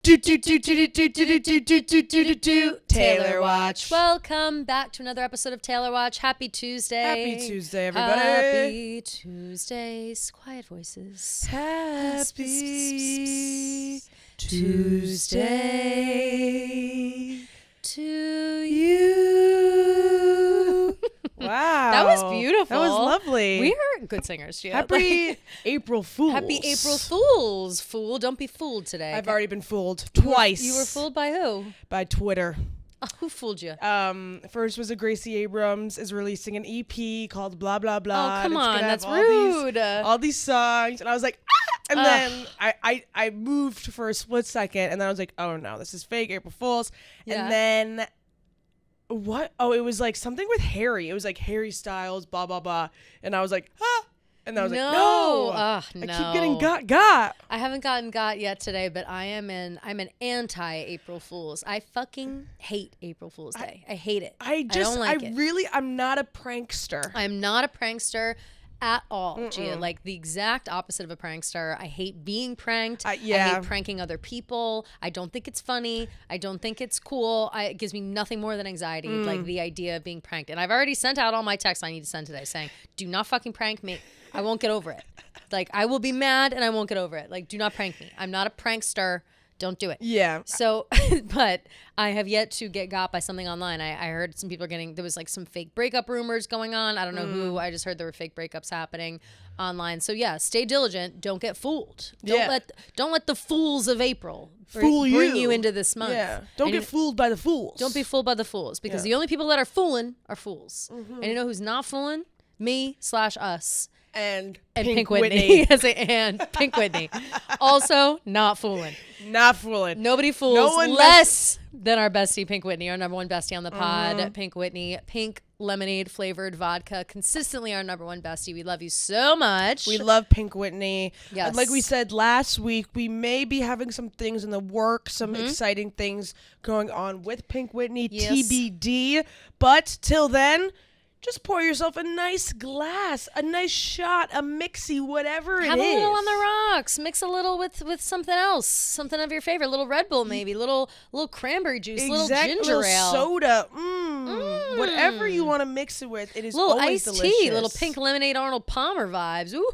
Taylor Watch. Welcome back to another episode of Taylor Watch. Happy Tuesday. Happy Tuesday, everybody. Happy Tuesdays. Quiet voices. Happy Tuesday to you. Wow. That was beautiful. That was lovely. We are good singers, Gia. Happy April Fools. Happy April Fools. Fool, don't be fooled today. I've already been fooled twice. You were fooled by who? By Twitter. Who fooled you? First was Gracie Abrams is releasing an EP called Blah Blah Blah. Oh, come on. That's rude. rude. All these songs. And I was like, ah! And then I moved for a split second. And then I was like, oh, no, this is fake April Fools. Yeah. And then what? Oh, it was like something with Harry. It was like Harry Styles, blah, blah, blah. And I was like, ah. And I was like, no. I keep getting got. I haven't gotten got yet today, but I'm an anti-April Fools. I fucking hate April Fool's Day. I hate it. I don't like it. I'm not a prankster. I'm not a prankster at all, Gia. Like the exact opposite of a prankster. I hate being pranked. I hate pranking other people. I don't think it's funny. I don't think it's cool. It gives me nothing more than anxiety, like the idea of being pranked. And I've already sent out all my texts I need to send today saying, do not fucking prank me. I won't get over it. Like, I will be mad and I won't get over it. Like, do not prank me. I'm not a prankster. Don't do it. Yeah. So, but I have yet to get got by something online. I heard some people there was like some fake breakup rumors going on. I don't know who. I just heard there were fake breakups happening online. So yeah, stay diligent. Don't get fooled. Don't let the fools of April bring you into this month. Yeah. Don't get fooled by the fools. Don't be fooled by the fools because the only people that are fooling are fools. And you know who's not fooling? Me/us. And Pink Whitney. And Pink Whitney. Also, not fooling. Not fooling. Nobody fools less than our bestie, Pink Whitney, our number one bestie on the pod. Pink Whitney. Pink lemonade flavored vodka. Consistently our number one bestie. We love you so much. We love Pink Whitney. Yes. And like we said last week, we may be having some things in the works, some exciting things going on with Pink Whitney, TBD. But till then, just pour yourself a nice glass, a nice shot, a mixie, whatever it is. Have a little on the rocks. Mix a little with something else, something of your favorite. A little Red Bull, maybe. Little cranberry juice, little ginger ale, soda. Whatever you want to mix it with, it is always delicious. Little iced tea, little pink lemonade, Arnold Palmer vibes. Ooh,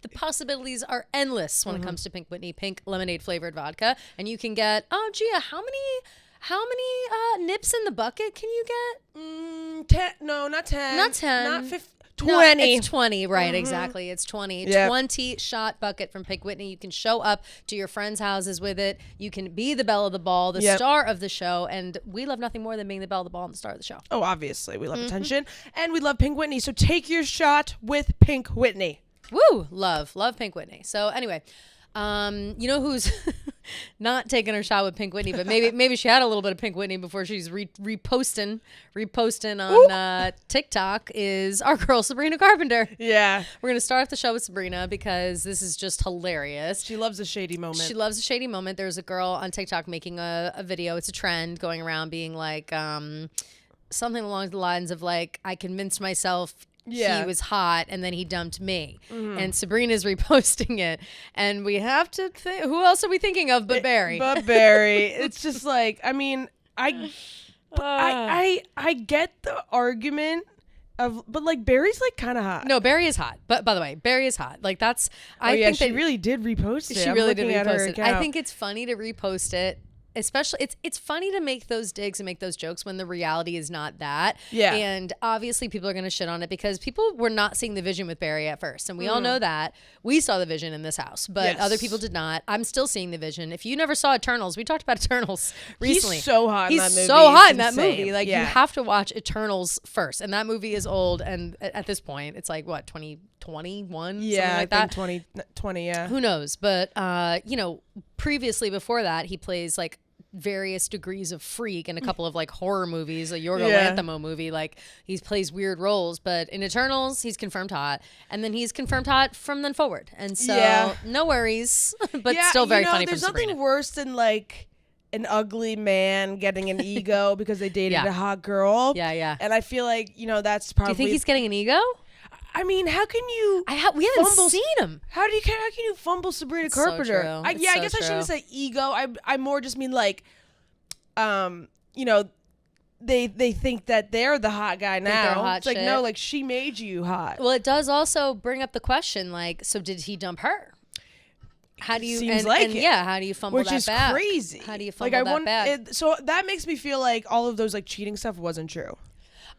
the possibilities are endless when it comes to Pink Whitney, pink lemonade flavored vodka, and you can get. Oh, Gia, how many nips in the bucket can you get? 10. No, not 10. Not 10. Not 15. 20. No, it's 20, right, exactly. It's 20. Yep. 20 shot bucket from Pink Whitney. You can show up to your friends' houses with it. You can be the belle of the ball, the star of the show, and we love nothing more than being the belle of the ball and the star of the show. Oh, obviously. We love attention, and we love Pink Whitney, so take your shot with Pink Whitney. Woo! Love Pink Whitney. So anyway, you know who's not taking her shot with Pink Whitney, but maybe she had a little bit of Pink Whitney before she's reposting on TikTok is our girl Sabrina Carpenter. Yeah. We're gonna start off the show with Sabrina because this is just hilarious. She loves a shady moment. There's a girl on TikTok making a video. It's a trend going around being like something along the lines of like, I convinced myself he was hot and then he dumped me. And Sabrina's reposting it. And we have to think, who else are we thinking of but Barry? But Barry. It's just like, I mean, I get the argument but like Barry's like kind of hot. No, Barry is hot. But by the way, Barry is hot. Like that's, I think she really did repost it. She really did repost it. I think it's funny to repost it. Especially, it's funny to make those digs and make those jokes when the reality is not that. Yeah. And obviously people are going to shit on it because people were not seeing the vision with Barry at first. And we all know that. We saw the vision in this house, but other people did not. I'm still seeing the vision. If you never saw Eternals, we talked about Eternals recently. He's so hot in that movie. He's so hot in that movie. Like, you have to watch Eternals first. And that movie is old. And at this point, it's like, what, 2021? Yeah, like that? 2020, yeah. Who knows? But, previously before that, he plays like various degrees of freak in a couple of like horror movies, a Yorgo Lanthimos movie. Like he plays weird roles, but in Eternals he's confirmed hot, and then he's confirmed hot from then forward. And so no worries, but still very funny. There's from Sabrina. Nothing worse than like an ugly man getting an ego because they dated a hot girl. Yeah. And I feel like that's probably. Do you think he's getting an ego? I mean, how can you? We haven't seen him. How can you fumble Sabrina Carpenter? I guess I shouldn't say ego. I more just mean like, you know, they think that they're the hot guy now. It's like, no, like she made you hot. Well, it does also bring up the question, like, so did he dump her? How do you Seems like it. Yeah, how do you fumble that back? Which is crazy. How do you fumble that back? So that makes me feel like all of those like cheating stuff wasn't true.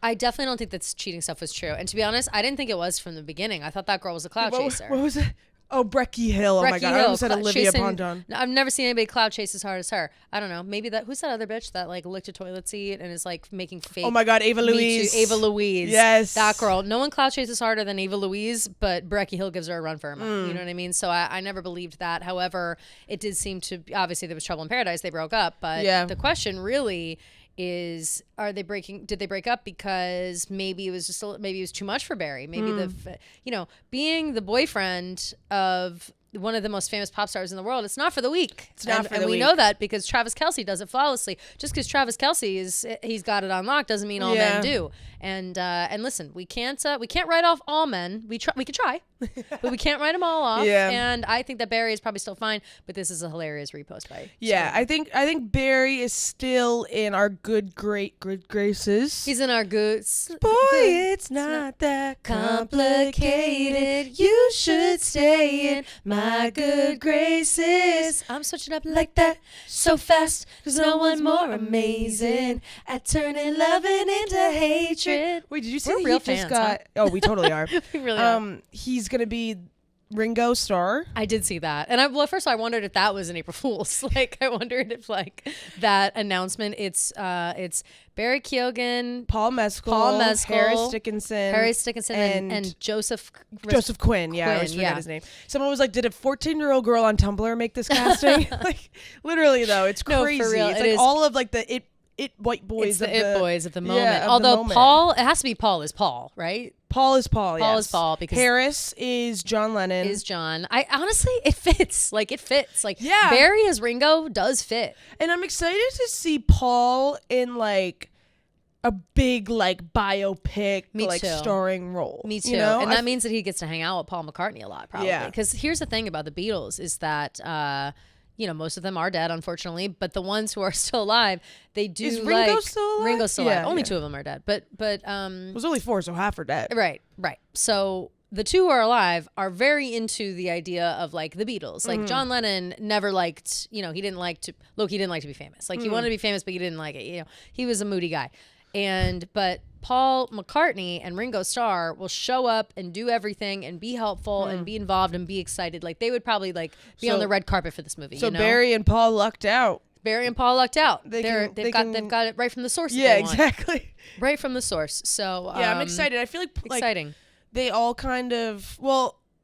I definitely don't think that cheating stuff was true. And to be honest, I didn't think it was from the beginning. I thought that girl was a cloud chaser. What was it? Oh, Brecky Hill. Oh my God. I almost said Olivia Ponton. I've never seen anybody cloud chase as hard as her. I don't know. Maybe who's that other bitch that like licked a toilet seat and is like making fake. Oh my God. Ava Louise. Ava Louise. Yes. That girl. No one cloud chases harder than Ava Louise, but Brecky Hill gives her a run for her money. You know what I mean? So I never believed that. However, it did seem to, obviously there was trouble in paradise. They broke up. But the question really is, did they break up because maybe it was too much for Barry? Maybe being the boyfriend of one of the most famous pop stars in the world, it's not for the weak. And we know that because Travis Kelce does it flawlessly. Just because Travis Kelce he's got it on lock doesn't mean all men do. And listen, we can't write off all men. We could try, but we can't write them all off. And I think that Barry is probably still fine. But this is a hilarious repost by. Yeah, I think Barry is still in our good graces. He's in our good. Boy, it's not that complicated. You should stay in my good graces. I'm switching up like that so fast, 'cause no one more amazing at turning loving into hatred. Wait, did you see that he just got? Oh, we totally are. We really are. He's gonna be Ringo Starr. I did see that, and first I wondered if that was an April Fool's. Like, I wondered if like that announcement. It's Barry Keoghan, Paul Mescal, Harris Dickinson, and Joseph Quinn. Yeah, I always forget his name. Someone was like, "Did a 14-year-old girl on Tumblr make this casting?" Like, literally though, it's crazy. No, for real. It's like all of like the white boys. It's the boys of the moment. Yeah, although Paul, it has to be Paul is Paul, right? Paul is Paul. Paul is Paul because Harris is John Lennon. Is John. I honestly, it fits. Like it fits. Like Barry as Ringo does fit. And I'm excited to see Paul in like a big like biopic starring role. Me too. You know? And that means that he gets to hang out with Paul McCartney a lot, probably. Yeah. Because here's the thing about the Beatles is that most of them are dead, unfortunately, but the ones who are still alive, they do. Is Ringo still alive? Ringo's still alive. Only two of them are dead, but it was only 4, so half are dead. Right. So the two who are alive are very into the idea of like the Beatles. Like John Lennon never liked, he didn't like to be famous. Like he wanted to be famous, but he didn't like it. He was a moody guy. But Paul McCartney and Ringo Starr will show up and do everything and be helpful and be involved and be excited. Like they would probably like be on the red carpet for this movie. So Barry and Paul lucked out. They've got it right from the source. Yeah, exactly. Right from the source. So I'm excited. I feel like exciting. They all kind of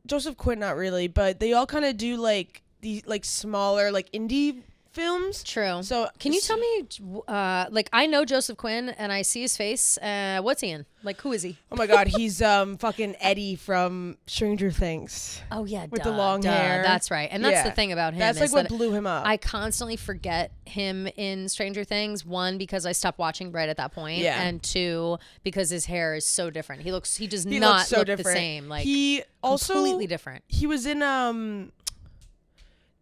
Joseph Quinn not really, but they all kind of do like the like smaller like indie films. True. So can you tell me like I know Joseph Quinn and I see his face, what's he in? Like who is he? Oh my God, he's fucking Eddie from Stranger Things. Oh yeah, with the long hair. That's right. And that's the thing about him. That's like what blew him up. I constantly forget him in Stranger Things. One, because I stopped watching right at that point. Yeah. And two, because his hair is so different. He does not look the same. Like he also completely different. He was in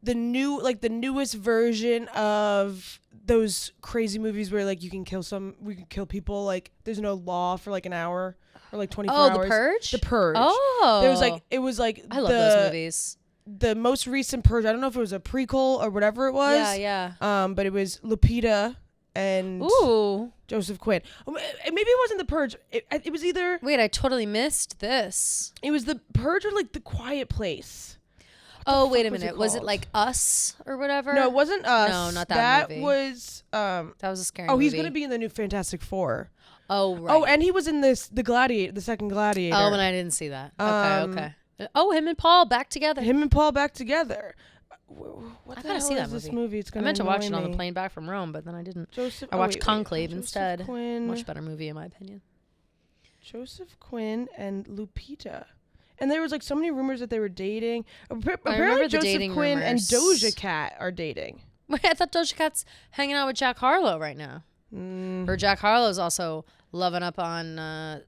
the newest version of those crazy movies where like we can kill people, like there's no law for like an hour or like 24 hours. Oh, The Purge? The Purge. Oh. It was like I love those movies. The most recent Purge, I don't know if it was a prequel or whatever it was. Yeah. But it was Lupita and Joseph Quinn. Maybe it wasn't The Purge. It was either. Wait, I totally missed this. It was The Purge or like The Quiet Place. Oh, wait a minute. Was it like Us or whatever? No, it wasn't Us. No, not that movie. That was that was a scary movie. Oh, he's going to be in the new Fantastic Four. Oh, right. Oh, and he was in the second Gladiator. Oh, and I didn't see that. Okay. Oh, him and Paul back together. I gotta see that movie. It's I meant to watch it on the plane back from Rome, but then I didn't. I watched Conclave instead. Quinn. Much better movie in my opinion. Joseph Quinn and Lupita. And there was like so many rumors that they were dating. Apparently Joseph Quinn and Doja Cat are dating. Wait, I thought Doja Cat's hanging out with Jack Harlow right now. Or Jack Harlow's also loving up on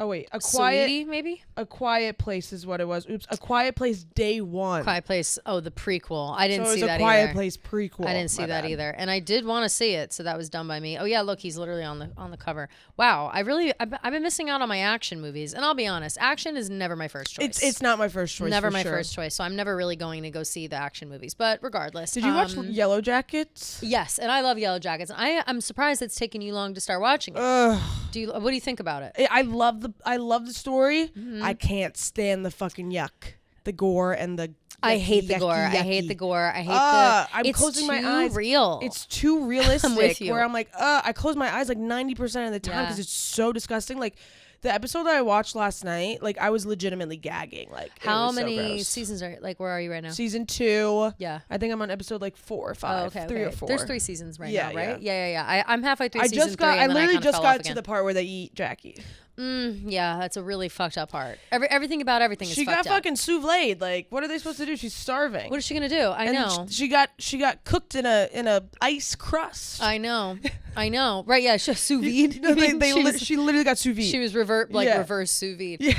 Oh wait, Sweetie, maybe? A Quiet Place is what it was. Oops, A Quiet Place Day One. Quiet Place. Oh, the prequel. I didn't see that either. So it was A Quiet Place prequel. I didn't see that either, and I did want to see it, so that was done by me. Oh yeah, look, he's literally on the cover. Wow, I've been missing out on my action movies, and I'll be honest, action is never my first choice. It's not my first choice. Never my first choice, so I'm never really going to go see the action movies. But regardless, did you watch Yellowjackets? Yes, and I love Yellowjackets. I'm surprised it's taken you long to start watching it. What do you think about it? I love the story. I can't stand the fucking yuck, the gore, and the. I hate the gore. I hate the gore. I hate I'm closing my eyes. It's too real. It's too realistic. I'm with you. Where I'm like, I close my eyes like 90% of the time because it's so disgusting. Like the episode that I watched last night, like I was legitimately gagging. Like how many seasons are like? Where are you right now? Season 2. Yeah, I think I'm on episode like 4 or 5. Oh, okay, 3 or 4. There's 3 seasons right now, right? Yeah. I'm halfway through season 3. I literally just got to the part where they eat Jackie. Yeah, that's a really fucked up part. Everything about everything is fucked up. She got fucking souvlaed. Like, what are they supposed to do? She's starving. What is she gonna do? I know. She got cooked in a ice crust. I know. Right? Yeah, sous vide. She literally got sous vide. She was reverse sous vide. Yeah,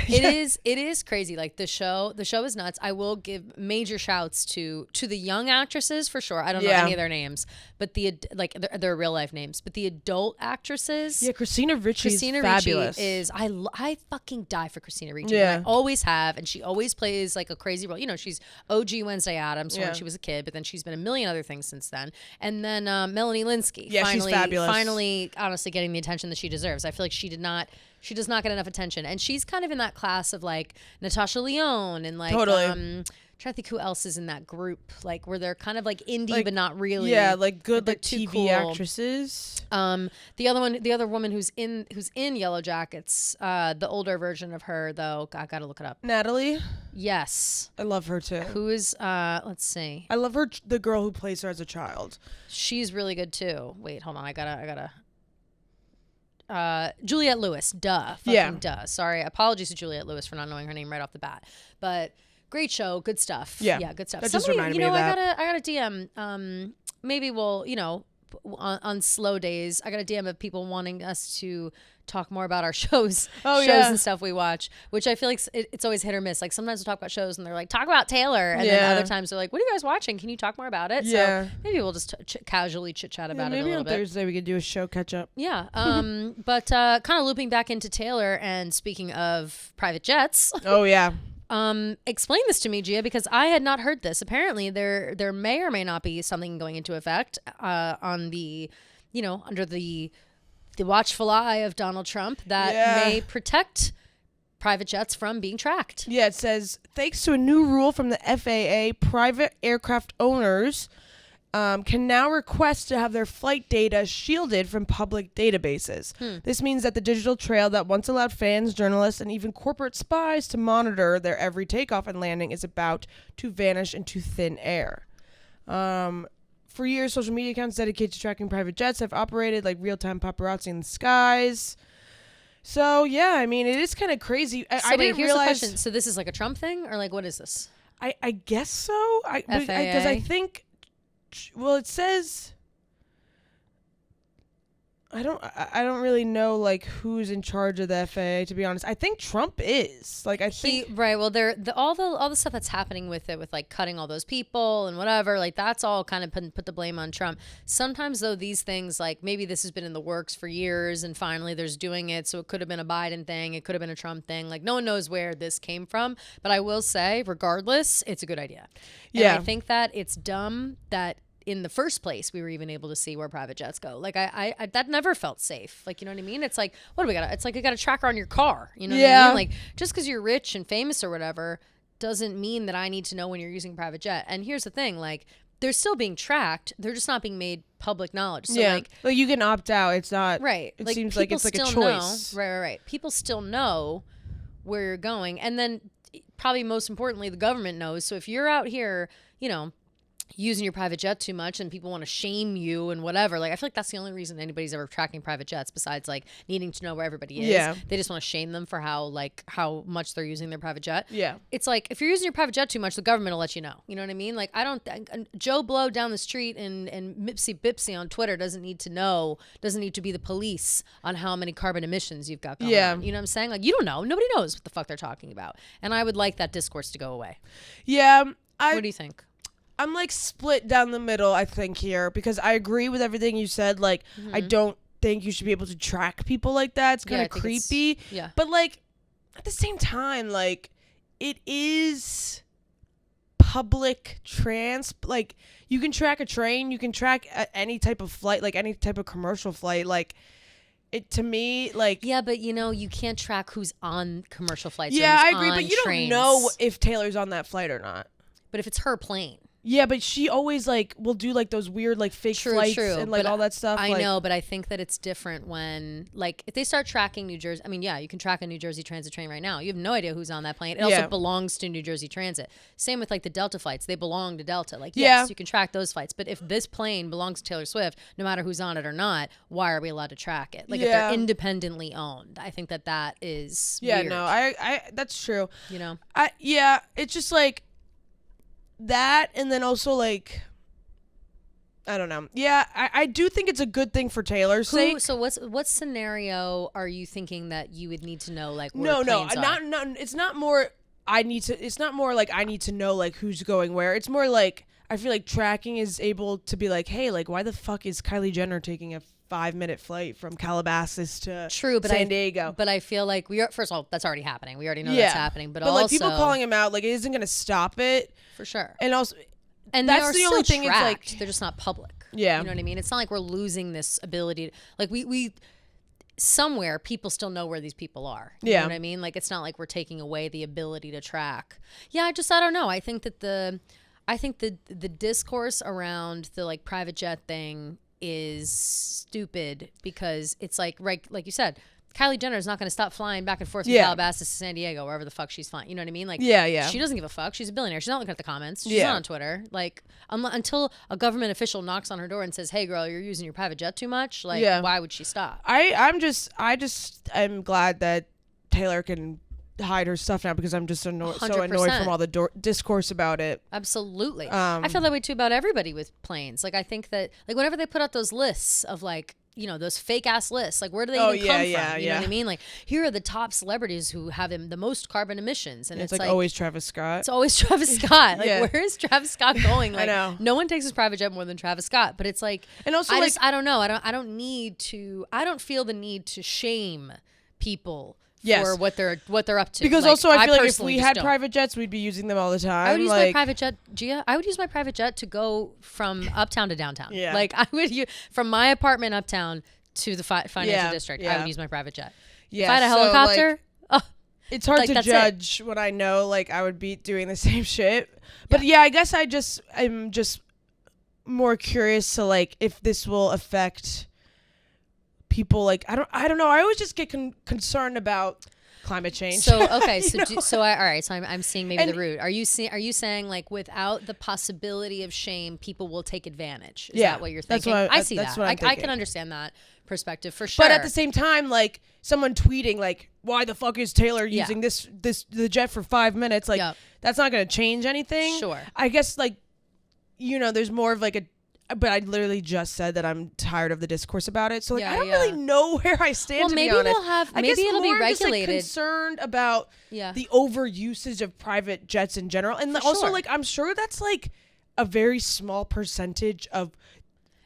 It is crazy. Like the show is nuts. I will give major shouts to the young actresses for sure. I don't know any of their names, but their real life names. But the adult actresses. Yeah, Christina Ricci is fabulous. I fucking die for Christina Ricci. Yeah. I always have, and she always plays like a crazy role. You know, she's OG Wednesday Addams when she was a kid, but then she's been a million other things since then. And then Melanie Linsky. Yeah, she's fabulous. Finally, honestly, getting the attention that she deserves. I feel like she does not get enough attention, and she's kind of in that class of like Natasha Lyonne and like totally. Trying to think who else is in that group, like where they're kind of like indie but not really. Yeah, like good like TV cool. actresses. The other woman who's in Yellowjackets, the older version of her though, I gotta look it up. Natalie. Yes, I love her too. Who is? Let's see. I love her. The girl who plays her as a child. She's really good too. Wait, hold on. I gotta. Juliette Lewis. Duh. Sorry. Apologies to Juliette Lewis for not knowing her name right off the bat, but. Great show, good stuff. Yeah, good stuff. That just reminded me of that. I got a DM. Maybe we'll, on slow days, I got a DM of people wanting us to talk more about our shows and stuff we watch, which I feel like it's always hit or miss. Like sometimes we'll talk about shows and they're like, talk about Taylor, and then other times they're like, what are you guys watching? Can you talk more about it? So maybe we'll just casually chit chat about it a little bit. Maybe on Thursday we could do a show catch up. Yeah. But kind of looping back into Taylor and speaking of private jets. Oh yeah. Explain this to me, Gia, because I had not heard this. Apparently, there may or may not be something going into effect on the, under the watchful eye of Donald Trump that may protect private jets from being tracked. Yeah, it says, thanks to a new rule from the FAA, private aircraft owners can now request to have their flight data shielded from public databases. This means that the digital trail that once allowed fans, journalists, and even corporate spies to monitor their every takeoff and landing is about to vanish into thin air. For years, social media accounts dedicated to tracking private jets have operated like real-time paparazzi in the skies. So, yeah, I mean, it is kind of crazy. I didn't realize... The question. So this is like a Trump thing? Or like, what is this? I guess so. Because I think... Well, it says I don't really know like who's in charge of the FAA, to be honest. I think Trump is. Like I think right. Well, all the stuff that's happening with it, with like cutting all those people and whatever, like that's all kind of put the blame on Trump. Sometimes though, these things like maybe this has been in the works for years and finally there's doing it. So it could have been a Biden thing. It could have been a Trump thing. Like no one knows where this came from. But I will say, regardless, it's a good idea. And I think that it's dumb that in the first place we were even able to see where private jets go. Like I that never felt safe. Like, you know what I mean? It's like, what do we got? It's like you got a tracker on your car. You know what I mean? Like just because you're rich and famous or whatever doesn't mean that I need to know when you're using private jet. And here's the thing, like they're still being tracked. They're just not being made public knowledge. So like you can opt out. It's not right. It seems like it's like a choice. Right. People still know where you're going. And then probably most importantly, the government knows. So if you're out here, using your private jet too much and people want to shame you and whatever. Like, I feel like that's the only reason anybody's ever tracking private jets besides like needing to know where everybody is. Yeah. They just want to shame them for how much they're using their private jet. Yeah. It's like, if you're using your private jet too much, the government will let you know. You know what I mean? Like, I don't, Joe Blow down the street and Mipsy Bipsy on Twitter doesn't need to be the police on how many carbon emissions you've got going on. You know what I'm saying? Like, you don't know. Nobody knows what the fuck they're talking about. And I would like that discourse to go away. Yeah. What do you think? I'm like split down the middle, I think, here, because I agree with everything you said. Like, I don't think you should be able to track people like that. It's kind of creepy. Yeah. But like, at the same time, like, it is public like, you can track a train, you can track any type of flight, like any type of commercial flight. Like, it, to me, like... Yeah, but, you know, you can't track who's on commercial flights. Yeah, I agree, but you trains. don't know if Taylor's on that flight or not. But if it's her plane. Yeah, but she always, like, will do, like, those weird, like, fake flights and, like, all that stuff. I know, but I think that it's different when, like, if they start tracking New Jersey... I mean, yeah, you can track a New Jersey Transit train right now. You have no idea who's on that plane. It also belongs to New Jersey Transit. Same with, like, the Delta flights. They belong to Delta. Like, yes, you can track those flights. But if this plane belongs to Taylor Swift, no matter who's on it or not, why are we allowed to track it? Like, if they're independently owned, I think that is weird. No, I that's true. You know? It's just, like... That, and then also, like, I don't know. Yeah, I do think it's a good thing for Taylor's sake. So what scenario are you thinking that you would need to know, like, where No, planes are? not. It's not more. It's not more like I need to know, like, who's going where. It's more like I feel like tracking is able to be like, hey, like, why the fuck is Kylie Jenner taking a 5-minute flight from Calabasas to San Diego? But I feel like first of all, that's already happening. We already know that's happening. But also, like, people calling him out, like, it isn't going to stop it. For sure. And also, and that's the only thing. It's like, they're just not public. Yeah. You know what I mean? It's not like we're losing this ability to, like, we somewhere people still know where these people are. You know what I mean? Like, it's not like we're taking away the ability to track. Yeah, I don't know. I think that the discourse around the, like, private jet thing is stupid because it's like, right, like you said, Kylie Jenner is not going to stop flying back and forth from Calabasas to San Diego, wherever the fuck she's flying. You know what I mean? Like, she doesn't give a fuck. She's a billionaire. She's not looking at the comments. She's not on Twitter. Like, until a government official knocks on her door and says, "Hey, girl, you're using your private jet too much." Like, why would she stop? I'm glad that Taylor can hide her stuff now because I'm just so annoyed from all the discourse about it. Absolutely. I feel that way too about everybody with planes. Like, I think that, like, whenever they put out those lists of, like, you know, those fake ass lists, like, where do they even come from? You know what I mean? Like, here are the top celebrities who have the most carbon emissions, and it's like always Travis Scott. It's always Travis Scott. Like, where is Travis Scott going? Like, I know. No one takes his private jet more than Travis Scott, but it's like, and also, I don't know. I don't feel the need to shame people for what they're up to. Because, like, also, I feel like if we had private jets, we'd be using them all the time. I would use my private jet, Gia. I would use my private jet to go from uptown to downtown. Yeah. Like, I would from my apartment uptown to the financial district. I would use my private jet. Yeah. If I had a helicopter, it's hard to judge when I know, like, I would be doing the same shit. But I guess I'm just more curious to, like, if this will affect people. Like, I don't know. I always just get concerned about climate change. So okay, so I'm seeing maybe the root. Are you saying, like, without the possibility of shame, people will take advantage? Is that what you're thinking? I see that. I can understand that perspective for sure. But at the same time, like, someone tweeting, like, why the fuck is Taylor using the jet for 5 minutes? Like, that's not going to change anything. Sure. I guess, like, you know, there's more of, like, but I literally just said that I'm tired of the discourse about it. So, like, I don't really know where I stand, to be honest. Maybe it'll be regulated. I'm just, like, concerned about the overusage of private jets in general. And also, like, I'm sure that's, like, a very small percentage of...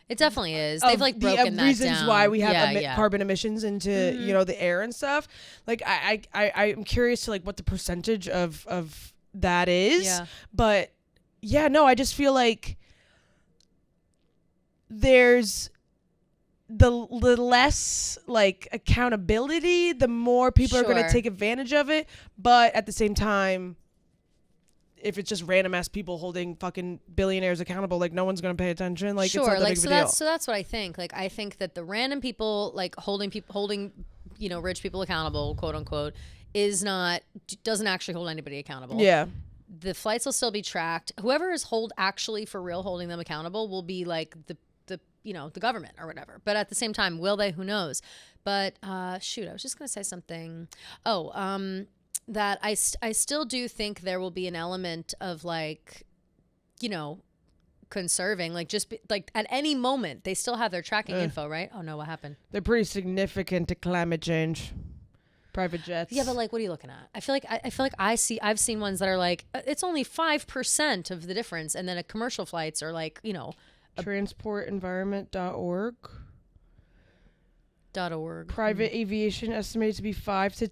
It definitely is. They've, like, broken that down. Reasons why we have carbon emissions into, you know, the air and stuff. Like, I'm curious to, like, what the percentage of that is. Yeah. But, I just feel like there's the less, like, accountability, the more people are going to take advantage of it. But at the same time, if it's just random ass people holding fucking billionaires accountable, like, no one's going to pay attention. Like, it's not that big of a deal. So that's what I think. Like, I think that the random people, like, holding, you know, rich people accountable, quote unquote, doesn't actually hold anybody accountable. Yeah. the flights will still be tracked. Whoever is actually for real holding them accountable will be like the the government or whatever. But at the same time, will they? Who knows? But shoot, I was just gonna say something. That I still do think there will be an element of like, conserving, like like at any moment they still have their tracking info, right? Oh no, what happened? They're pretty significant to climate change. Private jets. Yeah, but like, what are you looking at? I feel like I've seen ones that are like it's only 5% of the difference, and then commercial flights are like transportenvironment.org. .org. Private aviation estimated to be 5 to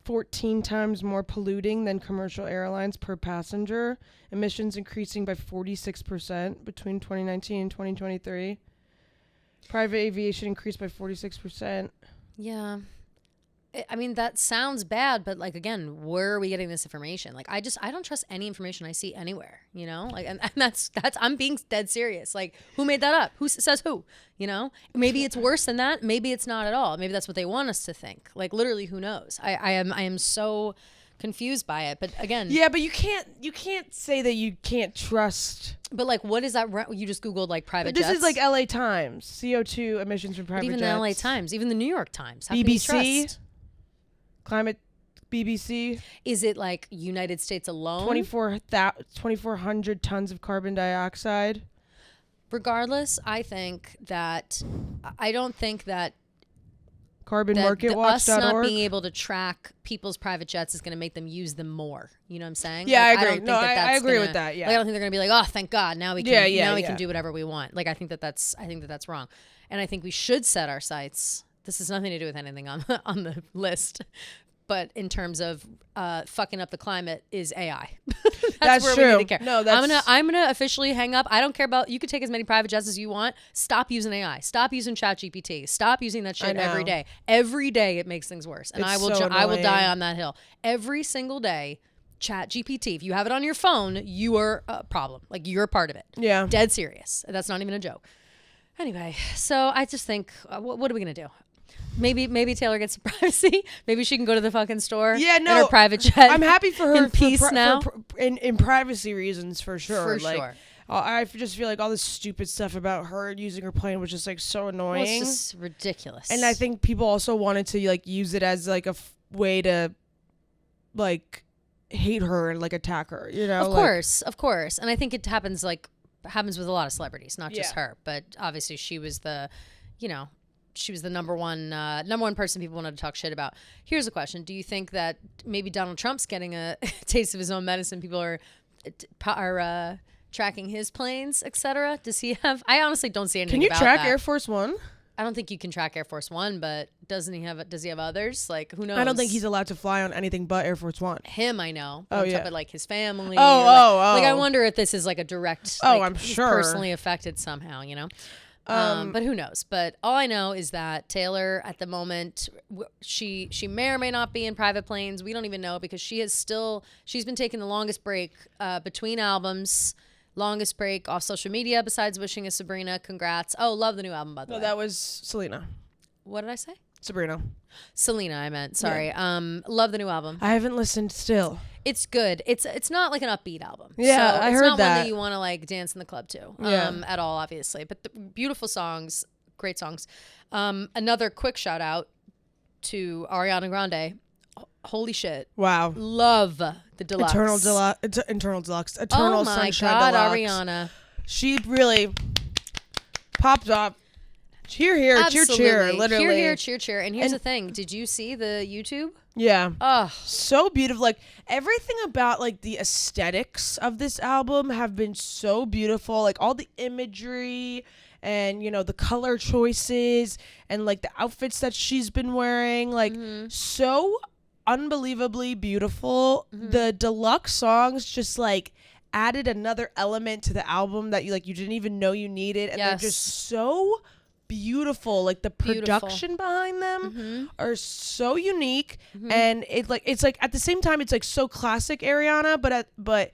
14 times more polluting than commercial airlines per passenger. Emissions increasing by 46% between 2019 and 2023. Private aviation increased by 46%. Yeah. I mean, that sounds bad, but like, again, where are we getting this information? Like, I don't trust any information I see anywhere, like, and that's, I'm being dead serious. Like, who made that up? Who says who, maybe it's worse than that. Maybe it's not at all. Maybe that's what they want us to think. Like, literally, who knows? I am so confused by it. But again, yeah, but you can't say that you can't trust. But like, what is that? You just Googled like private jets. This is like LA Times, CO2 emissions from private but even jets. the LA Times, even the New York Times, BBC. Climate BBC. Is it like United States alone? 2,400 tons of carbon dioxide. Regardless, I don't think that carbonmarketwatch.org. Us not being able to track people's private jets is going to make them use them more. You know what I'm saying? Yeah, like, I agree. I agree with that. Yeah. Like, I don't think they're going to be like, oh, thank God, now we can we can do whatever we want. Like, I think that's wrong, and I think we should set our sights. This has nothing to do with anything on the list, but in terms of fucking up the climate is AI. that's where true. We need to care. No, I'm gonna officially hang up. I don't care about. You could take as many private jets as you want. Stop using AI. Stop using ChatGPT. Stop using that shit every day. Every day it makes things worse, and I will die on that hill every single day. ChatGPT. If you have it on your phone, you are a problem. Like, you're a part of it. Yeah. Dead serious. That's not even a joke. Anyway, so I just think, what are we gonna do? Maybe Taylor gets some privacy. Maybe she can go to the fucking store. Yeah, no. In her private jet. I'm happy for her in peace now. In privacy reasons, for sure. For sure. I just feel like all this stupid stuff about her using her plane was just like so annoying. Well, it's just ridiculous. And I think people also wanted to like use it as like a way to like hate her and like attack her. Of course. And I think it happens with a lot of celebrities, not just her. But obviously, she was the, she was the number one person people wanted to talk shit about. Here's a question. Do you think that maybe Donald Trump's getting a taste of his own medicine? People are tracking his planes, etc. Does he have? I honestly don't see anything about that. Can you track Air Force One? I don't think you can track Air Force One, but does he have others? Like, who knows? I don't think he's allowed to fly on anything but Air Force One. Him, I know. But like his family. Like, I wonder if this is like a direct. I'm sure. Personally affected somehow, but who knows? But all I know is that Taylor, at the moment, she may or may not be in private planes. We don't even know, because she's been taking the longest break between albums, longest break off social media besides wishing a Sabrina congrats. Oh, love the new album, by the way. No, that was Selena. What did I say? Selena, I meant. Sorry. Yeah. Love the new album. I haven't listened still. It's good. It's not like an upbeat album. Yeah, so I heard that. It's not one that you want to like dance in the club to at all, obviously. But the beautiful songs, great songs. Another quick shout out to Ariana Grande. Holy shit. Wow. Love the deluxe. Eternal Deluxe. Oh my Sunshine God, Deluxe. Ariana. She really popped up. Cheer here, Absolutely. cheer, literally. Cheer here, cheer. And here's the thing. Did you see the YouTube? Yeah. Oh. So beautiful. Like, everything about like the aesthetics of this album have been so beautiful. Like, all the imagery and, the color choices and like the outfits that she's been wearing. Like, so unbelievably beautiful. The deluxe songs just like added another element to the album that you didn't even know you needed. And they're just so beautiful. Like, the production behind them are so unique, and it's like at the same time it's like so classic Ariana, but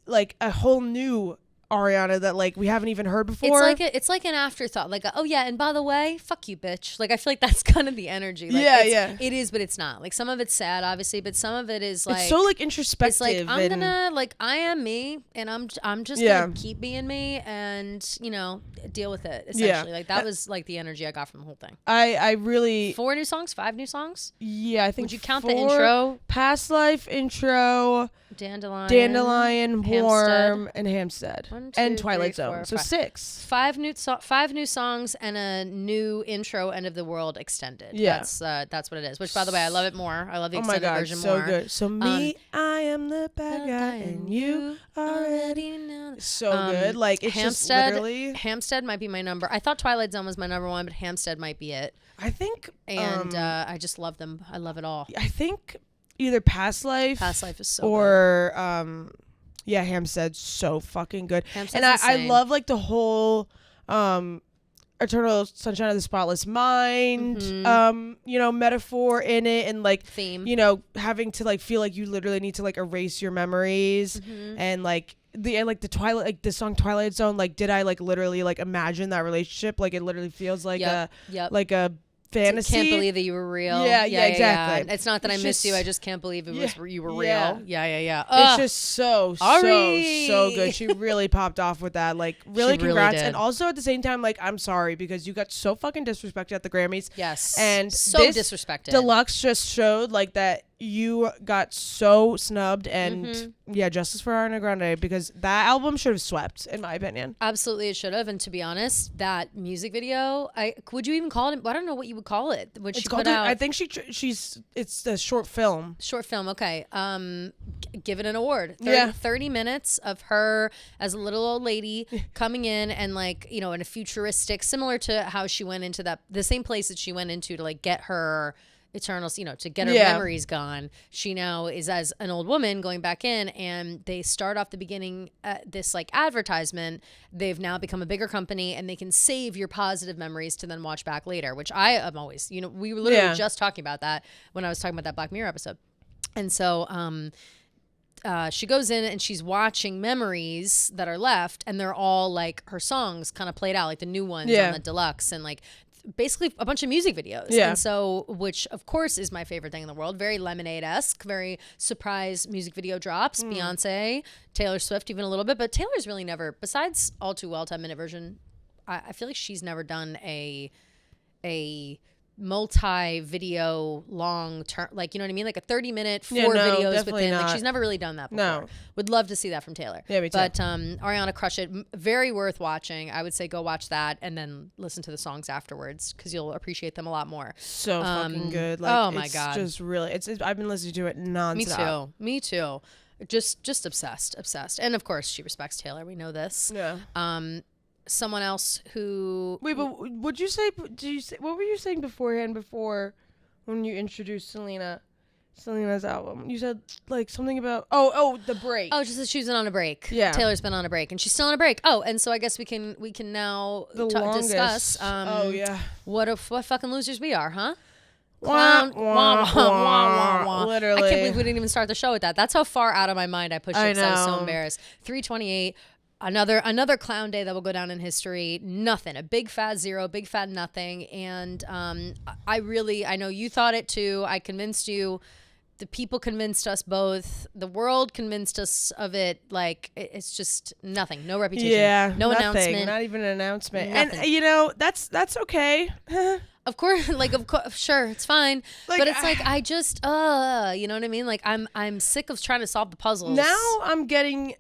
like a whole new Ariana that like we haven't even heard before. It's like an afterthought, like oh yeah, and by the way, fuck you, bitch. Like I feel like that's kind of the energy. Like, it is, but it's not. Like some of it's sad, obviously, but some of it is like it's so like introspective. It's like I'm gonna like I am me, and I'm just gonna keep being me, and you know deal with it. Essentially, like that was like the energy I got from the whole thing. I really 4 new songs, 5 new songs. Yeah, I think. Would you count the intro? Past Life intro. Dandelion, Warm, and Hampstead, 1, 2, and Twilight 3, 4, Zone. So 5. 6. 5 new songs and a new intro. End of the World extended. Yeah, that's what it is. Which, by the way, I love it more. I love the extended version so more. Good. So me, I am the bad guy, and you already know. So good. Like it's Hampstead, just literally. Hampstead might be my number. I thought Twilight Zone was my number 1, but Hampstead might be it. I think. And I just love them. I love it all. I think. Either Past Life is so or good. Hampstead's so fucking good. Hampstead's and insane. I love like the whole Eternal Sunshine of the Spotless Mind metaphor in it, and like theme, having to like feel like you literally need to like erase your memories, and like the Twilight, like the song Twilight Zone, like did I like literally like imagine that relationship, like it literally feels like a fantasy. Can't believe that you were real. Yeah, exactly. It's not that I miss you. I just can't believe you were real. Yeah. It's just so good. She really popped off with that. Like, really congrats. Really and also at the same time, like, I'm sorry because you got so fucking disrespected at the Grammys. Yes. And so disrespected. Deluxe just showed like that you got so snubbed, and justice for Ariana Grande, because that album should have swept, in my opinion. Absolutely, it should have. And to be honest, that music video, would you even call it? I don't know what you would call it. What she put out? I think it's a short film. Short film, okay. Give it an award. 30 minutes of her as a little old lady coming in and like in a futuristic, similar to how she went into the same place that she went into to like get her Eternals, to get her memories gone. She now is as an old woman going back in, and they start off the beginning this like advertisement. They've now become a bigger company, and they can save your positive memories to then watch back later, which I am always, we were literally just talking about that when I was talking about that Black Mirror episode. And so she goes in and she's watching memories that are left, and they're all like her songs kind of played out, like the new ones on the deluxe, and like basically a bunch of music videos. And so, which of course is my favorite thing in the world, very Lemonade-esque, very surprise music video drops. Beyonce, Taylor Swift, even a little bit, but Taylor's really never, besides All Too Well 10-minute version, I feel like she's never done a multi-video long term, like, you know what I mean, like a 30-minute 4 videos within, like she's never really done that before. No. Would love to see that from Taylor. Yeah, me too. But Ariana crushed it. Very worth watching. I would say go watch that and then listen to the songs afterwards, because you'll appreciate them a lot more. So fucking good. Like, oh my god, just really, I've been listening to it nonstop. Me too. Just obsessed. And of course she respects Taylor, we know this. Someone else who... Wait, but what were you saying beforehand, before when you introduced Selena's album? You said like something about the break. Oh, just that she was on a break. Yeah, Taylor's been on a break, and she's still on a break. Oh, and so I guess we can now discuss. What fucking losers we are, huh? Clown. Literally, I can't believe we didn't even start the show with that. That's how far out of my mind I pushed it. I was so embarrassed. 328. Another clown day that will go down in history. Nothing. A big fat zero, big fat nothing. And I know you thought it too. I convinced you. The people convinced us both. The world convinced us of it. Like, it's just nothing. No reputation. Yeah. No nothing, announcement. Not even an announcement. Nothing. And that's okay. Of course, sure, it's fine. Like, but it's like I just you know what I mean? Like I'm sick of trying to solve the puzzles. Now I'm getting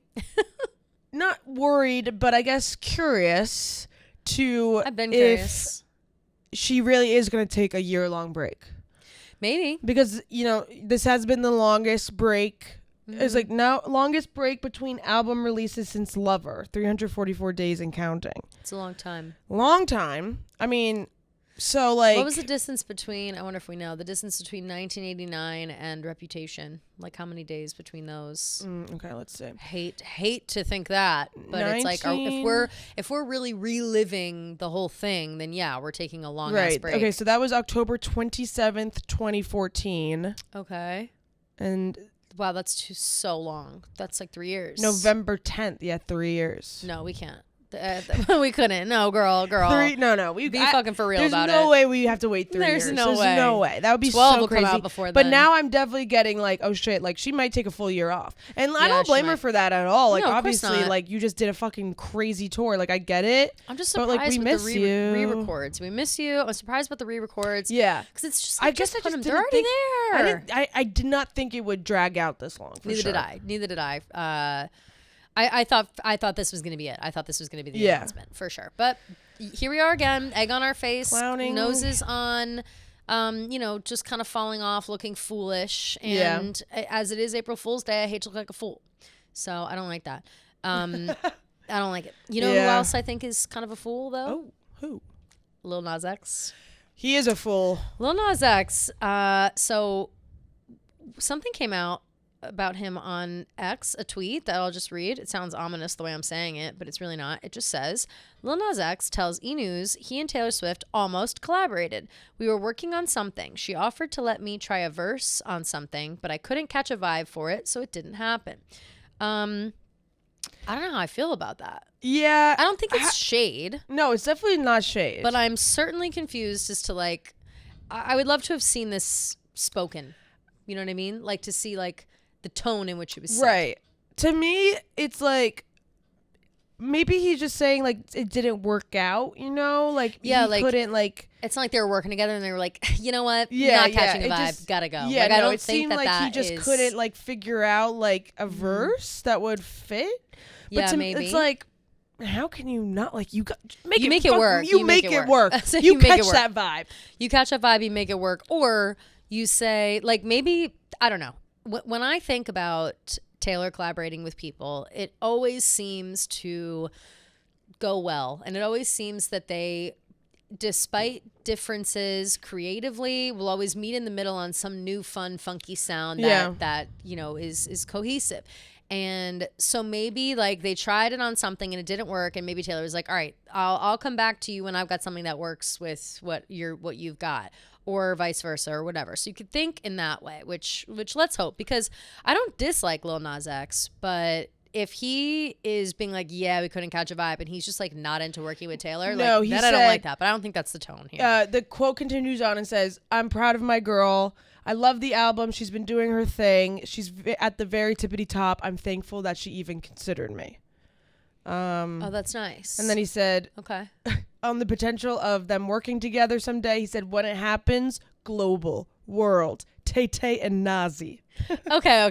not worried, but I guess curious I've been curious. She really is going to take a year-long break. Maybe. Because, this has been the longest break. It's like longest break between album releases since Lover. 344 days and counting. It's a long time. Long time. I mean... So, like... What was the distance between... I wonder if we know. The distance between 1989 and Reputation. Like, how many days between those? Okay, let's see. Hate to think that. But it's like, if we're really reliving the whole thing, then yeah, we're taking a long-ass break. Okay, so that was October 27th, 2014. Okay. And Wow, that's so long. That's like 3 years. November 10th. Yeah, 3 years. No, we can't. We couldn't. No, girl. No. Be fucking for real about it. There's no way we have to wait 3 years. There's no way. That would be 12 so will crazy. Come out before but then. now I'm definitely getting like, oh shit, like she might take a full year off, and I don't blame her for that at all. Like obviously, like you just did a fucking crazy tour. Like I get it. I'm just surprised but, like, we with miss the you. re-records. We miss you. I'm surprised about the re-records. Yeah, because it's just. I guess I just they're already there. I did not think it would drag out this long. Neither did I. I thought this was going to be it. I thought this was going to be the announcement for sure. But here we are again, egg on our face, clowning, noses on, just kind of falling off, looking foolish. And as it is April Fool's Day, I hate to look like a fool. So I don't like that. I don't like it. You know who else I think is kind of a fool though? Oh, who? Lil Nas X. He is a fool. Lil Nas X. So something came out about him on X, a tweet that I'll just read. It sounds ominous the way I'm saying it, but it's really not. It just says, Lil Nas X tells E! News he and Taylor Swift almost collaborated. We were working on something. She offered to let me try a verse on something, but I couldn't catch a vibe for it, so it didn't happen. I don't know how I feel about that. Yeah. I don't think it's shade. No, it's definitely not shade. But I'm certainly confused as to like, I would love to have seen this spoken. You know what I mean? Like to see like, the tone in which it was said. Right. To me, it's like maybe he's just saying like it didn't work out, like he couldn't like. It's not like they were working together and they were like, you know what, not catching the vibe, gotta go. Yeah, like, I don't it think seemed like he just couldn't like figure out like a verse that would fit. But to maybe it's like, how can you not like you make it work? You make it work. So you catch that vibe. You catch that vibe. You make it work, or you say like maybe I don't know. When I think about Taylor collaborating with people, it always seems to go well. And it always seems that they, despite differences creatively, will always meet in the middle on some new, fun, funky sound that is cohesive. And so maybe like they tried it on something and it didn't work, and maybe Taylor was like, all right, I'll come back to you when I've got something that works with what you've got. Or vice versa or whatever. So you could think in that way, which let's hope, because I don't dislike Lil Nas X, but if he is being like, yeah, we couldn't catch a vibe, and he's just like not into working with Taylor, I don't like that. But I don't think that's the tone here. The quote continues on and says, I'm proud of my girl. I love the album. She's been doing her thing. She's at the very tippity top. I'm thankful that she even considered me. Oh, that's nice. And then he said, okay. On the potential of them working together someday, he said, when it happens, global, world, Tay-Tay and Nazi. Okay.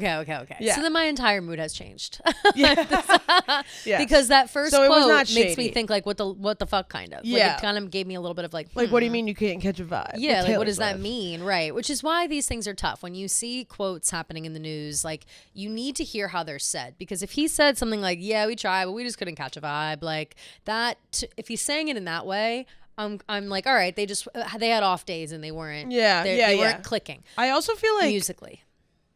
Yeah. So then my entire mood has changed. Yeah. Because that first quote makes me think like, what the fuck kind of. Yeah. Like, it kind of gave me a little bit of like, what do you mean you can't catch a vibe? Yeah, like what does that mean? Right. Which is why these things are tough. When you see quotes happening in the news, like you need to hear how they're said. Because if he said something like, yeah, we tried, but we just couldn't catch a vibe, like that, if he's saying it in that way, I'm like, all right, they had off days and they weren't. They weren't clicking. I also feel like musically,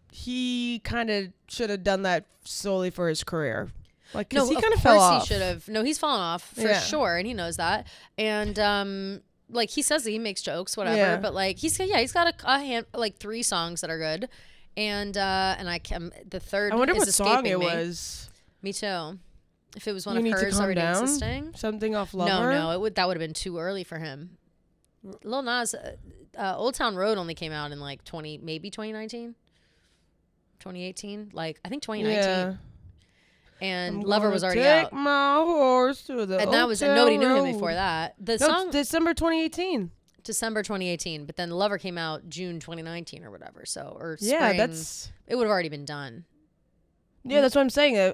he kind of should have done that solely for his career. Like, no, he kind of fell off. He should have. No, he's fallen off for sure, and he knows that. And like he says that he makes jokes, whatever. But like he's got a hand, like 3 songs that are good, and I can the third. I wonder is what song it me. was. Me too. If it was one of hers already existing. Something off Lover? No, that would have been too early for him. Lil Nas, Old Town Road only came out in like 2019? 2018? Like, I think 2019. Yeah. And Lover was already out. Take my horse to the and that was, and nobody knew him before that. The song, December 2018. December 2018, but then Lover came out June 2019 or whatever. So, or spring. Yeah, it would have already been done. Yeah, that's what I'm saying.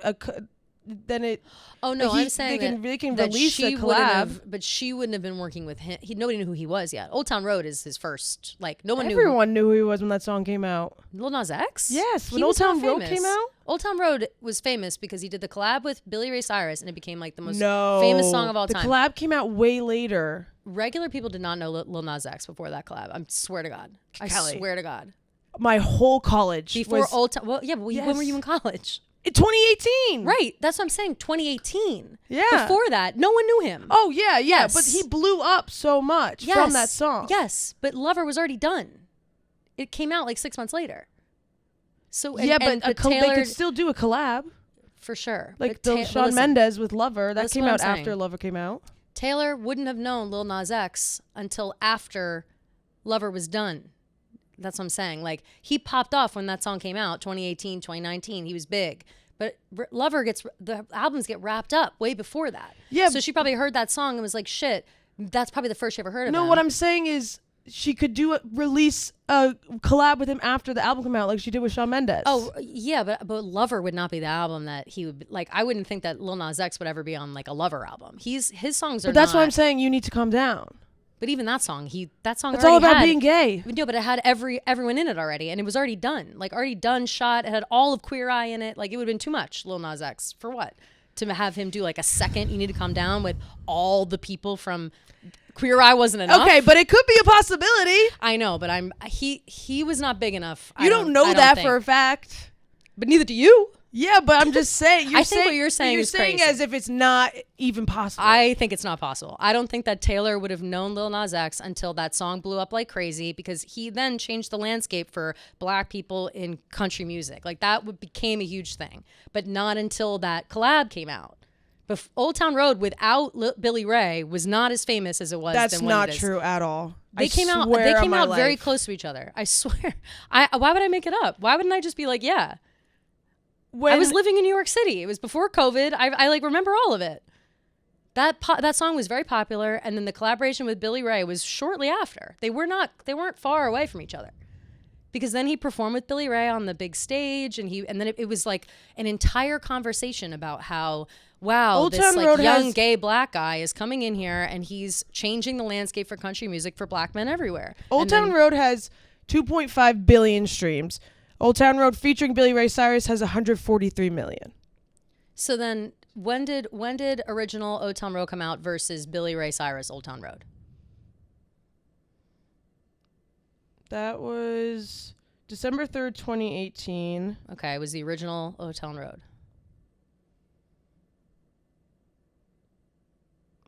Then it. Oh no, I'm saying they can release a collab, but she wouldn't have been working with him. Nobody knew who he was yet. Old Town Road is his first. Like no one knew. Everyone knew who he was when that song came out. Lil Nas X. Yes, when Old Town Road came out. Old Town Road was famous because he did the collab with Billy Ray Cyrus, and it became like the most famous song of all time. The collab came out way later. Regular people did not know Lil Nas X before that collab. I swear to God. Kelly. I swear to God. My whole college before Old Town. Well, yeah, but when were you in college? 2018. Right. That's what I'm saying. 2018. Yeah. Before that, no one knew him. Oh, yeah. Yes. But he blew up so much from that song. Yes. But Lover was already done. It came out like 6 months later. So but they could still do a collab for sure. Like Shawn Mendes with Lover that came out after Lover came out. Taylor wouldn't have known Lil Nas X until after Lover was done. That's what I'm saying. Like, he popped off when that song came out, 2018, 2019. He was big. But the albums get wrapped up way before that. Yeah. So she probably heard that song and was like, shit, that's probably the first she ever heard of him. No, what I'm saying is she could release a collab with him after the album came out, like she did with Shawn Mendes. Oh, yeah, but Lover would not be the album that he would, like, I wouldn't think that Lil Nas X would ever be on, like, a Lover album. His songs are But that's why I'm saying you need to calm down. But even that song, it's all about being gay. No, but it had everyone in it already, and it was already done. Like, already done, shot. It had all of Queer Eye in it. Like, it would have been too much, Lil Nas X. For what? To have him do, like, a second, You Need to Calm Down with all the people from Queer Eye wasn't enough. Okay, but it could be a possibility. I know, but he was not big enough. You don't know that for a fact. But neither do you. Yeah, but I'm just saying. I think what you're saying is crazy. You're saying as if it's not even possible. I think it's not possible. I don't think that Taylor would have known Lil Nas X until that song blew up like crazy, because he then changed the landscape for Black people in country music. Like, that became a huge thing. But not until that collab came out. Old Town Road without Billy Ray was not as famous as it was. That's not true at all. They came out very close to each other. I swear. Why would I make it up? Why wouldn't I just be like, yeah? I was living in New York City. It was before COVID. I like remember all of it. That song was very popular, and then the collaboration with Billy Ray was shortly after. They weren't far away from each other, because then he performed with Billy Ray on the big stage, and then it was like an entire conversation about how, wow, this like young gay Black guy is coming in here and he's changing the landscape for country music for Black men everywhere. Old Town Road has 2.5 billion streams. Old Town Road featuring Billy Ray Cyrus has 143 million. So then when did original Old Town Road come out versus Billy Ray Cyrus Old Town Road? That was December 3rd, 2018. Okay, it was the original Old Town Road.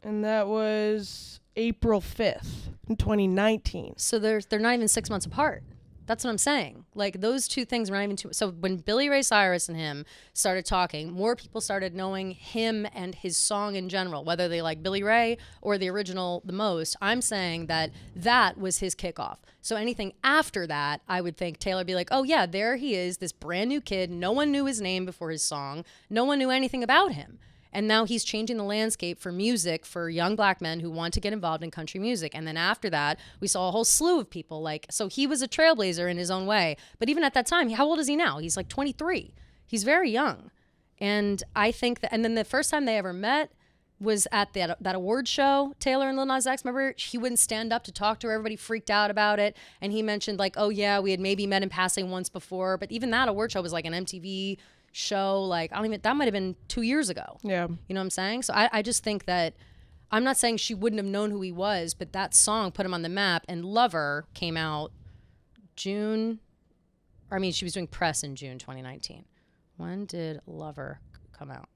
And that was April 5th in 2019. So they're not even 6 months apart. That's what I'm saying. Like, those two things were not even too. So when Billy Ray Cyrus and him started talking, more people started knowing him and his song in general, whether they like Billy Ray or the original the most. I'm saying that was his kickoff. So anything after that, I would think Taylor be like, oh yeah, there he is, this brand new kid. No one knew his name before his song. No one knew anything about him. And now he's changing the landscape for music for young Black men who want to get involved in country music. And then after that, we saw a whole slew of people. Like, so he was a trailblazer in his own way. But even at that time, how old is he now? He's like 23. He's very young. And I think that, and then the first time they ever met was at that award show, Taylor and Lil Nas X. Remember, he wouldn't stand up to talk to her. Everybody freaked out about it. And he mentioned like, oh yeah, we had maybe met in passing once before. But even that award show was like an MTV show. Like, that might have been 2 years ago. Yeah. You know what I'm saying? So I just think that, I'm not saying she wouldn't have known who he was, but that song put him on the map. And Lover came out she was doing press in June 2019. When did Lover come out?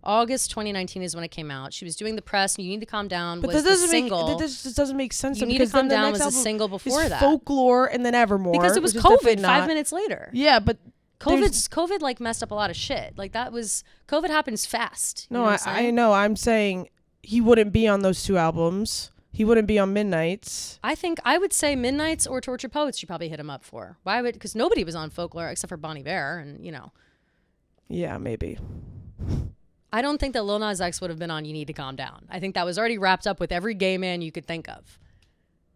August 2019 is when it came out. She was doing the press. You Need to Calm Down was the single. This just doesn't make sense. You Need to Calm Down was a single before that. Folklore and then Evermore. Because it was COVID 5 minutes later. Yeah, but COVID like messed up a lot of shit. Like, COVID happens fast. No, I know. I'm saying he wouldn't be on those two albums. He wouldn't be on Midnights. I would say Midnights or Tortured Poets she probably hit him up for. Why would? Because nobody was on Folklore except for Bon Iver, and Yeah, maybe. I don't think that Lil Nas X would have been on You Need to Calm Down. I think that was already wrapped up with every gay man you could think of.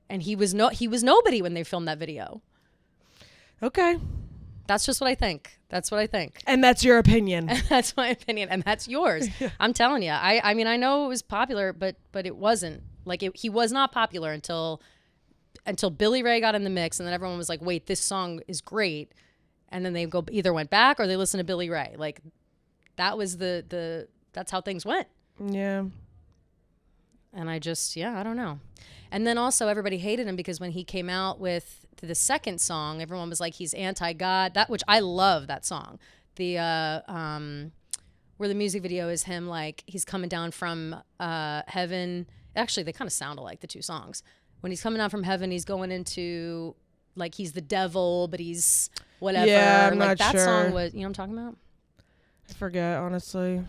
And he was nobody when they filmed that video. Okay. That's just what I think. That's what I think. And that's your opinion. That's my opinion. And that's yours. I'm telling you. I mean, I know it was popular, but it wasn't. Like, he was not popular until Billy Ray got in the mix, and then everyone was like, wait, this song is great. And then they either went back or they listened to Billy Ray. Like, that was that's how things went. Yeah. And I don't know. And then also everybody hated him because when he came out with the second song, everyone was like, he's anti-God. Which I love that song. The where the music video is him, like, he's coming down from heaven. Actually, they kind of sound alike, the two songs. When he's coming down from heaven, he's going into like he's the devil, but he's whatever. Yeah, I'm like not that sure. song was, you know what I'm talking about? I forget, honestly.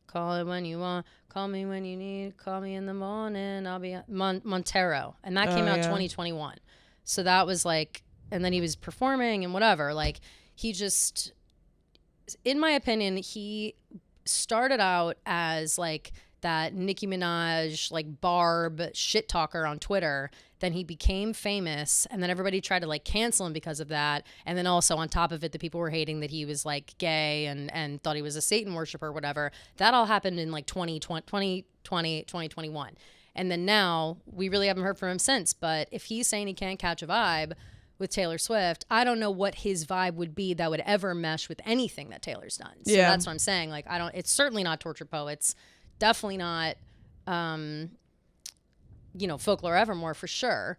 Call it when you want, call me when you need, call me in the morning, I'll be Montero. And that came out 2021. So that was like, and then he was performing and whatever. Like he just, in my opinion, he started out as like that Nicki Minaj, like Barb shit talker on Twitter. Then he became famous, and then everybody tried to like cancel him because of that. And then also on top of it, the people were hating that he was like gay and thought he was a Satan worshiper or whatever. That all happened in like 2020, 2021. And then now we really haven't heard from him since. But if he's saying he can't catch a vibe with Taylor Swift, I don't know what his vibe would be that would ever mesh with anything that Taylor's done. So that's what I'm saying. Like, it's certainly not Tortured Poets. Definitely not, Folklore Evermore for sure.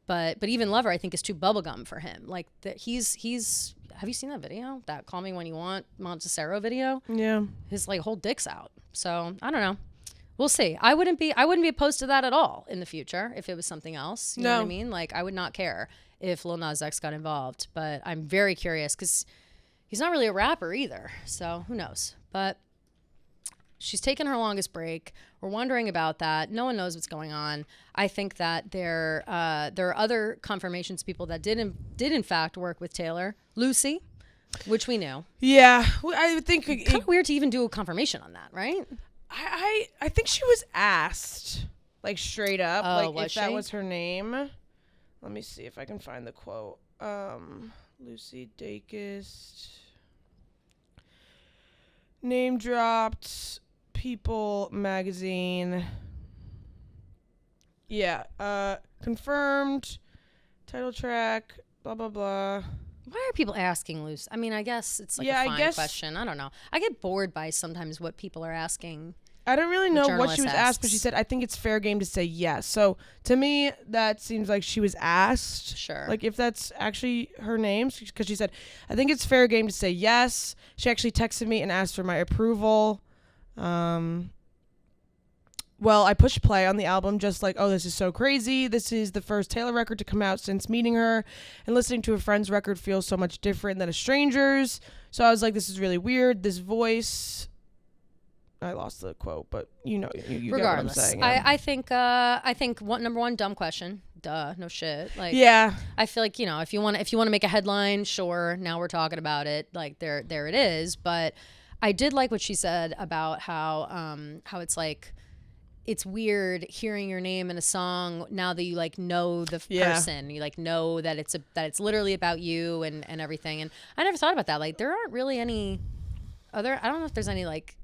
But even Lover, I think, is too bubblegum for him. Like, he's have you seen that video? That Call Me When You Want Montecero video? Yeah. His like whole dick's out. So I don't know. We'll see. I wouldn't be opposed to that at all in the future if it was something else. You know what I mean? Like, I would not care if Lil Nas X got involved. But I'm very curious because he's not really a rapper either. So who knows? But she's taken her longest break. We're wondering about that. No one knows what's going on. I think that there are other confirmations, people that did in fact work with Taylor. Lucy, which we knew. Yeah, I think it's kind of weird to even do a confirmation on that, right? I think she was asked, like, straight up, like if she? that was her name. Let me see if I can find the quote. Lucy Dacus name dropped People magazine. Yeah, confirmed title track, blah blah blah. Why are people asking Lucy? I mean, I guess it's like a fine question. I don't know. I get bored by sometimes what people are asking. I don't really know what she was asked, but she said, I think it's fair game to say yes. So to me, that seems like she was asked. Sure. Like if that's actually her name, because she said, I think it's fair game to say yes. She actually texted me and asked for my approval. Well, I pushed play on the album just like, oh, this is so crazy. This is the first Taylor record to come out since meeting her, and listening to a friend's record feels so much different than a stranger's. So I was like, this is really weird. This voice. I lost the quote, but you regardless, get what I'm saying. Yeah. I think number one, dumb question. Duh, no shit. Like, yeah. I feel like, if you want to make a headline, sure, now we're talking about it. Like there it is. But I did like what she said about how it's like, it's weird hearing your name in a song now that you like know the person. You like know that it's literally about you and everything. And I never thought about that. Like there aren't really any other. I don't know if there's any like.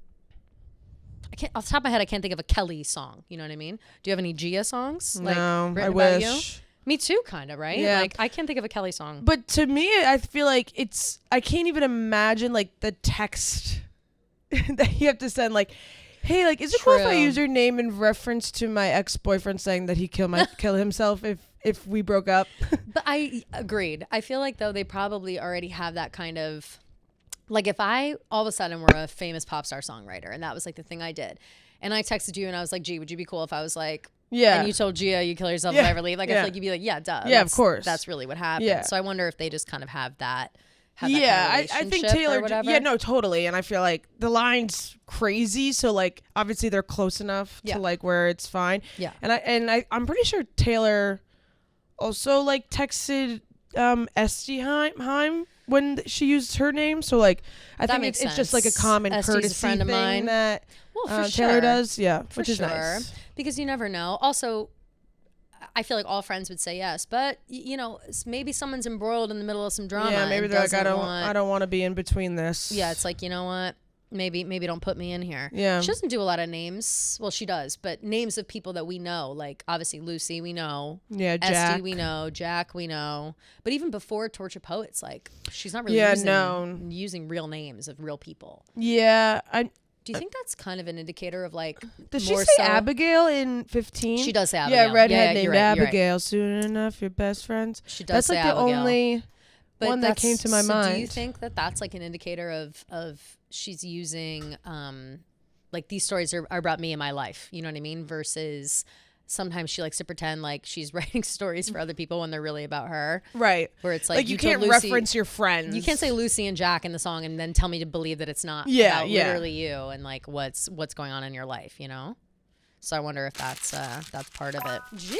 I can't off the top of my head. I can't think of a Kelly song. You know what I mean? Do you have any Gia songs? Like, no, I wish. You? Me too, kind of, right? Yeah. Like I can't think of a Kelly song. But to me, I feel like I can't even imagine like the text that you have to send. Like, hey, like, is it cool if I use your name in reference to my ex-boyfriend saying that he kill himself if we broke up? But I agreed. I feel like though they probably already have that kind of. Like if I all of a sudden were a famous pop star songwriter and that was like the thing I did, and I texted you and I was like, G, would you be cool if I was like, and you told Gia you kill yourself if I ever leave? Like I feel like you'd be like, yeah, duh. Yeah, of course. That's really what happened. Yeah. So I wonder if they just kind of have that. I think Taylor. Yeah, no, totally. And I feel like the line's crazy, so like obviously they're close enough to like where it's fine. Yeah. And I'm pretty sure Taylor also like texted Esty Heim when she used her name, so like I think it's just like a common courtesy friend of mine that Taylor does, which is nice because you never know. Also, I feel like all friends would say yes, but maybe someone's embroiled in the middle of some drama. Yeah, maybe they're like, I don't want to be in between this. Yeah, it's like, you know what? Maybe don't put me in here. Yeah. She doesn't do a lot of names. Well, she does, but names of people that we know, like obviously Lucy, we know. Yeah, Jack. Esty, we know. Jack, we know. But even before Tortured Poets, like she's not really using real names of real people. Yeah. Do you think that's kind of an indicator of like? Does she say Abigail in 15? She does say Abigail. Yeah, redhead named Abigail. Right. Soon enough, your best friends. She does say Abigail. That's like the only one that came to my mind. Do you think that that's like an indicator of she's using like these stories are about me and my life, you know what I mean, versus sometimes she likes to pretend like she's writing stories for other people when they're really about her. Right. Where it's like you can't reference your friends. You can't say Lucy and Jack in the song and then tell me to believe that it's not about literally you and like what's going on in your life, you know? So I wonder if that's part of it. Gia,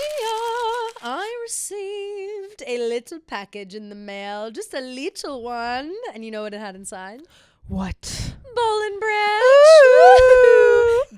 I received a little package in the mail, just a little one. And you know what it had inside? What? Boll and Branch.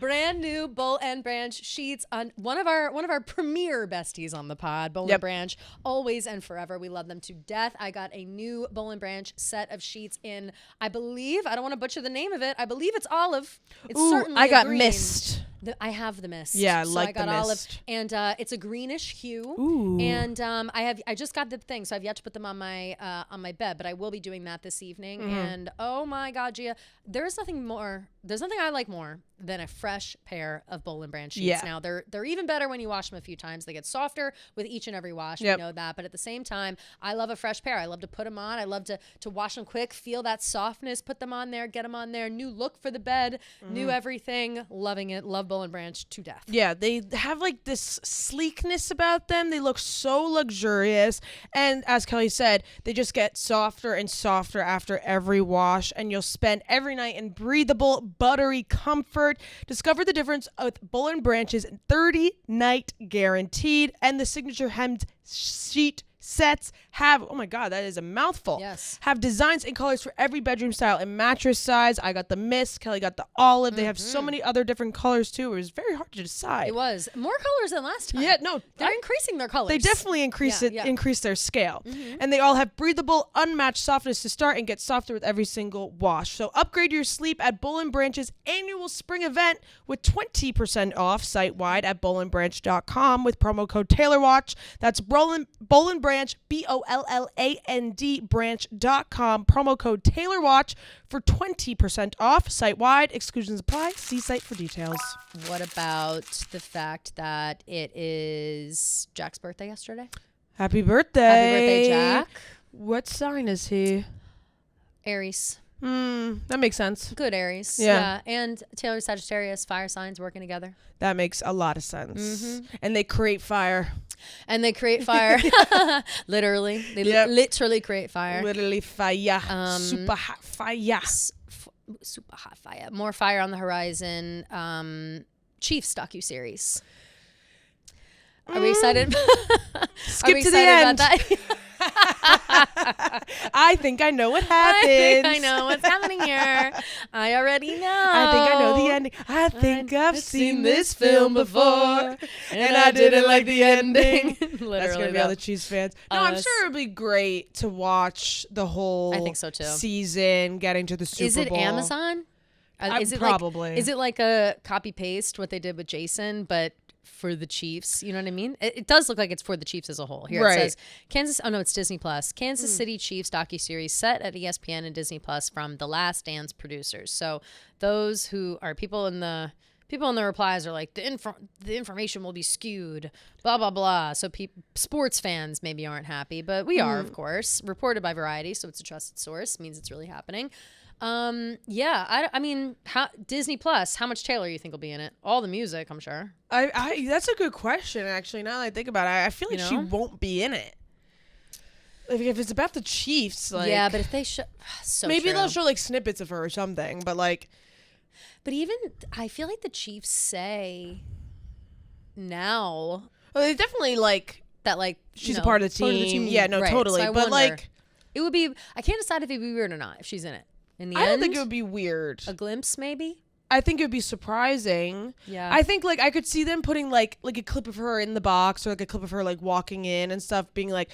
Brand new Boll and Branch sheets on one of our premier besties on the pod, Boll and Branch, always and forever. We love them to death. I got a new Boll and Branch set of sheets in, I believe, I don't want to butcher the name of it. I believe it's olive. It's certainly I got green. mist. I have the mist. Yeah, so like I got the olive, mist. and it's a greenish hue. Ooh. And I just got the thing, so I've yet to put them on my bed, but I will be doing that this evening. And oh my God, Gia, there's nothing I like more than a fresh pair of Boll and Branch sheets. Yeah. Now they're even better when you wash them a few times. They get softer with each and every wash. Yep. We know that, but at the same time, I love a fresh pair. I love to put them on. I love to wash them quick, feel that softness, put them on there, get them on there. New look for the bed, new everything. Loving it. Love Boll and Branch to death. Yeah, they have like this sleekness about them. They look so luxurious. And as Kelly said, they just get softer and softer after every wash. And you'll spend every night in breathable, buttery comfort. Discover the difference with Boll and Branch's 30-night guaranteed. And the signature hemmed sheet sets have, oh my God, that is a mouthful. Yes. Have designs and colors for every bedroom style and mattress size. I got the mist. Kelly got the olive. They have so many other different colors too. It was very hard to decide. It was more colors than last time. Yeah, no, they're increasing their colors. They definitely increase their scale. And they all have breathable, unmatched softness to start and get softer with every single wash. So upgrade your sleep at Boll and Branch's annual spring event with 20% off site-wide at bollandbranch.com with promo code TaylorWatch. That's Boll and Branch, BOLLAND branch.com, promo code TaylorWatch for 20% off site-wide. Exclusions apply. See site for details. What about the fact that it is Jack's birthday yesterday? Happy birthday. Happy birthday, Jack. What sign is he? Aries. That makes sense. Good Aries. Yeah. And Taylor Sagittarius, fire signs working together. That makes a lot of sense. And they create fire. And they create fire. Literally. They literally create fire. Literally fire. Super hot fire. Super hot fire. More fire on the horizon. Chiefs docuseries. Are we excited? Skip to the end. About that? I think I know what happens. I think I know what's happening here. I already know. I think I know the ending. I think I've seen this film before, and I didn't like the ending. Literally, that's gonna be all the Chiefs fans. No, I'm sure it'll be great to watch the whole. I think so too. Season getting to the Super Bowl. Is it Amazon? Is it probably? Is it like a copy paste what they did with Jason, but for the Chiefs? You know what I mean? It does look like it's for the Chiefs as a whole. Here it says it's Disney Plus. Kansas City Chiefs docuseries set at ESPN and Disney Plus from The Last Dance producers. So those who are people in the replies are like, the information will be skewed, blah, blah, blah. So sports fans maybe aren't happy, but we are, of course. Reported by Variety, so it's a trusted source, means it's really happening. I mean, Disney Plus, how much Taylor you think will be in it? All the music, I'm sure. That's a good question, actually, now that I think about it. I feel like she won't be in it. Like, if it's about the Chiefs, like... Yeah, but if they show... maybe they'll show, like, snippets of her or something, but, like... But even, I feel like the Chiefs say now... Well, they definitely, like... That, like, she's a part of the team. Yeah, no, totally. So but, like... It would be... I can't decide if it'd be weird or not if she's in it. In the end, I don't think it would be weird. A glimpse, maybe? I think it would be surprising. Yeah. I think, like, I could see them putting, like a clip of her in the box or, like, a clip of her, like, walking in and stuff, being like,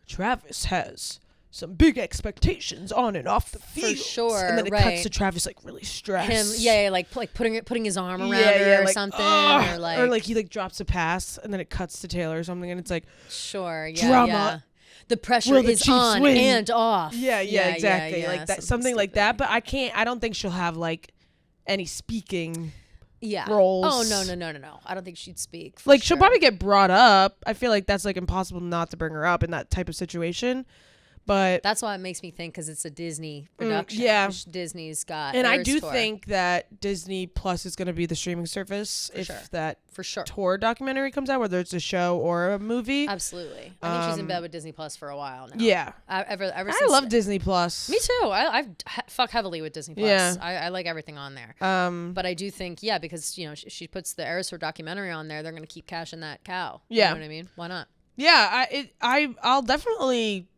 Travis has some big expectations on and off the field. For sure. And then it cuts to Travis, like, really stressed. Like putting his arm around her or like, something. Or like he, like, drops a pass and then it cuts to Taylor or something and it's like, sure, drama. Yeah. The pressure is Chiefs on win? And off. Yeah, exactly. Like that, something like that. But I don't think she'll have like any speaking roles. Oh, no. I don't think she'd speak. Like she'll probably get brought up. I feel like that's like impossible not to bring her up in that type of situation. But that's why it makes me think, because it's a Disney production. Disney's got. And I do tour. think that Disney Plus is going to be the streaming service that tour documentary comes out, whether it's a show or a movie. Absolutely. I think she's in bed with Disney Plus for a while now. Yeah. Ever I since love Disney Plus. Me too. I fuck heavily with Disney Plus. Yeah. I like everything on there. But I do think, because she puts the Eras Tour documentary on there, they're going to keep cashing that cow. Yeah. You know what I mean? Why not? Yeah. I'll definitely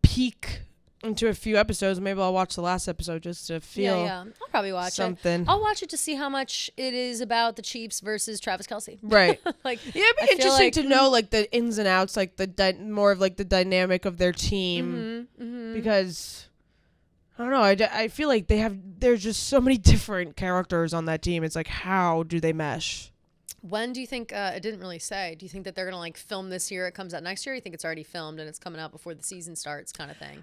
peek into a few episodes. Maybe I'll watch the last episode just to feel. Yeah. I'll probably watch something. I'll watch it to see how much it is about the Chiefs versus Travis Kelce. Right. Like, yeah, it'd be interesting to know like the ins and outs, like the more of like the dynamic of their team, because I don't know. I feel like there's just so many different characters on that team. It's like, how do they mesh? When do you think, it didn't really say, do you think that they're going to like film this year, it comes out next year? Or you think it's already filmed and it's coming out before the season starts kind of thing?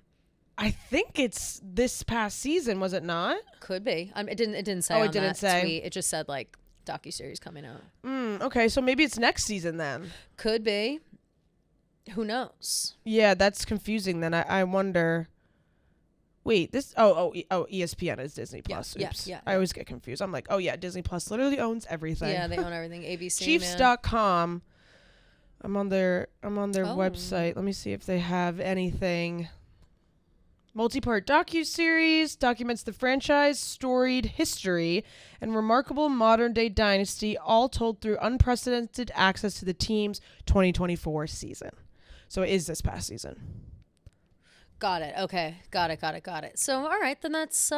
I think it's this past season, was it not? Could be. It didn't say. Oh, on it didn't that say. Tweet. It just said like docuseries coming out. Okay, so maybe it's next season then. Could be. Who knows? Yeah, that's confusing. Then I wonder. Wait, this ESPN is Disney Plus. Oops. Yeah. I always get confused. I'm like, oh yeah, Disney Plus literally owns everything. Yeah, they own everything. ABC. Chiefs.com. I'm on their website. Let me see if they have anything. Multi-part docuseries documents the franchise storied history and remarkable modern-day dynasty, all told through unprecedented access to the team's 2024 season. So it is this past season. Got it. Okay. Got it. So, all right, then that's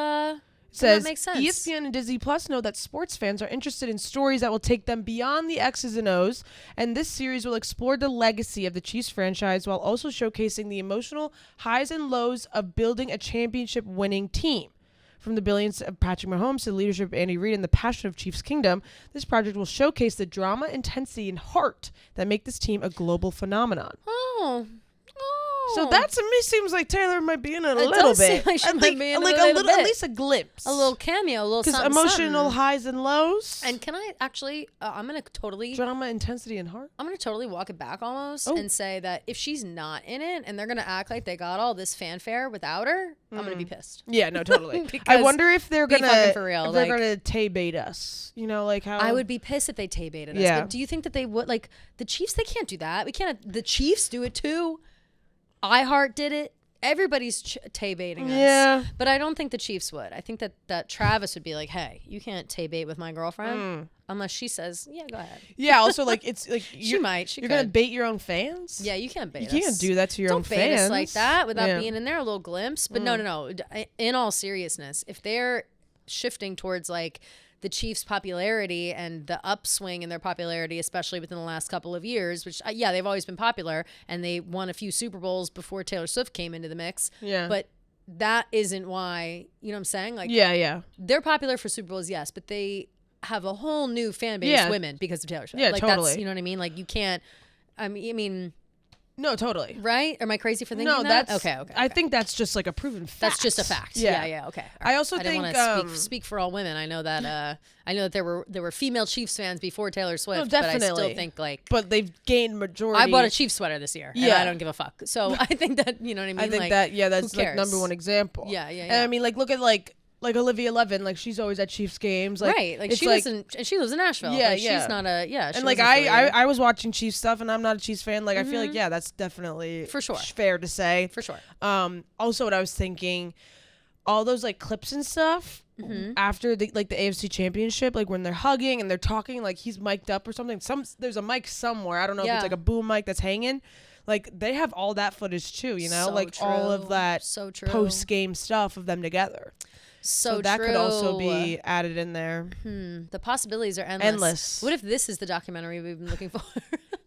says that makes sense. ESPN and Disney Plus know that sports fans are interested in stories that will take them beyond the X's and O's, and this series will explore the legacy of the Chiefs franchise while also showcasing the emotional highs and lows of building a championship-winning team. From the brilliance of Patrick Mahomes to the leadership of Andy Reid and the passion of Chiefs Kingdom, this project will showcase the drama, intensity, and heart that make this team a global phenomenon. So that to me seems like Taylor might be in it a little bit. Like she might be in like a little bit. At least a glimpse. A little cameo, a little something. Because emotional highs and lows. And can I actually, I'm going to totally. Drama, intensity, and heart? I'm going to totally walk it back almost and say that if she's not in it and they're going to act like they got all this fanfare without her, I'm going to be pissed. Yeah, no, totally. I wonder if they're going to Tay-bait us. You know, like how. I would be pissed if they Tay-baited us. But do you think that they would? Like, the Chiefs, they can't do that. We can't. The Chiefs do it too. iHeart did it. Everybody's Tay-baiting us. Yeah. But I don't think the Chiefs would. I think that Travis would be like, hey, you can't Tay-bait with my girlfriend. Unless she says, yeah, go ahead. Yeah, also, like, it's like... She might. You're going to bait your own fans? Yeah, you can't bait us. You can't do that to your own fans. Don't bait us like that without being in there, a little glimpse. But no. In all seriousness, if they're shifting towards, like, the Chiefs' popularity and the upswing in their popularity, especially within the last couple of years, which, they've always been popular, and they won a few Super Bowls before Taylor Swift came into the mix. Yeah. But that isn't why, you know what I'm saying? Like, yeah. They're popular for Super Bowls, yes, but they have a whole new fan base of women because of Taylor Swift. Yeah, like, totally. That's, you know what I mean? Like, you can't, I mean... No, totally. Right? Am I crazy for thinking that? No, that's... Okay. I think that's just like a proven fact. That's just a fact. Yeah, okay. I also think... I didn't want to speak for all women. I know that there were female Chiefs fans before Taylor Swift, no, definitely. But I still think like... But they've gained majority... I bought a Chiefs sweater this year, and I don't give a fuck. So I think that, you know what I mean? I think that's like number one example. Yeah. And I mean, like, look at like Olivia Levin, like she's always at Chiefs games, like, right? Like she lives in Nashville. Yeah, like, she's not a And like I was watching Chiefs stuff, and I'm not a Chiefs fan. Like I feel like that's definitely for sure fair to say. For sure. Also, what I was thinking, all those like clips and stuff after the AFC Championship, like when they're hugging and they're talking, like he's mic'd up or something. There's a mic somewhere. I don't know if it's like a boom mic that's hanging. Like they have all that footage too. You know, all of that post game stuff of them together. So that could also be added in there. The possibilities are endless. What if this is the documentary we've been looking for?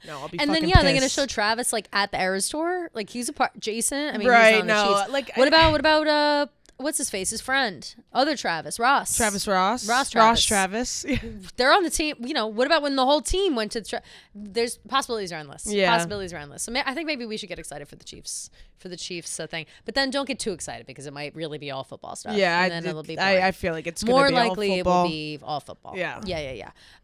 No, I'll be and fucking then pissed. they're gonna show Travis like at the Eras tour. Like he's a part. Jason. I mean, right? He's not on the Chiefs. Like what about what's his face? His friend, other Travis, Ross. Travis. They're on the team. You know, what about when the whole team went to? There's possibilities are endless. Yeah, possibilities are endless. So I think maybe we should get excited for the Chiefs thing, but then don't get too excited because it might really be all football stuff. Yeah, and then it'll be. I feel like it's more gonna be likely all it will be all football. Yeah.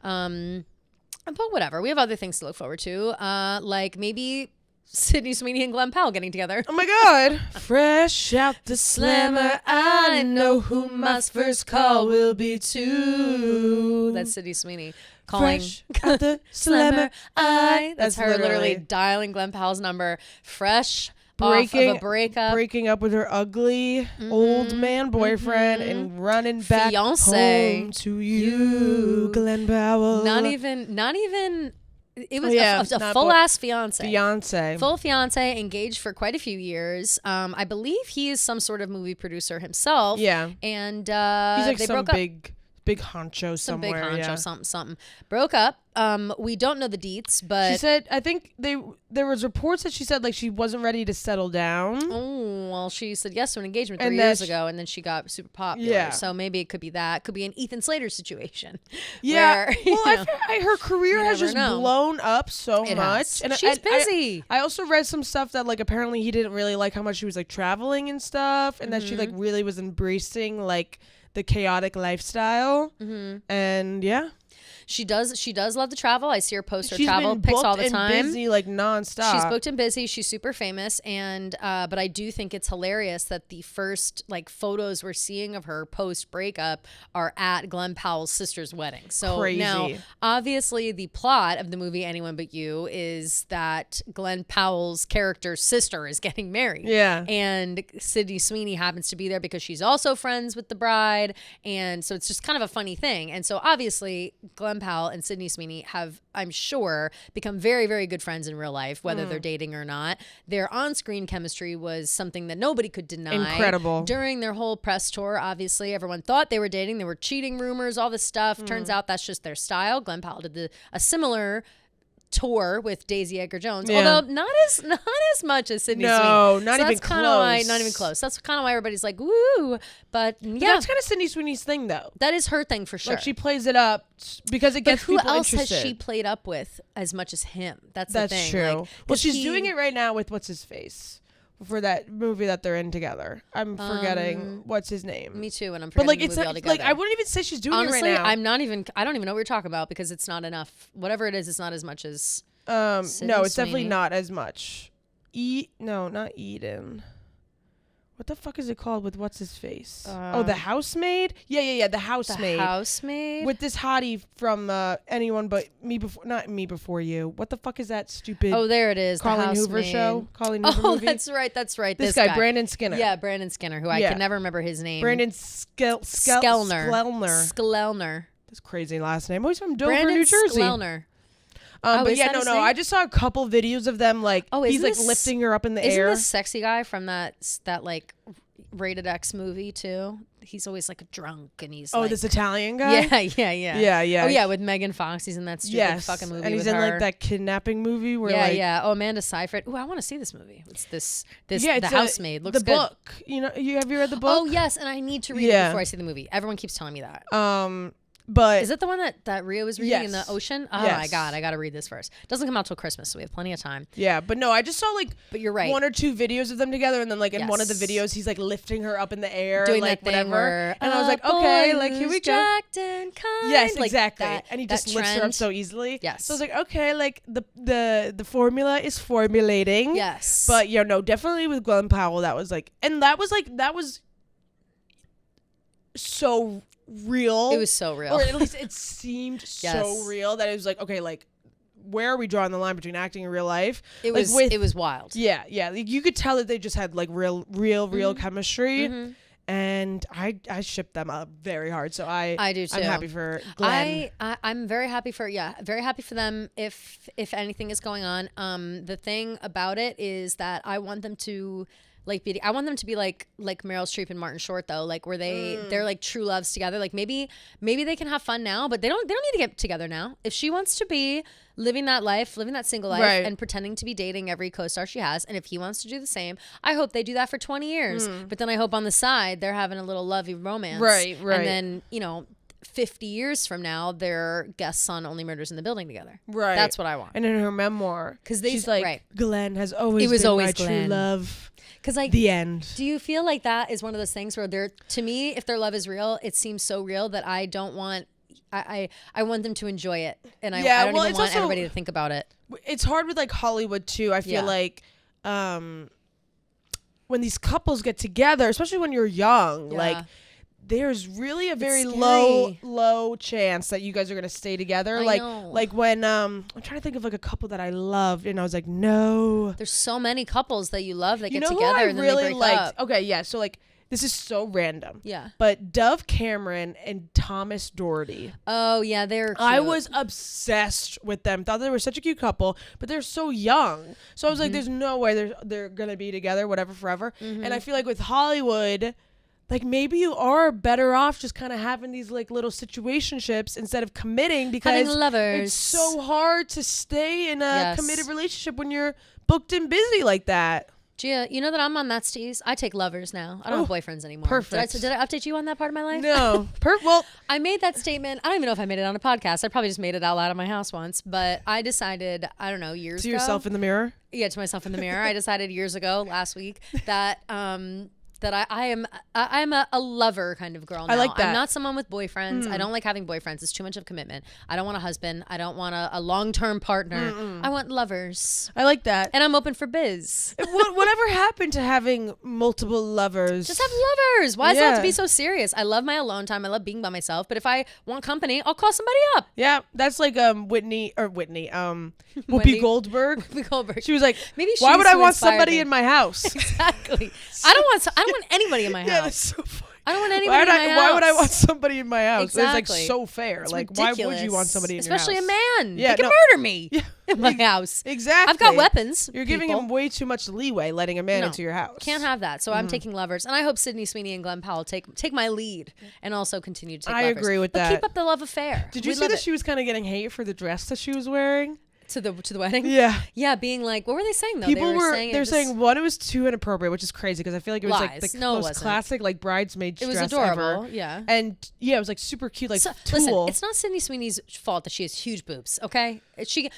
But whatever, we have other things to look forward to. Like maybe Sydney Sweeney and Glen Powell getting together. Oh my God. Fresh out the slammer, I know who my first call will be to. That's Sydney Sweeney calling. Fresh out the slammer, That's her literally dialing Glen Powell's number. Fresh off of a breakup. Breaking up with her ugly old man boyfriend and running back home to you, Glen Powell. Not even. It was a full-ass fiance. Full fiance, engaged for quite a few years. I believe he is some sort of movie producer himself. Yeah. And he's like they some broke up. big honcho somewhere. Some big honcho, something. Broke up. We don't know the deets, but... She said, I think there was reports that she said, like, she wasn't ready to settle down. Oh, well, she said yes to an engagement 3 years ago, and then she got super popular. Yeah. So maybe it could be that. Could be an Ethan Slater situation. Yeah. Where, well, her career has just blown up so much. And she's busy. I also read some stuff that, like, apparently he didn't really like how much she was, like, traveling and stuff, and that she, like, really was embracing, like, the chaotic lifestyle. And yeah. She does love to travel. I see her post her travel pics all the time. She's busy, like, nonstop. She's booked and busy. She's super famous, and but I do think it's hilarious that the first like photos we're seeing of her post breakup are at Glen Powell's sister's wedding. So now, obviously, the plot of the movie Anyone But You is that Glen Powell's character's sister is getting married. Yeah, and Sydney Sweeney happens to be there because she's also friends with the bride, and so it's just kind of a funny thing. And so obviously, Glen Powell and Sydney Sweeney have, I'm sure, become very, very good friends in real life, whether they're dating or not. Their on-screen chemistry was something that nobody could deny. Incredible. During their whole press tour, obviously, everyone thought they were dating. There were cheating rumors, all this stuff. Turns out that's just their style. Glen Powell did a similar tour with Daisy Edgar Jones, although not as much as Sydney Sweeney. No, not even close. Not even close. That's kind of why everybody's like, woo. But yeah, that's kind of Sydney Sweeney's thing, though. That is her thing for sure. Like, she plays it up because it gets people interested. Who else has she played up with as much as him? That's the thing. That's true. Like, well, she's doing it right now with what's his face for that movie that they're in together. I'm forgetting what's his name. Me too, and I'm forgetting the movie altogether. Like, I wouldn't even say she's doing Honestly, it right now. I don't even know what you're talking about because it's not enough. Whatever it is, it's not as much as no, it's Sweeney. definitely not as much. No, not Eden. What the fuck is it called with what's his face? The Housemaid? Yeah, the Housemaid. The Housemaid? With this hottie from Anyone But Me Before, not Me Before You. What the fuck is that stupid? Oh, there it is. Colleen Hoover show. Colleen Hoover movie. That's right. This guy, Brandon Skinner. Yeah, Brandon Skinner, who I can never remember his name. Brandon Skellner. That's crazy last name. Oh, he's from Dover, New Jersey. Skellner. But yeah, no. I just saw a couple videos of them, like, he's like lifting her up in the air. Isn't this sexy guy from that like rated X movie too? He's always like a drunk and he's this Italian guy? Yeah. Oh yeah, with Megan Fox. He's in that stupid fucking movie. And he's in like that kidnapping movie where Oh, Amanda Seyfried. Oh, I want to see this movie. It's The Housemaid. Looks the good. book. You know, have you read the book? Oh yes, and I need to read it before I see the movie. Everyone keeps telling me that. But is it the one that Rio was reading in the ocean? Oh my God, I got to read this first. It doesn't come out till Christmas, so we have plenty of time. Yeah, but no, I just saw but you're right, 1 or 2 videos of them together, and then like in one of the videos, he's like lifting her up in the air, doing like that thing whatever. And I was like, okay, like here we go. Yes, like exactly. That, and he just lifts her up so easily. Yes. So I was like, okay, like the formula is formulating. Yes. But no, definitely with Glen Powell, that was so real. It was so real. Or at least it seemed so real that it was like, okay, like, where are we drawing the line between acting and real life? It was wild. Yeah. Like, you could tell that they just had like real chemistry. Mm-hmm. And I shipped them up very hard. So I do too. I'm happy for Glen. I'm very happy for them if anything is going on. The thing about it is that I want them to I want them to be like Meryl Streep and Martin Short, though, like where they're like true loves together. Like maybe they can have fun now, but they don't need to get together now. If she wants to be living that single life and pretending to be dating every co-star she has, and if he wants to do the same, I hope they do that for 20 years. But then I hope on the side they're having a little lovey romance. Right. And then, 50 years from now, they're guests on Only Murders in the Building together. Right. That's what I want. And in her memoir, she's like, Glen has always been my true love. Because like the end. Do you feel like that is one of those things where to me, if their love is real, it seems so real that I don't want. I want them to enjoy it, and I don't even want everybody to think about it. it's hard with like Hollywood too. I feel like when these couples get together, especially when you're young, like there's really a very low chance that you guys are gonna stay together. I know. Like when I'm trying to think of like a couple that I loved, and I was like, no. There's so many couples that you love that You get know together who I and then really they break liked? up. Okay, yeah. So like this is so random. Yeah. But Dove Cameron and Thomas Doherty. Oh yeah, they're cute. I was obsessed with them. Thought they were such a cute couple, but they're so young. So I was like, there's no way they're gonna be together, whatever, forever. And I feel like with Hollywood, like maybe you are better off just kind of having these like little situationships instead of committing, because having lovers. It's so hard to stay in a committed relationship when you're booked and busy like that. Gia, you know that I'm on that steez. I take lovers now. I don't have boyfriends anymore. Perfect. Did I update you on that part of my life? No. Well, I made that statement. I don't even know if I made it on a podcast. I probably just made it out loud at my house once. But I decided, I don't know, years ago. To yourself in the mirror? Yeah, to myself in the mirror. I decided years ago, last week, that I am a lover kind of girl now. I like that. I'm not someone with boyfriends. I don't like having boyfriends. It's too much of commitment. I don't want a husband. I don't want a long-term partner. I want lovers. I like that. And I'm open for biz. Whatever happened to having multiple lovers? Just have lovers. Why does it have to be so serious? I love my alone time. I love being by myself. But if I want company, I'll call somebody up. Yeah, that's like Whitney, Whoopi Goldberg. Whoopi Goldberg. She was like, maybe why would I want inspired somebody me. in my house? Exactly. I don't want anybody in my house. Yeah, that's so funny. I don't want anybody in my house. Why would I want somebody in my house? Exactly. It's like so fair. It's like, ridiculous. why would you want somebody in Especially your house? a man. Yeah, they can murder me in my house. Exactly. I've got weapons. You're giving him way too much leeway letting a man into your house. Can't have that. So I'm taking lovers. And I hope Sydney Sweeney and Glen Powell take my lead and also continue to take lovers. I agree with but that. Keep up the love affair. Did you see that she was kind of getting hate for the dress that she was wearing? To the wedding? Yeah. Yeah, being like, what were they saying though? People they're saying one, it was too inappropriate, which is crazy because I feel like it was like the most classic like bridesmaid dress ever. It was adorable, yeah. And yeah, it was like super cute, like tulle. Listen, it's not Sydney Sweeney's fault that she has huge boobs, okay? She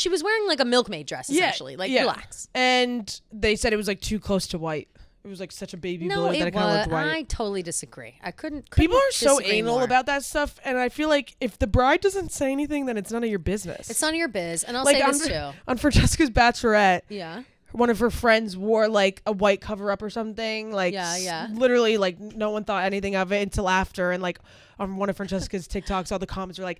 was wearing like a milkmaid dress essentially. Relax. And they said it was like too close to white. It was like such a baby blue that it kind of looked white. I totally disagree. I couldn't People are so anal about that stuff, and I feel like if the bride doesn't say anything, then it's none of your business. It's none of your biz. And I'll say this too. On Francesca's Bachelorette, one of her friends wore like a white cover up or something. Like, literally, like no one thought anything of it until after. And like on one of Francesca's TikToks, all the comments were like,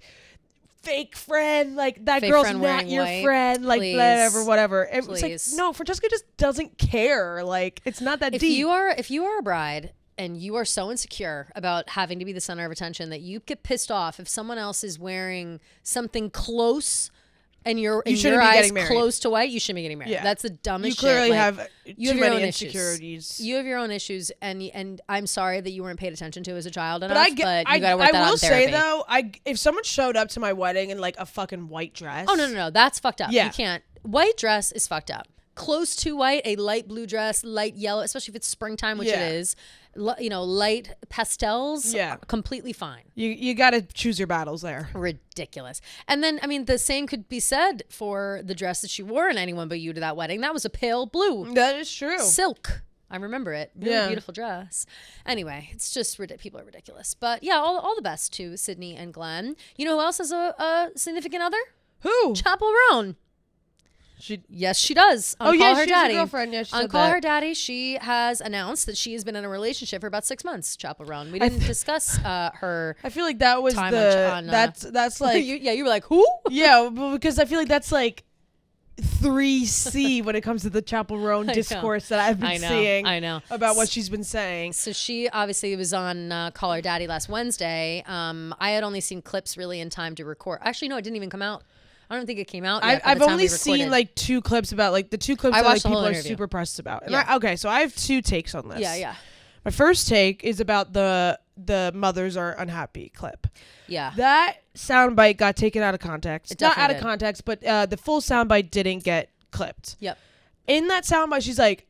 fake friend, like that fake girl's not your friend, like whatever. It was like, no, Francesca just doesn't care. Like, it's not that deep. If you are a bride and you are so insecure about having to be the center of attention that you get pissed off if someone else is wearing something close and your eyes close to white, you shouldn't be getting married. Yeah. That's the dumbest shit. You clearly like, have you too have many insecurities. You have your own issues, and I'm sorry that you weren't paid attention to as a child enough, but you got to work that out in therapy. I will say though, if someone showed up to my wedding in like a fucking white dress. Oh no, that's fucked up. Yeah. You can't. White dress is fucked up. Close to white, a light blue dress, light yellow, especially if it's springtime, which it is. Light pastels, completely fine. You got to choose your battles there. Ridiculous. And then, I mean, the same could be said for the dress that she wore in Anyone But You to that wedding. That was a pale blue. That is true. Silk. I remember it. Really beautiful dress. Anyway, it's just people are ridiculous. But yeah, all the best to Sydney and Glen. You know who else has a significant other? Who? Chappell Roan. Yes, she does. Her daddy. A girlfriend. Yeah, on Call Her Daddy, she has announced that she has been in a relationship for about 6 months. Chappell Roan. We didn't discuss her. I feel like that was time that's like you were like, who? Yeah, because I feel like that's like 3C when it comes to the Chappell Roan discourse that I've been seeing. I know about what she's been saying. So she obviously was on Call Her Daddy last Wednesday. I had only seen clips really in time to record. Actually, no, it didn't even come out. I don't think it came out yet. I've only seen like 2 clips about like the 2 clips that like people are super pressed about. And so I have 2 takes on this. Yeah. My first take is about the mothers are unhappy clip. Yeah. That soundbite got taken out of context. Not out of did. context, but the full soundbite didn't get clipped. Yep. In that soundbite, she's like,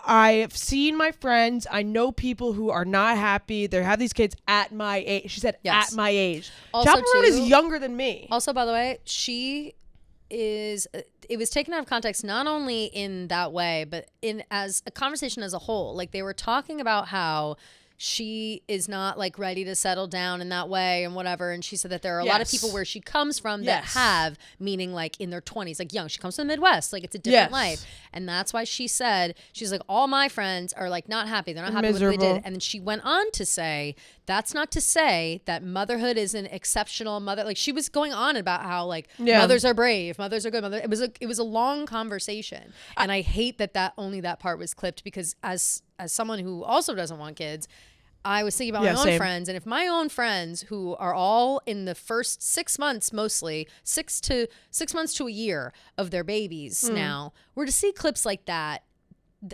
I've seen my friends. I know people who are not happy. They have these kids at my age. She said, at my age. Chappell Roan is younger than me. Also, by the way, it was taken out of context not only in that way, but in as a conversation as a whole. Like they were talking about how she is not like ready to settle down in that way and whatever. And she said that there are a lot of people where she comes from that have, meaning like in their 20s, like young. She comes from the Midwest, like it's a different life. And that's why she said, she's like, all my friends are like not happy. They're not happy with what they did. And then she went on to say, that's not to say that motherhood is an exceptional mother. Like she was going on about how like mothers are brave, mothers are good. It was a long conversation. And I hate that only that part was clipped, because as someone who also doesn't want kids, I was thinking about my own friends, and if my own friends who are all in the first 6 months, mostly 6 months to a year of their babies now, were to see clips like that,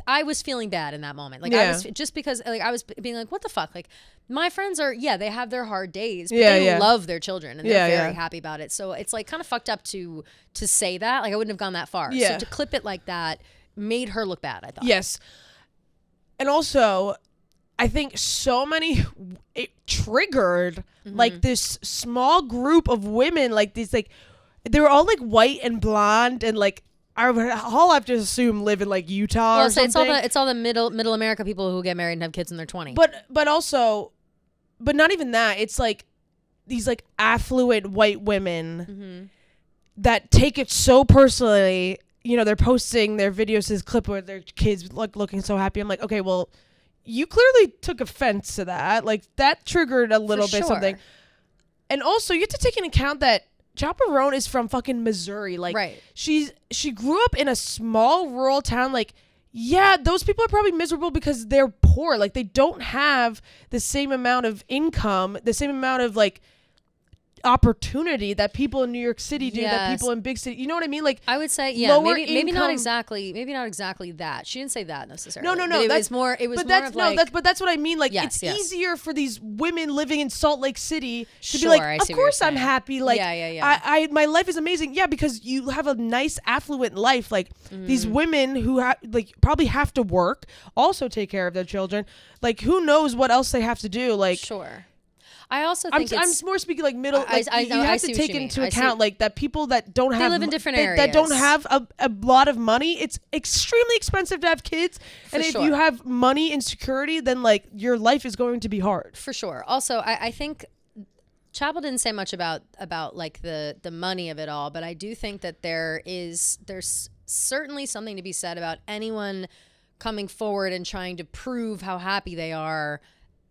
I was feeling bad in that moment. Like I was, just because like I was being like, what the fuck? Like my friends are, they have their hard days, but they love their children and they're very happy about it. So it's like kind of fucked up to say that. Like I wouldn't have gone that far. So to clip it like that made her look bad, I thought. Yes. And also, I think it triggered like this small group of women, like these, like they were all like white and blonde and like I have to assume live in like Utah or something. It's all the middle America people who get married and have kids in their 20s. But not even that. It's like these like affluent white women that take it so personally. You know, they're posting their videos, this clip where their kids like looking so happy. I'm like, okay, well, you clearly took offense to that. Like that triggered a little bit something. And also you have to take into account that Chappell Roan is from fucking Missouri. Like she grew up in a small rural town. Like, yeah, those people are probably miserable because they're poor. Like they don't have the same amount of income, the same amount of like opportunity that people in New York City do, that people in big city, you know what I mean? Like I would say, maybe not exactly that. She didn't say that necessarily. No. But but that's what I mean. Like it's easier for these women living in Salt Lake City to be like, of course I'm happy. Like I my life is amazing. Yeah, because you have a nice affluent life. Like these women who like probably have to work, also take care of their children. Like who knows what else they have to do? Like I also think I'm more speaking like middle. Like, you have to take into account like that people that don't have, they live in different areas that don't have a lot of money. It's extremely expensive to have kids, and if you have money and security, then like your life is going to be hard. For sure. Also, I think Chappell didn't say much about like the money of it all, but I do think that there's certainly something to be said about anyone coming forward and trying to prove how happy they are.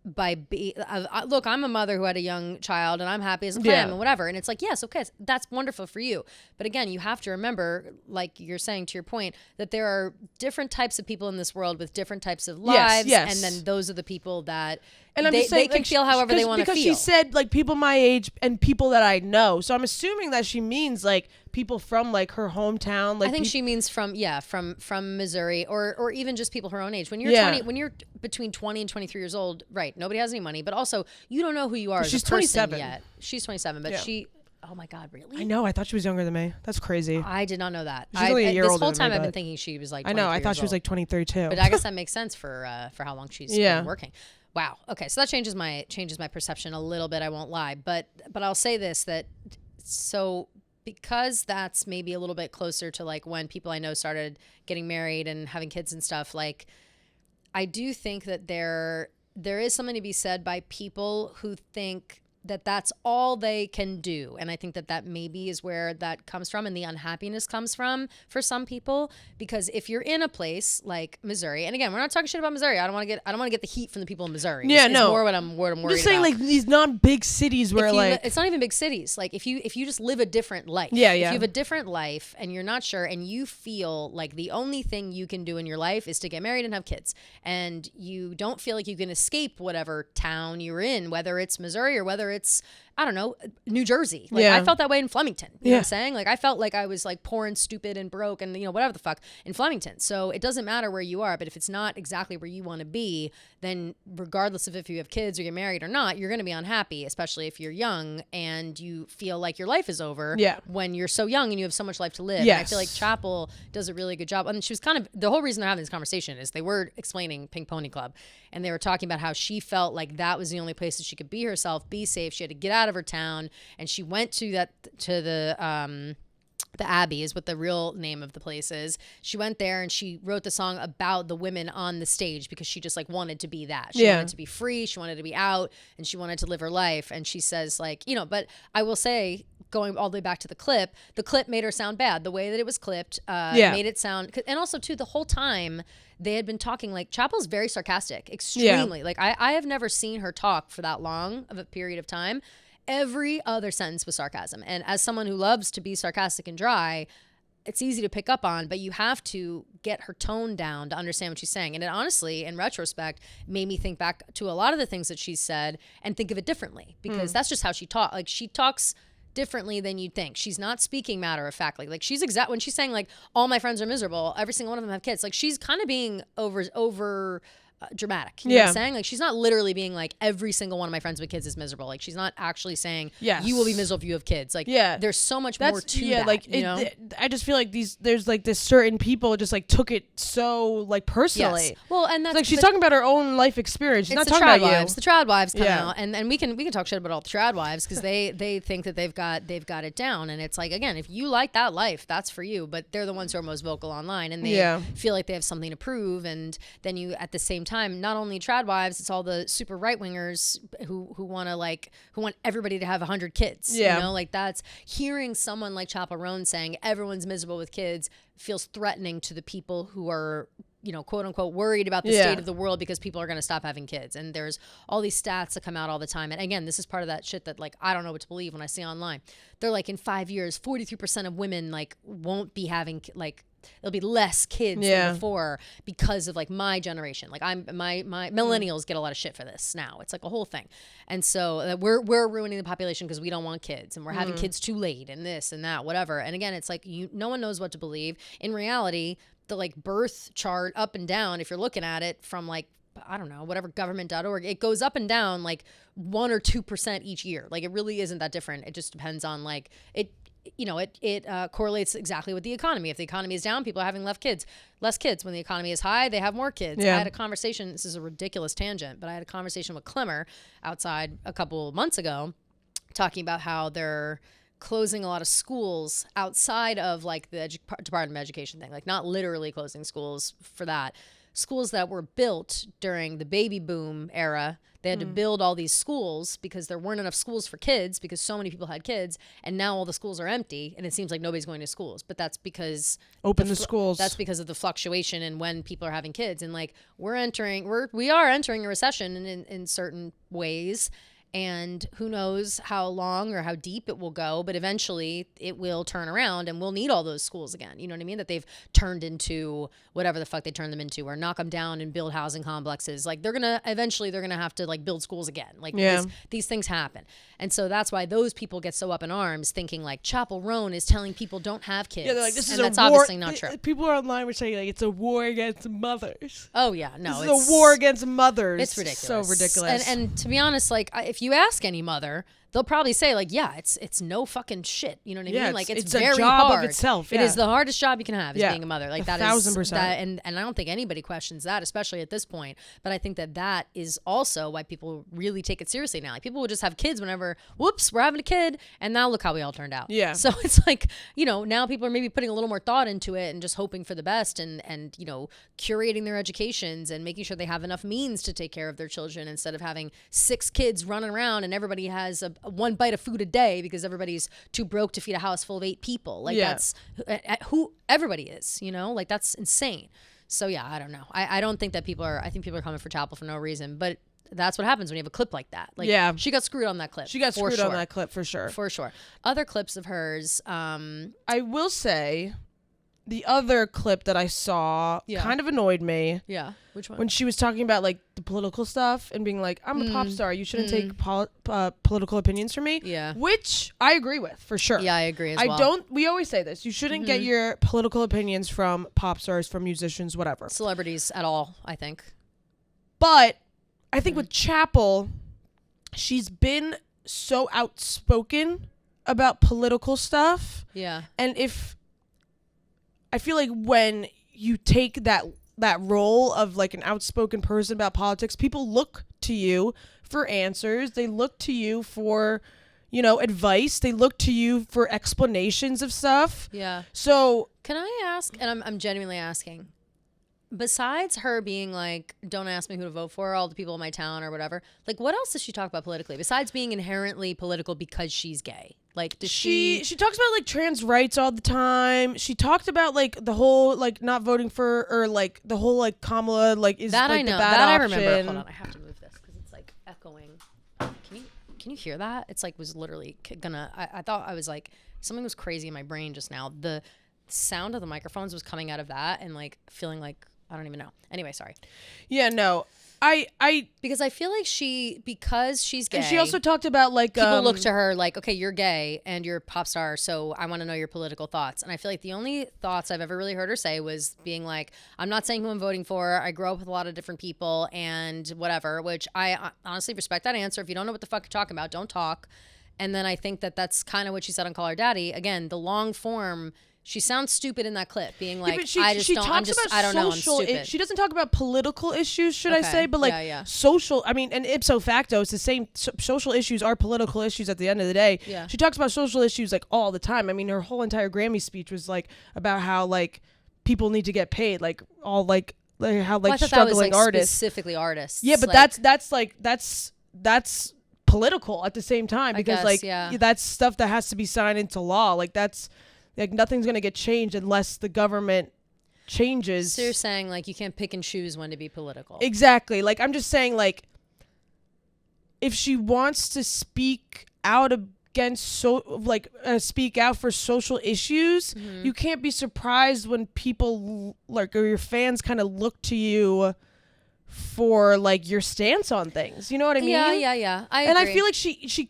Look, I'm a mother who had a young child and I'm happy as I am and whatever. And it's like, yes, okay, that's wonderful for you. But again, you have to remember, like you're saying to your point, that there are different types of people in this world with different types of lives. And then those are the people that they can feel however they want to feel. Because she said like people my age and people that I know. So I'm assuming that she means like people from like her hometown. Like I think she means from Missouri or even just people her own age. When you're 20, when you're between 20 and 23 years old, right? Nobody has any money, but also you don't know who you are as a person 27 yet. She's 27, but she. Oh my God, really? I know. I thought she was younger than me. That's crazy. I did not know that. She's only a year older this whole than time me, I've been thinking she was like 23 I know. I thought she was like 23 too. But I guess that makes sense for how long she's been working. Wow. Okay, so that changes my perception a little bit. I won't lie, but I'll say this, that so because that's maybe a little bit closer to like when people I know started getting married and having kids and stuff. Like, I do think that there is something to be said by people who think that that's all they can do. And I think that maybe is where that comes from and the unhappiness comes from for some people. Because if you're in a place like Missouri, and again, we're not talking shit about Missouri. I don't want to get the heat from the people in Missouri. Yeah, it's more what I'm worried about. Just saying like these non-big cities where like it's not even big cities. Like if you just live a different life. If you have a different life and you're not sure and you feel like the only thing you can do in your life is to get married and have kids, and you don't feel like you can escape whatever town you're in, whether it's Missouri or whether it's, I don't know, New Jersey. Like I felt that way in Flemington. You know what I'm saying? Like I felt like I was like poor and stupid and broke and whatever the fuck in Flemington. So it doesn't matter where you are, but if it's not exactly where you want to be, then regardless of if you have kids or get married or not, you're going to be unhappy, especially if you're young and you feel like your life is over when you're so young and you have so much life to live. And I feel like Chappell does a really good job. And she was kind of, the whole reason they're having this conversation is they were explaining Pink Pony Club, and they were talking about how she felt like that was the only place that she could be herself, be safe. She had to get out of her town, and she went to the The Abbey is what the real name of the place is. She went there and she wrote the song about the women on the stage because she just like wanted to be that. She wanted to be free. She wanted to be out and she wanted to live her life. And she says like, you know, but I will say, going all the way back to the clip made her sound bad. The way that it was clipped made it sound, and also too, the whole time they had been talking, like Chappell's very sarcastic, extremely. Like I have never seen her talk for that long of a period of time. Every other sentence was sarcasm. And as someone who loves to be sarcastic and dry, it's easy to pick up on, but you have to get her tone down to understand what she's saying. And it honestly, in retrospect, made me think back to a lot of the things that she's said and think of it differently, because that's just how she talks. Like she talks differently than you'd think. She's not speaking matter of factly. Like she's when she's saying like all my friends are miserable, every single one of them have kids. Like she's kind of being over dramatic. You know what I'm saying? Like she's not literally being like every single one of my friends with kids is miserable. Like she's not actually saying you will be miserable if you have kids. Like there's so much more to that. Like you know? I just feel like there's like this certain people just like took it so like personally. Yes. Well, and that's like she's talking about her own life experience. She's not talking about wives. you. The trad wives come out, and we can talk shit about all the trad wives because they think that they've got it down, and it's like, again, if you like that life, that's for you. But they're the ones who are most vocal online, and they feel like they have something to prove. And then you, at the same time, not only trad wives, it's all the super right wingers who want everybody to have 100 kids. You know, like that's hearing someone like Chappell Roan saying everyone's miserable with kids feels threatening to the people who are, you know, quote unquote, worried about the state of the world because people are going to stop having kids. And there's all these stats that come out all the time. And again, this is part of that shit that like, I don't know what to believe when I see online. They're like, in 5 years, 43% of women like won't be having like, there'll be less kids than before because of like my generation. Like my millennials get a lot of shit for this now. It's like a whole thing. And so we're ruining the population because we don't want kids and we're having kids too late and this and that, whatever. And again, it's like no one knows what to believe. In reality, the like birth chart up and down, if you're looking at it from like, I don't know, whatever government.org, it goes up and down like 1 or 2% each year. Like it really isn't that different. It just depends on like it correlates exactly with the economy. If the economy is down, people are having less kids. When the economy is high, they have more kids. I had a conversation, this is a ridiculous tangent, but I had a conversation with Clemmer outside a couple months ago talking about how they're closing a lot of schools outside of like the Department of Education thing, like not literally closing schools for that. Schools that were built during the baby boom era, they had to build all these schools because there weren't enough schools for kids because so many people had kids, and now all the schools are empty and it seems like nobody's going to schools. But that's because the schools. That's because of the fluctuation in when people are having kids. And like we are entering a recession in certain ways. And who knows how long or how deep it will go, but eventually it will turn around and we'll need all those schools again. You know what I mean? That they've turned into whatever the fuck they turned them into, or knock them down and build housing complexes. Like eventually they're going to have to like build schools again. Like these things happen. And so that's why those people get so up in arms thinking like Chappell Roan is telling people don't have kids. Yeah, they're like, this is that's war. Obviously not true. People are online were saying like it's a war against mothers. Oh yeah, no. This is a war against mothers. It's ridiculous. So ridiculous. And to be honest, like if you ask any mother, they'll probably say like, yeah, it's no fucking shit. You know what I mean? Like it's very a job hard. of itself. It is the hardest job you can have is being a mother. Like that 1,000%. And I don't think anybody questions that, especially at this point. But I think that is also why people really take it seriously now. Like people will just have kids whenever, whoops, we're having a kid, and now look how we all turned out. Yeah. So it's like, you know, now people are maybe putting a little more thought into it and just hoping for the best and you know, curating their educations and making sure they have enough means to take care of their children instead of having 6 kids running around and everybody has a one bite of food a day because everybody's too broke to feed a house full of 8 people. Like that's who everybody is, you know, like that's insane. So yeah, I don't know. I don't think that I think people are coming for Chappell for no reason, but that's what happens when you have a clip like that. Like she got screwed on that clip. She got screwed on that clip for sure. For sure. Other clips of hers. I will say the other clip that I saw kind of annoyed me. Yeah. Which one? When she was talking about like the political stuff and being like, I'm a pop star. You shouldn't take political opinions from me. Yeah. Which I agree with for sure. Yeah, I agree as well. We always say this. You shouldn't get your political opinions from pop stars, from musicians, whatever. Celebrities at all, I think. But I think with Chappell, she's been so outspoken about political stuff. Yeah. And I feel like when you take that role of like an outspoken person about politics, people look to you for answers. They look to you for, advice. They look to you for explanations of stuff. Yeah. So can I ask, and I'm genuinely asking, besides her being like, don't ask me who to vote for, all the people in my town or whatever, like what else does she talk about politically besides being inherently political because she's gay? Like does she talks about like trans rights all the time. She talked about like the whole like not voting for, or like the whole like Kamala like is that like I know the bad that option. I remember. Hold on, I have to move this because it's like echoing. Can you hear that? It's like was literally gonna. I thought I was like something was crazy in my brain just now. The sound of the microphones was coming out of that and like feeling like I don't even know. Anyway, sorry. Yeah, no. Because I feel like because she's gay. And she also talked about like people look to her like, okay, you're gay and you're a pop star, so I want to know your political thoughts. And I feel like the only thoughts I've ever really heard her say was being like, I'm not saying who I'm voting for. I grew up with a lot of different people and whatever, which I honestly respect that answer. If you don't know what the fuck you're talking about, don't talk. And then I think that that's kind of what she said on Call Her Daddy. Again, the long form. She sounds stupid in that clip, being like, I don't know, I'm stupid. She doesn't talk about political issues, should I say, but like social, I mean, and ipso facto, it's the same. Social issues are political issues at the end of the day. Yeah. She talks about social issues like all the time. I mean, her whole entire Grammy speech was like about how like people need to get paid, like all like how like struggling artists. Specifically artists. Yeah, but like, that's political at the same time because that's stuff that has to be signed into law. Like that's... Like nothing's gonna get changed unless the government changes. So you're saying like you can't pick and choose when to be political. Exactly. Like I'm just saying like if she wants to speak out against speak out for social issues, you can't be surprised when people like or your fans kind of look to you for like your stance on things. You know what I mean? Yeah. I agree. And I feel like she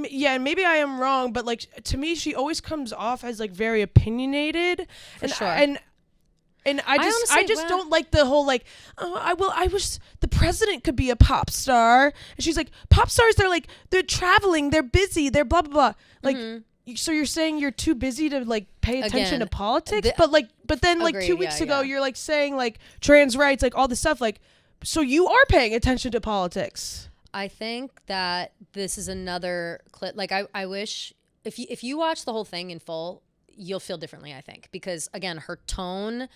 yeah, maybe I am wrong, but like to me, she always comes off as like very opinionated, for sure. And I just don't like the whole like, oh, I wish the president could be a pop star. And she's like, pop stars, they're traveling, they're busy, they're blah blah blah. Like, so you're saying you're too busy to like pay attention to politics, but then like 2 weeks ago, you're like saying like trans rights, like all this stuff, like, so you are paying attention to politics. I think that this is another clip. Like I wish if you watch the whole thing in full, you'll feel differently, I think, because again, her tone,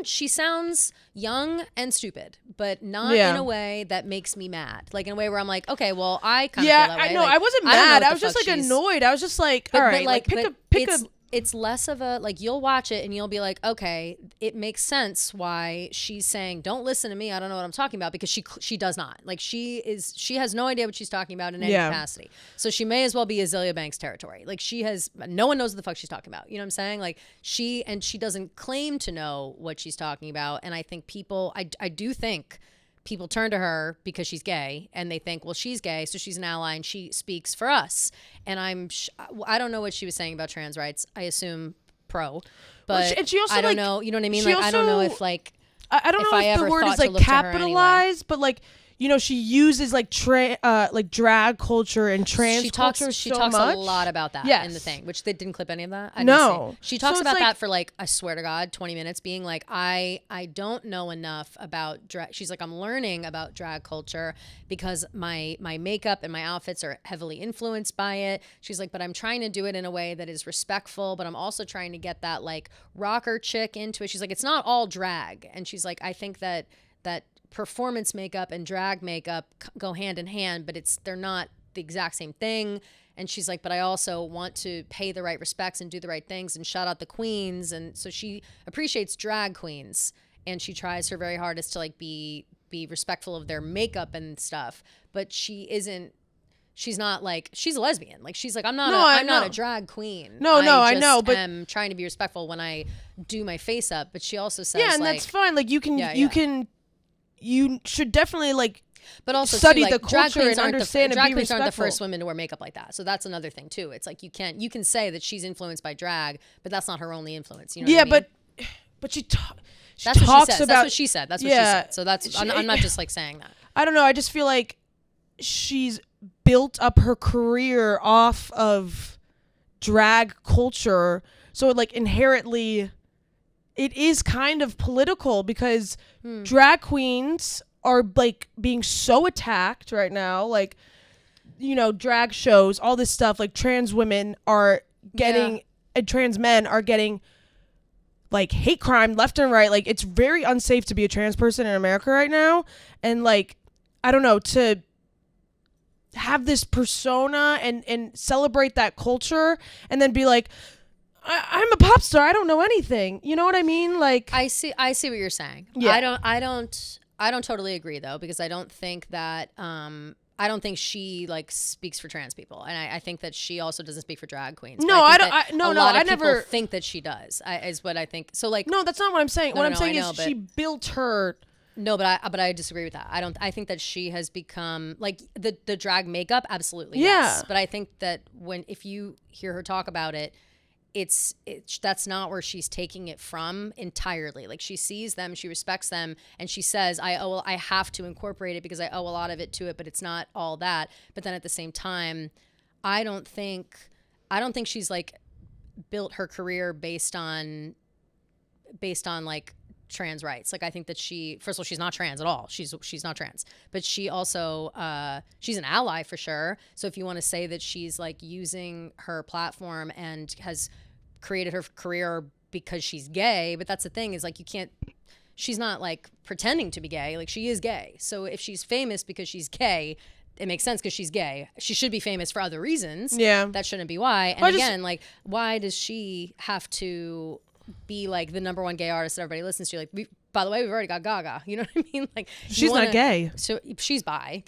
she sounds young and stupid, but not in a way that makes me mad. Like in a way where I'm like, okay, well, I kind of feel that way. I know. Like, I wasn't mad. I was just like annoyed. I was just like, all right, like pick a it's less of a like you'll watch it and you'll be like, okay, it makes sense why she's saying don't listen to me, I don't know what I'm talking about, because she does not. Like she has no idea what she's talking about in any capacity. So she may as well be Azealia Banks territory. Like no one knows what the fuck she's talking about. You know what I'm saying? Like she doesn't claim to know what she's talking about. And I think I do think people turn to her because she's gay and they think, well, she's gay, so she's an ally and she speaks for us. And I don't know what she was saying about trans rights. I assume pro, but and she also, I don't know. You know what I mean? Like, I don't know if like, I don't know if the word is like capitalized, but like, you know, she uses like drag culture and trans culture. She talks a lot about that in the thing, which they didn't clip any of that. No, she talks about that for like, I swear to God, 20 minutes, being like, I don't know enough about drag. She's like, I'm learning about drag culture because my makeup and my outfits are heavily influenced by it. She's like, but I'm trying to do it in a way that is respectful, but I'm also trying to get that like rocker chick into it. She's like, it's not all drag, and she's like, I think that performance makeup and drag makeup go hand in hand, but they're not the exact same thing. And she's like, but I also want to pay the right respects and do the right things and shout out the queens. And so she appreciates drag queens and she tries her very hardest to like be respectful of their makeup and stuff. But she's not like, she's a lesbian. Like she's like, I'm not a drag queen. I know, but I'm trying to be respectful when I do my face up. But she also says, and that's fine. Like you should definitely like, but also study too, like, the culture and understand and be respectful. Drag queens aren't the first women to wear makeup like that, so that's another thing too. It's like you can say that she's influenced by drag, but that's not her only influence. You know what I mean? but she that's talks what she says. about. That's what she said. That's what she said. So that's I'm not just like saying that. I don't know. I just feel like she's built up her career off of drag culture, so like inherently, it is kind of political because drag queens are like being so attacked right now. Like drag shows, all this stuff, like trans women are getting and trans men are getting like hate crime left and right. Like it's very unsafe to be a trans person in America right now. And like, I don't know, to have this persona and celebrate that culture and then be like, I'm a pop star, I don't know anything. You know what I mean? Like I see what you're saying. Yeah. I don't totally agree though, because I don't think that I don't think she like speaks for trans people, and I think that she also doesn't speak for drag queens. No, I don't. I never think that she does. Is what I think. So like, no, that's not what I'm saying. What I'm saying is she built her. No, but I disagree with that. I think that she has become like the drag makeup, absolutely. Yeah. Yes. But I think that if you hear her talk about it, that's not where she's taking it from entirely. Like she sees them, she respects them, and she says, I have to incorporate it because I owe a lot of it to it, but it's not all that. But then at the same time, I don't think she's like built her career based on like trans rights. Like I think that first of all, she's not trans at all. She's not trans, but she also she's an ally for sure. So if you want to say that she's like using her platform and has created her career because she's gay, but that's the thing is like she's not like pretending to be gay. Like she is gay. So if she's famous because she's gay, it makes sense because she's gay. She should be famous for other reasons. Yeah. That shouldn't be why. And again, like why does she have to be like the number one gay artist that everybody listens to? Like, by the way, we've already got Gaga. You know what I mean? Like, she's not gay. So she's bi.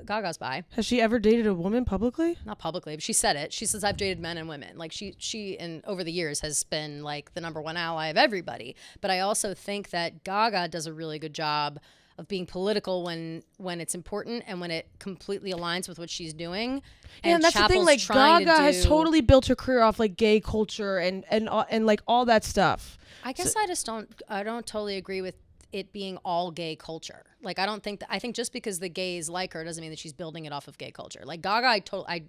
Gaga's bi. Has she ever dated a woman publicly? Not publicly, but she said it. She says, I've dated men and women. Like she and over the years has been like the number one ally of everybody. But I also think that Gaga does a really good job of being political when it's important and when it completely aligns with what she's doing. And that's the thing, like Gaga has totally built her career off like gay culture and like all that stuff. I guess I don't totally agree with it being all gay culture. Like I think just because the gays like her doesn't mean that she's building it off of gay culture. Like Gaga,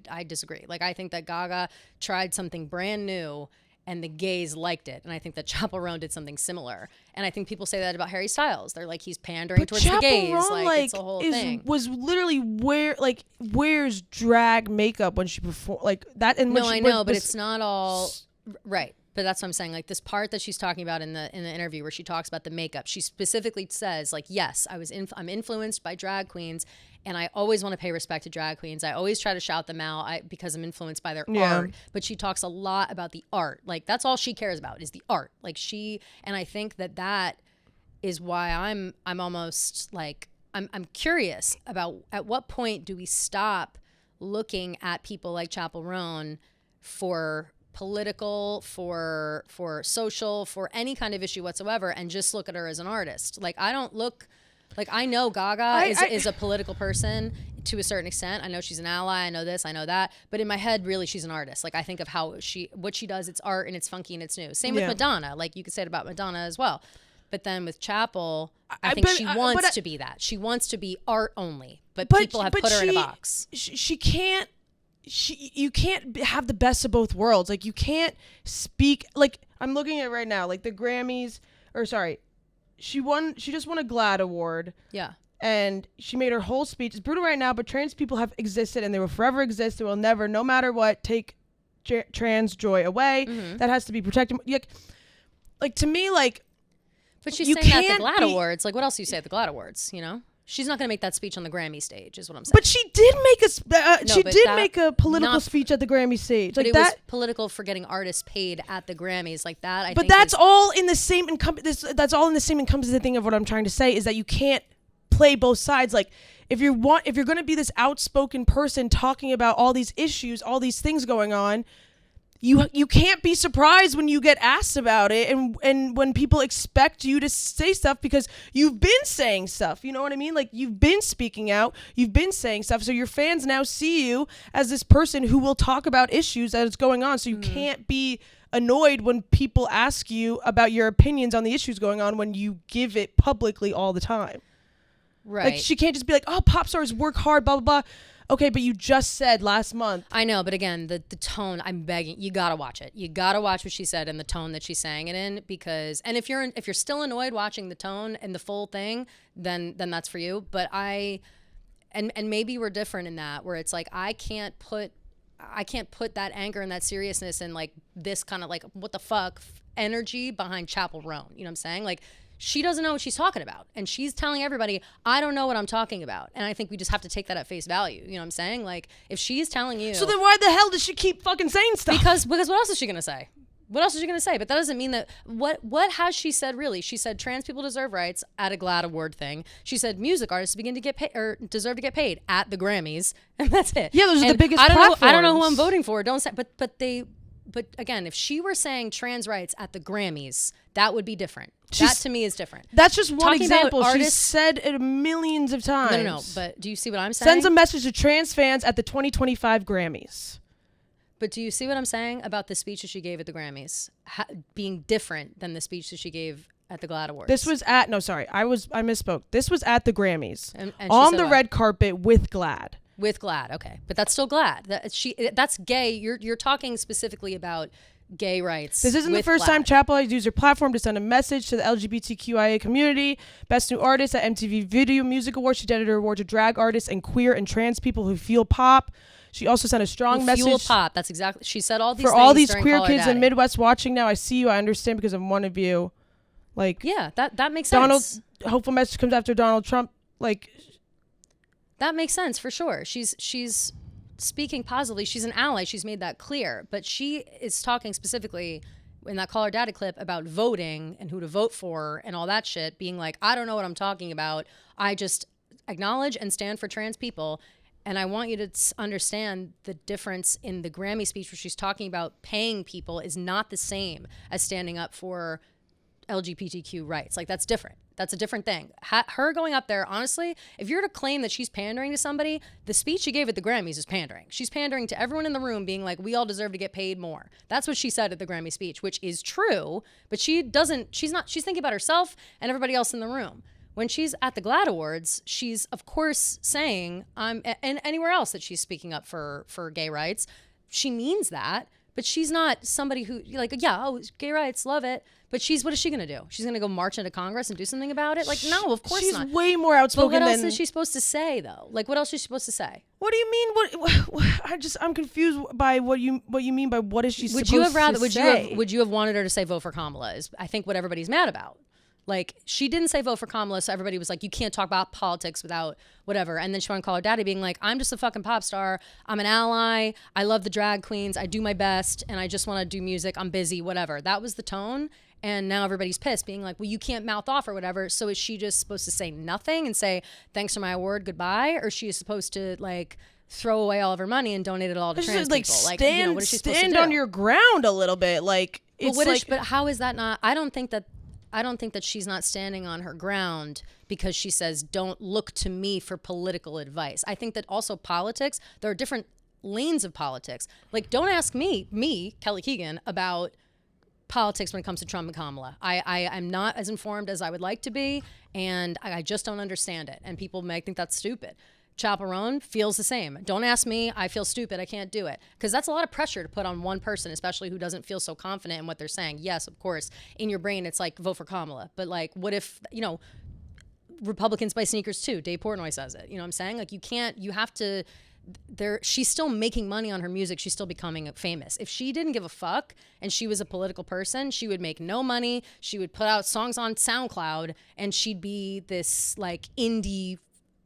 I disagree. Like I think that Gaga tried something brand new and the gays liked it. And I think that Chappell Roan did something similar. And I think people say that about Harry Styles. They're like, he's pandering towards the gays. Roan, like it's a whole thing. Was literally wears drag makeup when she performed like that. And no, I know, but it's not all right. But that's what I'm saying. Like this part that she's talking about in the interview where she talks about the makeup, she specifically says like, yes, I'm influenced by drag queens, and I always want to pay respect to drag queens. I always try to shout them out because I'm influenced by their art. But she talks a lot about the art. Like that's all she cares about is the art. Like and I think that is why I'm almost like I'm curious about at what point do we stop looking at people like Chappell Roan for political, for social, for any kind of issue whatsoever, and just look at her as an artist. Like I don't look like I know Gaga is a political person to a certain extent. I know she's an ally. I know this. I know that. But in my head, really, she's an artist. Like I think of what she does. It's art and it's funky and it's new. Same with Madonna. Like you could say it about Madonna as well. But then with Chappell, I think she wants to be that. She wants to be art only. But people have put her in a box. She can't. You can't have the best of both worlds. Like you can't speak like I'm looking at it right now, like the Grammys she just won a GLAAD award. Yeah. And she made her whole speech. It's brutal right now, but trans people have existed and they will forever exist. They will never, no matter what, take trans joy away. Mm-hmm. That has to be protected. Like to me, like but she's saying that at the GLAAD awards. Like what else do you say at the GLAAD awards, you know? She's not going to make that speech on the Grammy stage, is what I'm saying. But she did make a political speech at the Grammy stage. But like it was political for getting artists paid at the Grammys, like that. But that's all in the same that's all in the same encompassing thing of what I'm trying to say is that you can't play both sides. Like if you're going to be this outspoken person talking about all these issues, all these things going on, you can't be surprised when you get asked about it and when people expect you to say stuff because you've been saying stuff. You know what I mean? Like you've been speaking out, you've been saying stuff. So your fans now see you as this person who will talk about issues that is going on. So you can't be annoyed when people ask you about your opinions on the issues going on when you give it publicly all the time. Right. Like she can't just be like, oh, pop stars work hard, blah, blah, blah. Okay, but you just said last month. I know, but again, the tone, I'm begging, you gotta watch it. You gotta watch what she said and the tone that she's saying it in because, and if you're still annoyed watching the tone and the full thing, then that's for you. But And maybe we're different in that, where it's like, I can't put that anger and that seriousness and like this kind of like, what the fuck energy behind Chappell Roan. You know what I'm saying? Like, she doesn't know what she's talking about. And she's telling everybody, I don't know what I'm talking about. And I think we just have to take that at face value. You know what I'm saying? Like, if she's telling you. So then why the hell does she keep fucking saying stuff? Because what else is she going to say? What else is she going to say? But that doesn't mean that. What has she said really? She said trans people deserve rights at a GLAAD award thing. She said music artists begin to get paid or deserve to get paid at the Grammys. And that's it. Yeah, those are the biggest platforms. I don't know who I'm voting for. Don't say. But again, if she were saying trans rights at the Grammys, that would be different. That to me is different. That's just one example. She's said it millions of times. No. But do you see what I'm saying? Sends a message to trans fans at the 2025 Grammys. But do you see what I'm saying about the speech that she gave at the Grammys being different than the speech that she gave at the GLAAD Awards? This was at I misspoke. This was at the Grammys and on the red carpet with GLAAD. With GLAAD, okay, but that's still GLAAD. That's gay. You're talking specifically about gay rights. This isn't the first time Chappell has used her platform to send a message to the LGBTQIA community. Best New Artist at MTV Video Music Awards. She dedicated her award to drag artists and queer and trans people who feel pop. She also sent a strong message. Fuel pop. That's exactly. She said all these for things all these during queer Call Her kids in Daddy. Midwest watching now. I see you. I understand because I'm one of you. Like, yeah, that makes sense. Hopeful message comes after Donald Trump. Like, that makes sense for sure. She's speaking positively. She's an ally. She's made that clear. But she is talking specifically in that Call Her Daddy clip about voting and who to vote for and all that shit, being like, I don't know what I'm talking about. I just acknowledge and stand for trans people. And I want you to understand the difference in the Grammy speech where she's talking about paying people is not the same as standing up for LGBTQ rights. Like, that's different. That's a different thing. Her going up there, honestly, if you're to claim that she's pandering to somebody, the speech she gave at the Grammys is pandering. She's pandering to everyone in the room, being like, we all deserve to get paid more. That's what she said at the Grammy speech, which is true, but she's thinking about herself and everybody else in the room. When she's at the GLAAD Awards, she's, of course, saying, and anywhere else that she's speaking up for gay rights, she means that, but she's not somebody who, like, gay rights, love it. But what is she going to do? She's going to go march into Congress and do something about it? Like, no, of course not. She's way more outspoken than... But what else is she supposed to say, though? Like, what else is she supposed to say? What do you mean? I'm confused by what you mean by what is she supposed to say? Would you have wanted her to say vote for Kamala is, I think, what everybody's mad about. Like, she didn't say vote for Kamala, so everybody was like, you can't talk about politics without whatever. And then she wanted to call her daddy, being like, I'm just a fucking pop star. I'm an ally. I love the drag queens. I do my best, and I just want to do music. I'm busy, whatever. That was the tone. And now everybody's pissed, being like, well, you can't mouth off or whatever. So is she just supposed to say nothing and say, thanks for my award, goodbye? Or she is supposed to, like, throw away all of her money and donate it all to trans people? Like, what is she supposed to do? Stand on your ground a little bit. Like, it's but how is that not? I don't think that she's not standing on her ground because she says, don't look to me for political advice. I think that also politics, there are different lanes of politics. Like, don't ask me, Kelly Keegan, about politics when it comes to Trump and Kamala. I'm not as informed as I would like to be, and I just don't understand it. And people may think that's stupid. Chappell Roan feels the same. Don't ask me. I feel stupid. I can't do it. Because that's a lot of pressure to put on one person, especially who doesn't feel so confident in what they're saying. Yes, of course, in your brain, it's like, vote for Kamala. But, like, what if, Republicans buy sneakers too? Dave Portnoy says it. You know what I'm saying? Like, you have to... she's still making money on her music. She's still becoming famous. If she didn't give a fuck and she was a political person, she would make no money. She would put out songs on SoundCloud and she'd be this, like, indie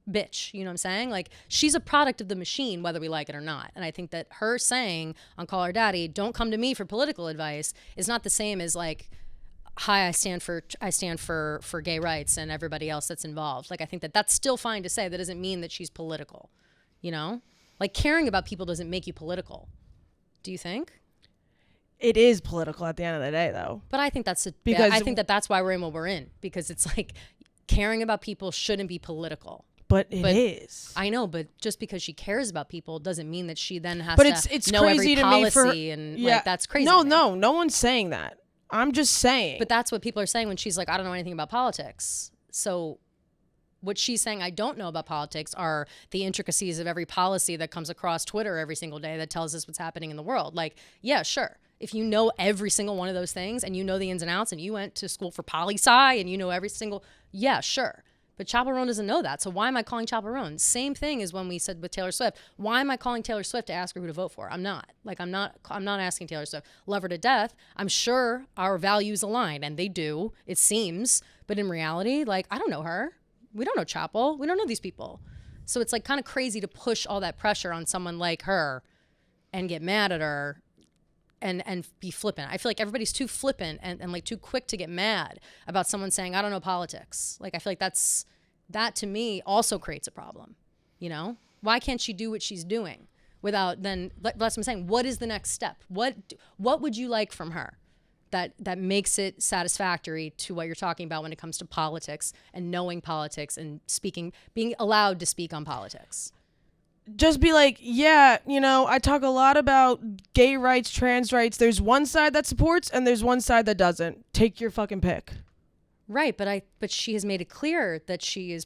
bitch. You know what I'm saying? Like, she's a product of the machine, whether we like it or not. And I think that her saying on Call Her Daddy, don't come to me for political advice, is not the same as, like, hi, I stand for gay rights and everybody else that's involved. Like, I think that that's still fine to say. That doesn't mean that she's political. Like, caring about people doesn't make you political. Do you think? It is political at the end of the day, though. But I think I think that's why we're in what we're in, because it's like, caring about people shouldn't be political. But it is. I know, but just because she cares about people doesn't mean that she then has it's know crazy every policy and like, that's crazy. No one's saying that. I'm just saying. But that's what people are saying when she's like, I don't know anything about politics. So what she's saying, I don't know about politics, are the intricacies of every policy that comes across Twitter every single day that tells us what's happening in the world. Like, yeah, sure. If you know every single one of those things and you know the ins and outs and you went to school for poli-sci and you know every single, yeah, sure. But Chappell Roan doesn't know that. So why am I calling Chappell Roan? Same thing as when we said with Taylor Swift. Why am I calling Taylor Swift to ask her who to vote for? I'm not. Like, I'm not asking Taylor Swift. Love her to death. I'm sure our values align, and they do, it seems. But in reality, like, I don't know her. We don't know Chappell. We don't know these people. So it's like kind of crazy to push all that pressure on someone like her and get mad at her and be flippant. I feel like everybody's too flippant and like too quick to get mad about someone saying, I don't know politics. Like, I feel like that to me also creates a problem, you know? Why can't she do what she's doing without then, that's what I'm saying. What is the next step? What would you like from her that makes it satisfactory to what you're talking about when it comes to politics and knowing politics and being allowed to speak on politics? Just be like, yeah, you know, I talk a lot about gay rights, trans rights. There's one side that supports and there's one side that doesn't. Take your fucking pick. Right, but she has made it clear that she's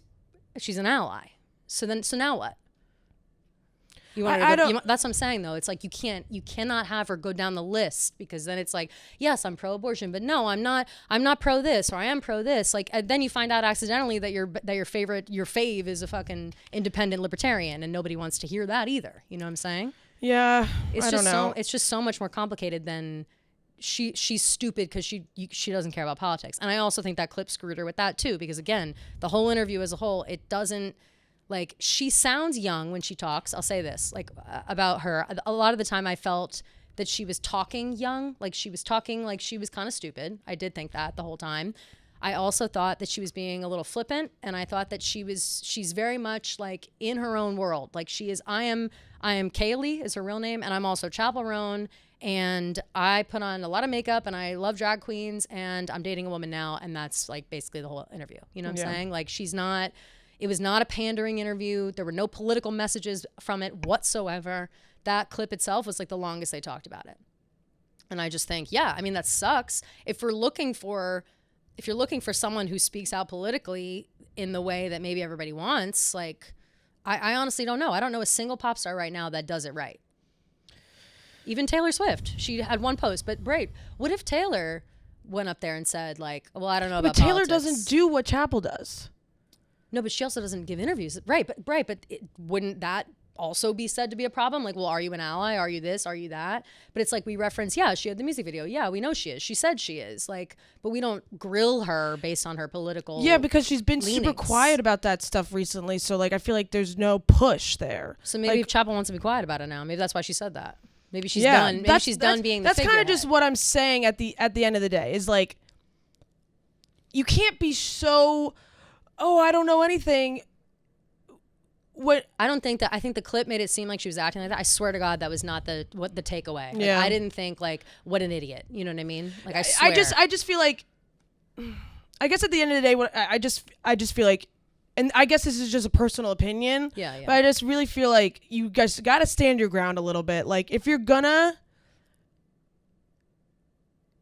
an ally. So now what? That's what I'm saying though. It's like you cannot have her go down the list, because then it's like, yes, I'm pro-abortion, but no, I'm not pro this, or I am pro this. Like, and then you find out accidentally that your fave is a fucking independent libertarian, and nobody wants to hear that either. You know what I'm saying? Yeah, I don't know. It's just so much more complicated than she's stupid because she doesn't care about politics. And I also think that clip screwed her with that too, because again, the whole interview as a whole, it doesn't. Like, she sounds young when she talks. I'll say this, like, about her. A lot of the time I felt that she was talking young. Like, she was talking like she was kind of stupid. I did think that the whole time. I also thought that she was being a little flippant, and I thought that she's very much, like, in her own world. Like, she is, I am Kaylee is her real name, and I'm also Chappell Roan, and I put on a lot of makeup, and I love drag queens, and I'm dating a woman now, and that's, like, basically the whole interview. You know what I'm saying? Like, it was not a pandering interview. There were no political messages from it whatsoever. That clip itself was like the longest they talked about it. And I just think, yeah, I mean, that sucks. If you're looking for someone who speaks out politically in the way that maybe everybody wants, like, I honestly don't know. I don't know a single pop star right now that does it right. Even Taylor Swift. She had one post, but great. What if Taylor went up there and said, like, well, I don't know about Taylor politics. doesn't do what Chappell does. No, but she also doesn't give interviews. Right, but wouldn't that also be said to be a problem? Like, well, are you an ally? Are you this? Are you that? But it's like we reference, yeah, she had the music video. Yeah, we know she is. She said she is. Like, but we don't grill her based on her political because she's been super quiet about that stuff recently. So, like, I feel like there's no push there. So maybe if Chappell wants to be quiet about it now, maybe that's why she said that. Maybe she's done. Maybe she's done being the figurehead. That's kind of just what I'm saying at the end of the day is, like, you can't be so... oh, I don't know anything. I think the clip made it seem like she was acting like that. I swear to God, that was not the takeaway. Like, yeah. I didn't think, like, what an idiot. You know what I mean? Like, I swear. I just feel like, I guess at the end of the day, I just feel like, and I guess this is just a personal opinion. Yeah. But I just really feel like you guys got to stand your ground a little bit. Like, if you're gonna,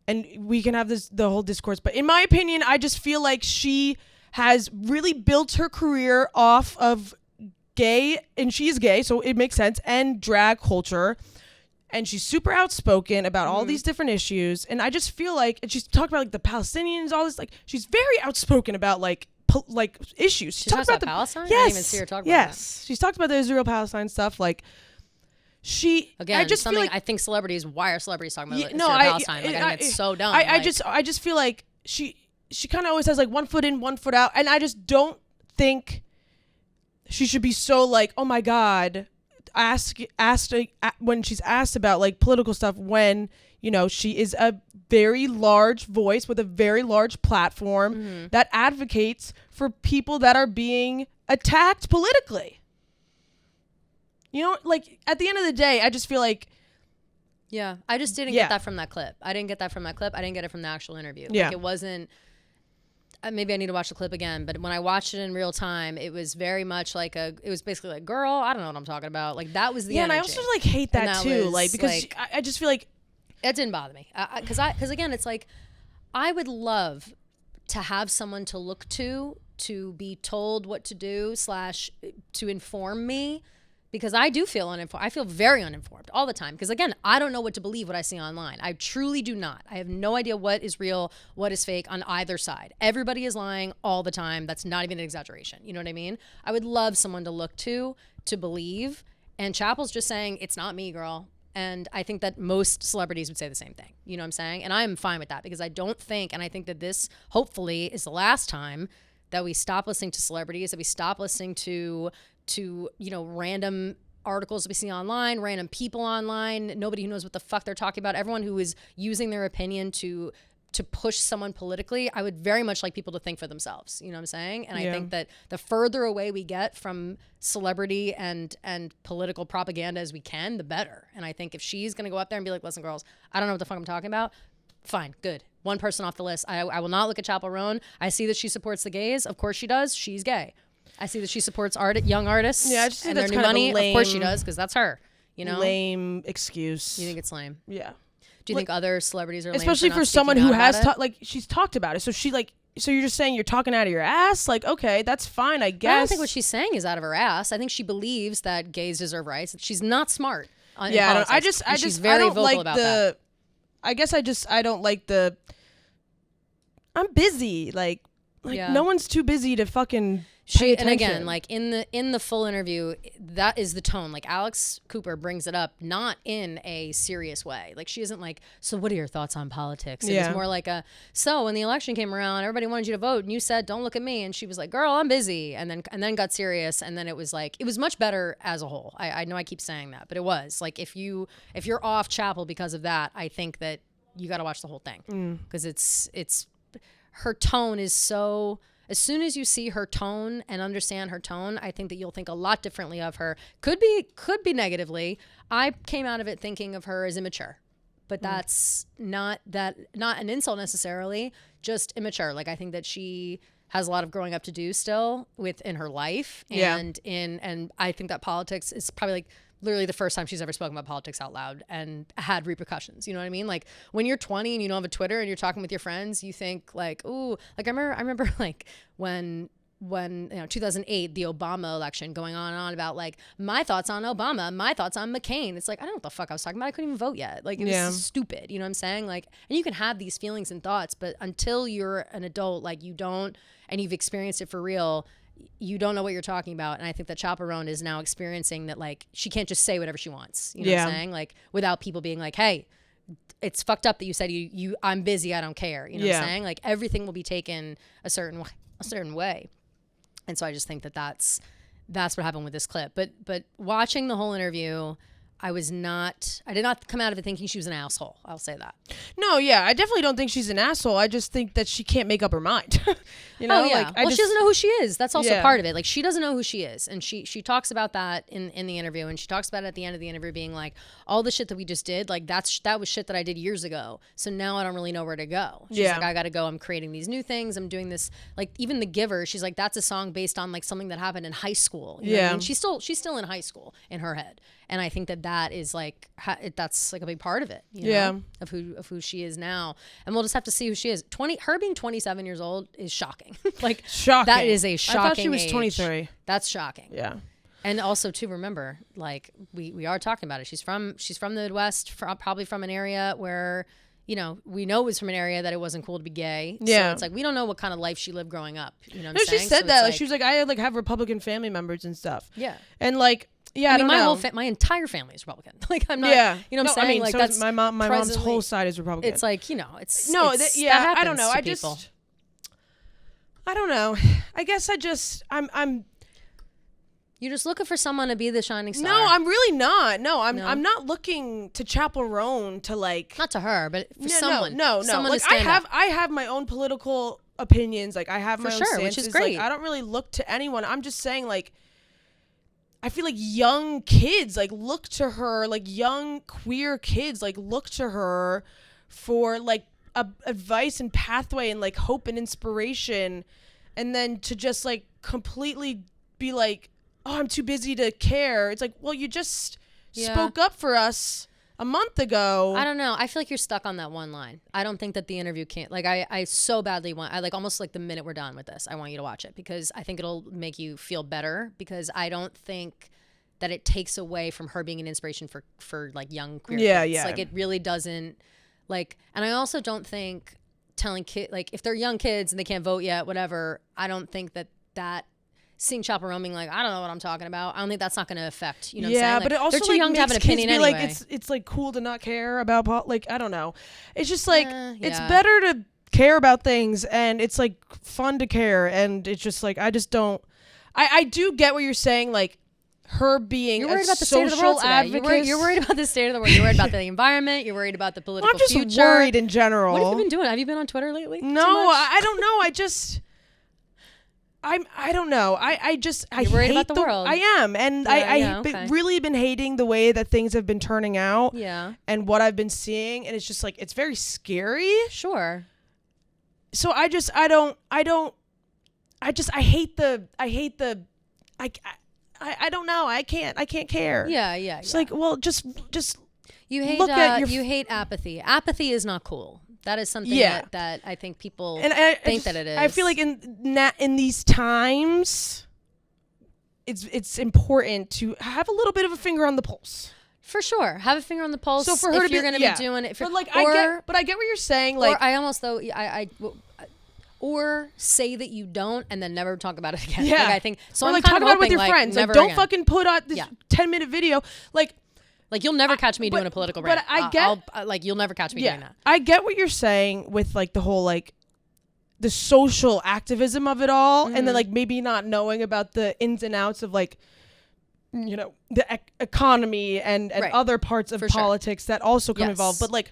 and we can have the whole discourse, but in my opinion, I just feel like she has really built her career off of gay, and she's gay, so it makes sense, and drag culture. And she's super outspoken about all these different issues. And I just feel like, and she's talked about, like, the Palestinians, all this, like, she's very outspoken about, like issues. She talks about Palestine? Yes. I didn't even see her talk about that. She's talked about the Israel-Palestine stuff. Like, I think celebrities, why are celebrities talking about Israel-Palestine? Like, I think it's so dumb. I just feel like she kind of always has, like, one foot in, one foot out. And I just don't think she should be so, like, oh my God, when she's asked about, like, political stuff, when, you know, she is a very large voice with a very large platform that advocates for people that are being attacked politically. You know, like, at the end of the day, I just feel like, yeah, I just didn't get that from that clip. I didn't get that from that clip. I didn't get it from the actual interview. Yeah. Like, it wasn't, maybe I need to watch the clip again, but when I watched it in real time, it was very much like it was basically like, girl, I don't know what I'm talking about. Like, that was the energy. And I also, like, hate that too. Like, because like, I just feel like. It didn't bother me. Because again, it's like, I would love to have someone to look to be told what to do / to inform me, because I do feel uninformed. I feel very uninformed all the time because, again, I don't know what to believe what I see online. I truly do not. I have no idea what is real, what is fake on either side. Everybody is lying all the time. That's not even an exaggeration. You know what I mean? I would love someone to look to believe. And Chappell's just saying, it's not me, girl. And I think that most celebrities would say the same thing. You know what I'm saying? And I'm fine with that because I don't think, and I think that this hopefully is the last time that we stop listening to celebrities, that we stop listening to random articles we see online, random people online, nobody who knows what the fuck they're talking about, everyone who is using their opinion to push someone politically. I would very much like people to think for themselves. You know what I'm saying? And I think that the further away we get from celebrity and political propaganda as we can, the better. And I think if she's going to go up there and be like, listen, girls, I don't know what the fuck I'm talking about. Fine, good. One person off the list. I will not look at Chappell Roan. I see that she supports the gays. Of course she does. She's gay. I see that she supports young artists and their new money. Of course she does, because that's her. You know, lame excuse. You think it's lame? Yeah. Do you think other celebrities are lame? Especially for someone who has she's talked about it. So so you're just saying you're talking out of your ass? Like, okay, that's fine, I guess. I don't think what she's saying is out of her ass. I think she believes that gays deserve rights. She's not smart. Yeah, she's very vocal about that. I guess I don't like the. I'm busy. Like no one's too busy to fucking pay attention. And again, like in the full interview, that is the tone. Like Alex Cooper brings it up, not in a serious way. Like she isn't like, so what are your thoughts on politics? It was more like so when the election came around, everybody wanted you to vote, and you said, don't look at me. And she was like, girl, I'm busy. And then got serious. And then it was much better as a whole. I know I keep saying that, but it was like, if you're off Chappell because of that, I think that you got to watch the whole thing because it's her tone is so. As soon as you see her tone and understand her tone, I think that you'll think a lot differently of her. Could be negatively. I came out of it thinking of her as immature, but that's not an insult necessarily, just immature. Like I think that she has a lot of growing up to do still in her life, and I think that politics is probably like literally the first time she's ever spoken about politics out loud and had repercussions. You know what I mean? Like when you're 20 and you don't have a Twitter and you're talking with your friends, you think like, ooh, like I remember like when 2008, the Obama election, going on and on about like my thoughts on Obama, my thoughts on McCain. It's like, I don't know what the fuck I was talking about. I couldn't even vote yet. Like it was stupid. You know what I'm saying? Like, and you can have these feelings and thoughts, but until you're an adult, like you don't, and you've experienced it for real, you don't know what you're talking about. And I think that Chappell Roan is now experiencing that, like, she can't just say whatever she wants. You know what I'm saying? Like, without people being like, hey, it's fucked up that you said I'm busy, I don't care. You know what I'm saying? Like, everything will be taken a certain way. And so I just think that that's what happened with this clip. But watching the whole interview, I did not come out of it thinking she was an asshole. I'll say that. No, yeah, I definitely don't think she's an asshole. I just think that she can't make up her mind. You know, she doesn't know who she is. That's also part of it. Like, she doesn't know who she is, and she talks about that in the interview, and she talks about it at the end of the interview, being like, all the shit that we just did, like that was shit that I did years ago. So now I don't really know where to go. She's like, I got to go. I'm creating these new things. I'm doing this. Like, even The Giver, she's like, that's a song based on like something that happened in high school. You know what I mean? She's still in high school in her head. And I think that is like, that's like a big part of it, you know, of who she is now. And we'll just have to see who she is. Her being 27 years old is shocking. Like, shocking. That is a shocking. I thought she was 23. That's shocking. Yeah. And also to remember, like we are talking about it. She's from the Midwest, probably from an area where, you know, we know it was from an area that it wasn't cool to be gay. Yeah. So it's like, we don't know what kind of life she lived growing up. You know what I'm saying? She said that. Like, she was like, I like have Republican family members and stuff. Yeah. And like, yeah, I mean, my entire family is Republican. Like, I'm not, you know what I'm saying? I mean, like, so that's my mom's whole side is Republican. It's like, you know, it's, I don't know. I don't know. I guess I'm you're just looking for someone to be the shining star. No, I'm really not. No, I'm not looking to Chappell Roan to like, not to her, but for someone. No. Someone like, I have my own political opinions. Like, I have my own stances, which is great. Like, I don't really look to anyone. I'm just saying, like, I feel like young kids like look to her, like young queer kids like look to her for like advice and pathway and like hope and inspiration, and then to just like completely be like, oh, I'm too busy to care. It's like, well, you just spoke up for us a month ago. I don't know. I feel like you're stuck on that one line. I don't think that the interview can't, like, I so badly want, I like almost like the minute we're done with this, I want you to watch it because I think it'll make you feel better, because I don't think that it takes away from her being an inspiration for like young queer kids. Like it really doesn't like, and I also don't think telling kids, like if they're young kids and they can't vote yet, whatever, I don't think that seeing Chappell Roan being like, I don't know what I'm talking about, I don't think that's not going to affect, you know what I'm saying? Like, but it also they're too young to have an opinion be anyway. Like, it's like cool to not care about, like, I don't know. It's just like, it's better to care about things, and it's like fun to care, and it's just like, I just don't, I do get what you're saying, like, her being you're worried a about the state of the social world advocate. You're worried about the state of the world. You're worried about the environment. You're worried about the political I'm just future. worried in general. What have you been doing? Have you been on Twitter lately? No, I don't know. I don't know. You're worried about the world. I am, and I've really been hating the way that things have been turning out. Yeah. And what I've been seeing, and it's just like, it's very scary. Sure. So I hate I don't know. I can't care. Yeah. It's like, well, just you hate look at your you hate apathy. Apathy is not cool. That is something that I think people think that it is. I feel like in these times, it's important to have a little bit of a finger on the pulse. For sure, have a finger on the pulse. So for her if you're going to be doing it, but like I get what you're saying. Like, or I almost though or say that you don't and then never talk about it again. Yeah, like, I think so. Or I'm like kind talk of about it with your hoping, friends. Like, like don't again. fucking put out this 10-minute video. Like you'll never catch me doing a political rant. But I get like you'll never catch me doing that. I get what you're saying with like the whole like the social activism of it all, and then like maybe not knowing about the ins and outs of like, you know, the economy and other parts of politics that also come involved. But like,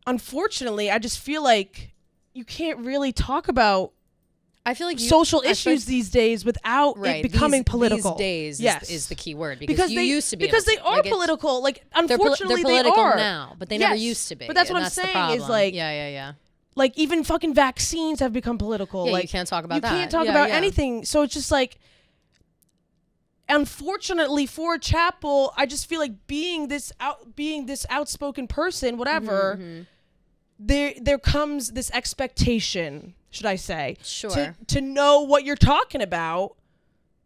unfortunately, I just feel like you can't really talk about social issues these days without it becoming political. These days is the key word, because you used to be because they are political. Like, unfortunately, they're political are now, but they never used to be. But that's what I'm saying is like, like even fucking vaccines have become political. Yeah, like you can't talk about that. You can't talk about anything. So it's just like, unfortunately for Chappell, I just feel like being this outspoken person, whatever. There comes this expectation, should I say, to know what you're talking about.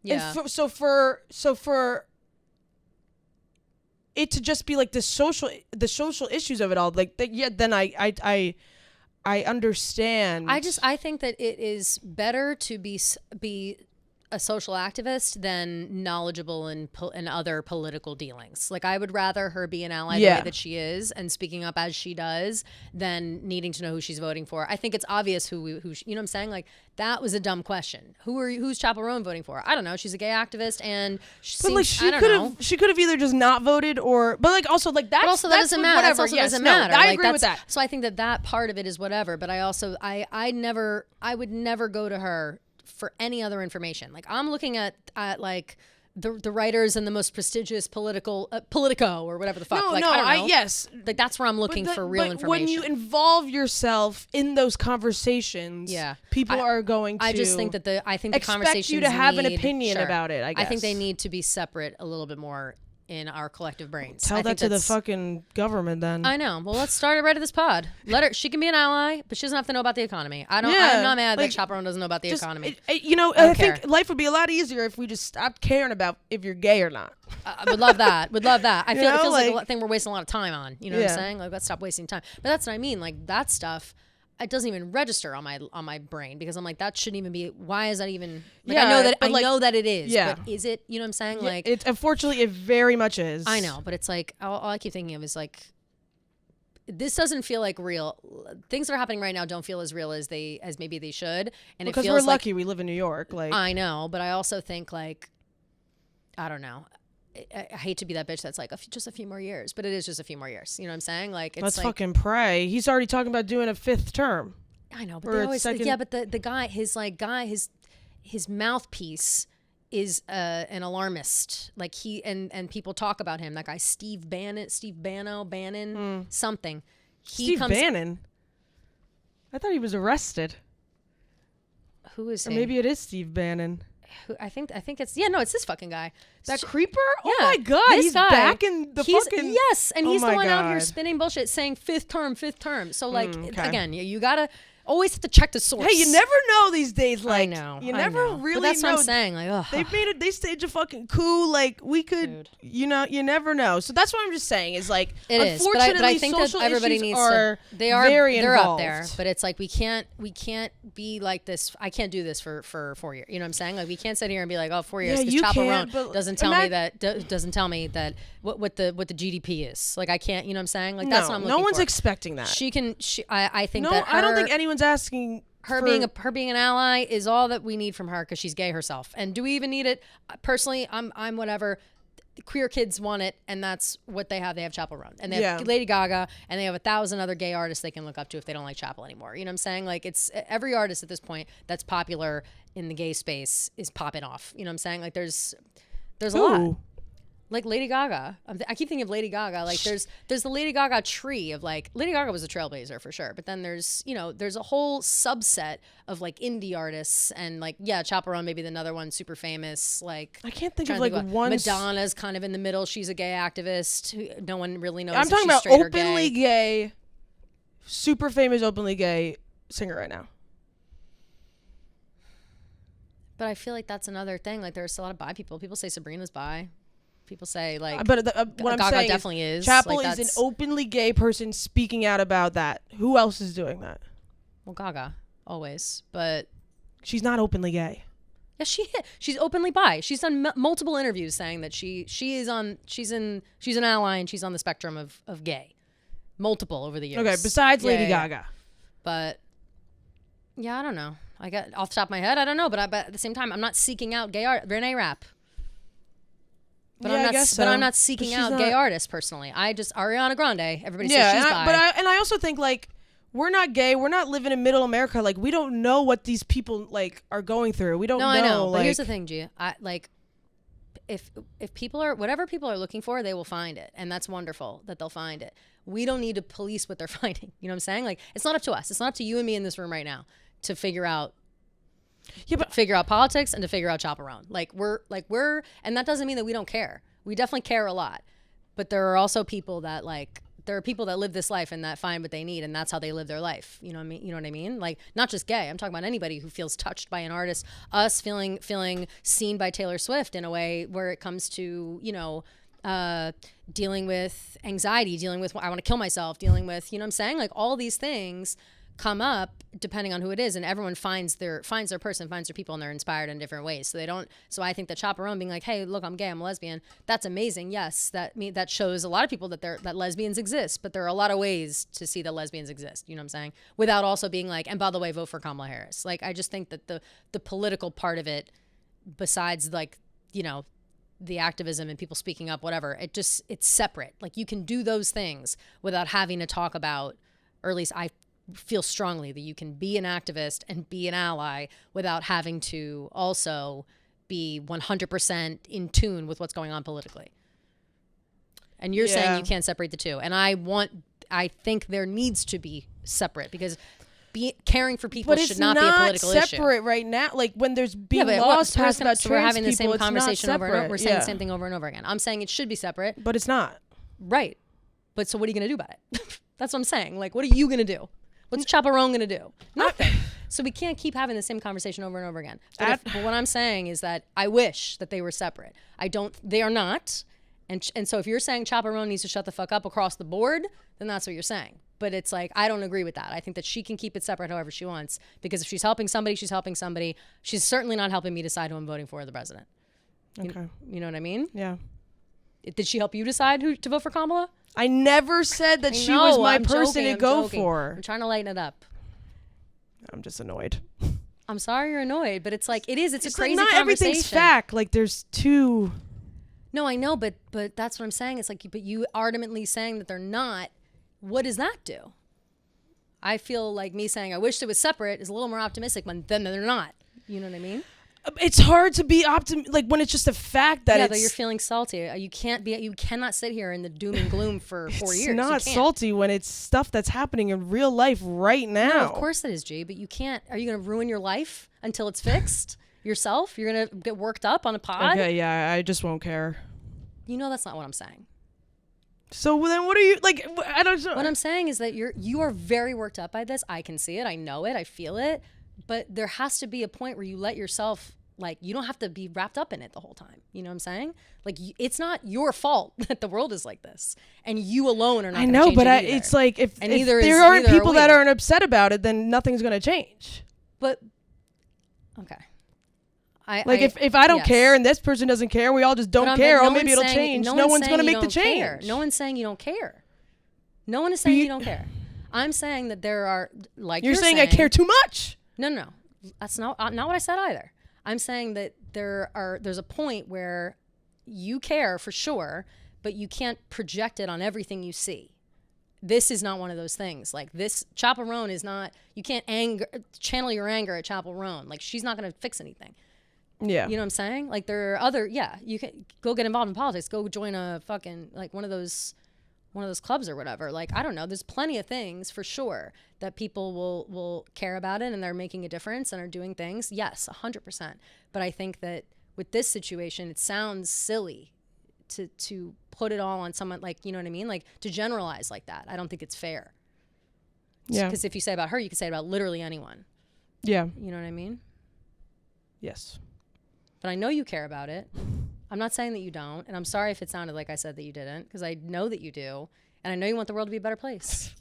Yeah. And so for it to just be like the social issues of it all, like then I understand. I think that it is better to be a social activist than knowledgeable in other political dealings. Like, I would rather her be an ally the way that she is and speaking up as she does than needing to know who she's voting for. I think it's obvious who you know what I'm saying? Like, that was a dumb question. Who's Chappell Roan voting for? I don't know. She's a gay activist, and she could have either just not voted but like also like that. But also that doesn't matter. Whatever. That doesn't matter. I agree with that. So I think that part of it is whatever. But I also I would never go to her for any other information. Like, I'm looking at like the writers and the most prestigious Politico or whatever the fuck. I don't know. Like, that's where I'm looking for real information. When you involve yourself in those conversations, people are going to. I just think that the conversations you to have an opinion about it. I guess. I think they need to be separate a little bit more in our collective brains. Tell that to the fucking government then. I know. Well, let's start it right at this pod. She can be an ally, but she doesn't have to know about the economy. I'm not mad that Chappell Roan doesn't know about the economy. I think life would be a lot easier if we just stopped caring about if you're gay or not. I would love that. I feel it feels like a thing we're wasting a lot of time on. You know what I'm saying? Like, let's stop wasting time. But that's what I mean. Like, that stuff, it doesn't even register on my brain, because I'm like, that shouldn't even be. Why is that even? Like, I know that it is. Yeah. But is it? You know what I'm saying? Yeah, like, it unfortunately it very much is. I know, but it's like all I keep thinking of is like, this doesn't feel like real. Things that are happening right now don't feel as real as maybe they should. And because it feels we're lucky we live in New York. Like, I know, but I also think, like, I don't know. I hate to be that bitch that's like just a few more years, but it is just a few more years. You know what I'm saying? Like, it's let's fucking pray. He's already talking about doing a 5th term. I know, but they always but the guy, his mouthpiece is an alarmist. Like, he and people talk about him. That guy Steve Bannon, something. Bannon. I thought he was arrested. Who is he? Or maybe it is Steve Bannon. I think it's it's this fucking guy. That creeper? Oh my god, he's back in the fucking. Yes, and he's the one out here spinning bullshit saying 5th term. So like, again, you gotta. Always have to check the source. Hey, you never know these days. Like, I know. You never really know. But that's what I'm saying. Like, ugh. They staged a fucking coup. Like, we could, you never know. So that's what I'm just saying is like, it is. Unfortunately, but I think that everybody needs to. They're up there. But it's like we can't be like this. I can't do this for 4 years. You know what I'm saying? Like we can't sit here and be like, 4 years. Because Chappell Roan doesn't tell me that what the GDP is. Like I can't. You know what I'm saying? Like that's what I'm looking for. No one's expecting that. I think that. I don't think anyone's asking. Her being an ally is all that we need from her because she's gay herself. And do we even need it? Personally, I'm whatever. Queer kids want it, and that's what they have. They have Chappell Roan, and they have Lady Gaga, and they have 1,000 other gay artists they can look up to if they don't like Chappell anymore. You know what I'm saying? Like it's every artist at this point that's popular in the gay space is popping off. You know what I'm saying? Like there's a lot. Like Lady Gaga. I keep thinking of Lady Gaga. Like there's the Lady Gaga tree of like Lady Gaga was a trailblazer for sure. But then there's a whole subset of like indie artists and like Chappell Roan maybe another one super famous. Like I can't think of like one. Madonna's kind of in the middle. She's a gay activist. Who no one really knows. I'm talking about openly gay, super famous openly gay singer right now. But I feel like that's another thing. Like there's a lot of bi people. People say Sabrina's bi. People say like, but what Gaga I'm saying definitely is. Chappell like, is an openly gay person speaking out about that. Who else is doing that? Well, Gaga always, but she's not openly gay. Yeah, she's openly bi. She's done multiple interviews saying that she's an ally and she's on the spectrum of gay, multiple over the years. Okay, besides Lady Gaga. But I don't know. I got off the top of my head, I don't know, but at the same time, I'm not seeking out gay art. Renee Rapp. But I'm not seeking out gay artists personally. Ariana Grande. Everybody says she's bi. But I also think like we're not gay. We're not living in middle America. Like we don't know what these people like are going through. We don't know. I know. Like, but here's the thing, G. If people are whatever people are looking for, they will find it, and that's wonderful that they'll find it. We don't need to police what they're finding. You know what I'm saying? Like it's not up to us. It's not up to you and me in this room right now to figure out. Figure out politics and to figure out Chappell Roan. And that doesn't mean that we don't care. We definitely care a lot, but there are also people that live this life and that find what they need, and that's how they live their life. You know what I mean? You know what I mean? Like not just gay. I'm talking about anybody who feels touched by an artist. Us feeling seen by Taylor Swift in a way where it comes to dealing with anxiety, dealing with I want to kill myself, dealing with what I'm saying. Like all these things come up depending on who it is, and everyone finds their person, finds their people, and they're inspired in different ways. So I think that Chappell Roan being like, hey, look, I'm gay, I'm a lesbian, that's amazing. Yes, that shows a lot of people that lesbians exist, but there are a lot of ways to see that lesbians exist, you know what I'm saying? Without also being like, and by the way, vote for Kamala Harris. Like I just think that the political part of it, besides like, the activism and people speaking up, whatever, it's separate. Like you can do those things without having to talk about, or at least I feel strongly that you can be an activist and be an ally without having to also be 100% in tune with what's going on politically. And you're saying you can't separate the two. And I think there needs to be separate because caring for people should not be a political issue. But it's not separate right now. Like when there's being laws passed about trans we're having the people, same conversation over and over. We're saying the same thing over and over again. I'm saying it should be separate. But it's not. Right. But so what are you going to do about it? That's what I'm saying. Like, what are you going to do? What's Chappell Roan going to do? Nothing. So we can't keep having the same conversation over and over again. But what I'm saying is that I wish that they were separate. They are not. And so if you're saying Chappell Roan needs to shut the fuck up across the board, then that's what you're saying. But it's like, I don't agree with that. I think that she can keep it separate however she wants. Because if she's helping somebody, she's helping somebody. She's certainly not helping me decide who I'm voting for the president. Okay. You know what I mean? Yeah. Did she help you decide who to vote for Kamala? I never said that she was my person to go for. I'm trying to lighten it up. I'm just annoyed. I'm sorry you're annoyed, but it's like, it's a crazy not conversation. Everything's fact. Like there's two. No, I know, but that's what I'm saying. It's like, but you adamantly saying that they're not. What does that do? I feel like me saying I wish it was separate is a little more optimistic than they're not. You know what I mean? It's hard to be like when it's just a fact that that you're feeling salty. You cannot sit here in the doom and gloom for 4 years. It's not salty when it's stuff that's happening in real life right now. No, of course it is, G. But you can't. Are you going to ruin your life until it's fixed yourself? You're going to get worked up on a pod? Okay, yeah, I just won't care. You know that's not what I'm saying. So then what are you like? I don't know. What I'm saying is that you are very worked up by this. I can see it. I know it. I feel it. But there has to be a point where you let yourself, like, you don't have to be wrapped up in it the whole time. You know what I'm saying? Like, it's not your fault that the world is like this, and you alone are not. I know, but it's like if there aren't people that aren't upset about it, then nothing's gonna change. But okay. If I don't care and this person doesn't care, we all just don't care. Or maybe it'll change. No one's going to make the change. No one's saying you don't care. No one is saying you don't care. I'm saying that there are, like you're saying I care too much. No. That's not what I said either. I'm saying that there's a point where you care for sure, but you can't project it on everything you see. This is not one of those things. Like this, Chappell Roan is not, you can't channel your anger at Chappell Roan. Like she's not going to fix anything. Yeah. You know what I'm saying? Like there are other, you can go get involved in politics, go join a fucking, like one of those clubs or whatever. Like, I don't know. There's plenty of things for sure that people will care about it and they're making a difference and are doing things. Yes, 100%. But I think that with this situation, it sounds silly to put it all on someone, like, you know what I mean? Like to generalize like that. I don't think it's fair. Yeah. Because if you say about her, you could say it about literally anyone. Yeah. You know what I mean? Yes. But I know you care about it. I'm not saying that you don't. And I'm sorry if it sounded like I said that you didn't, because I know that you do. And I know you want the world to be a better place.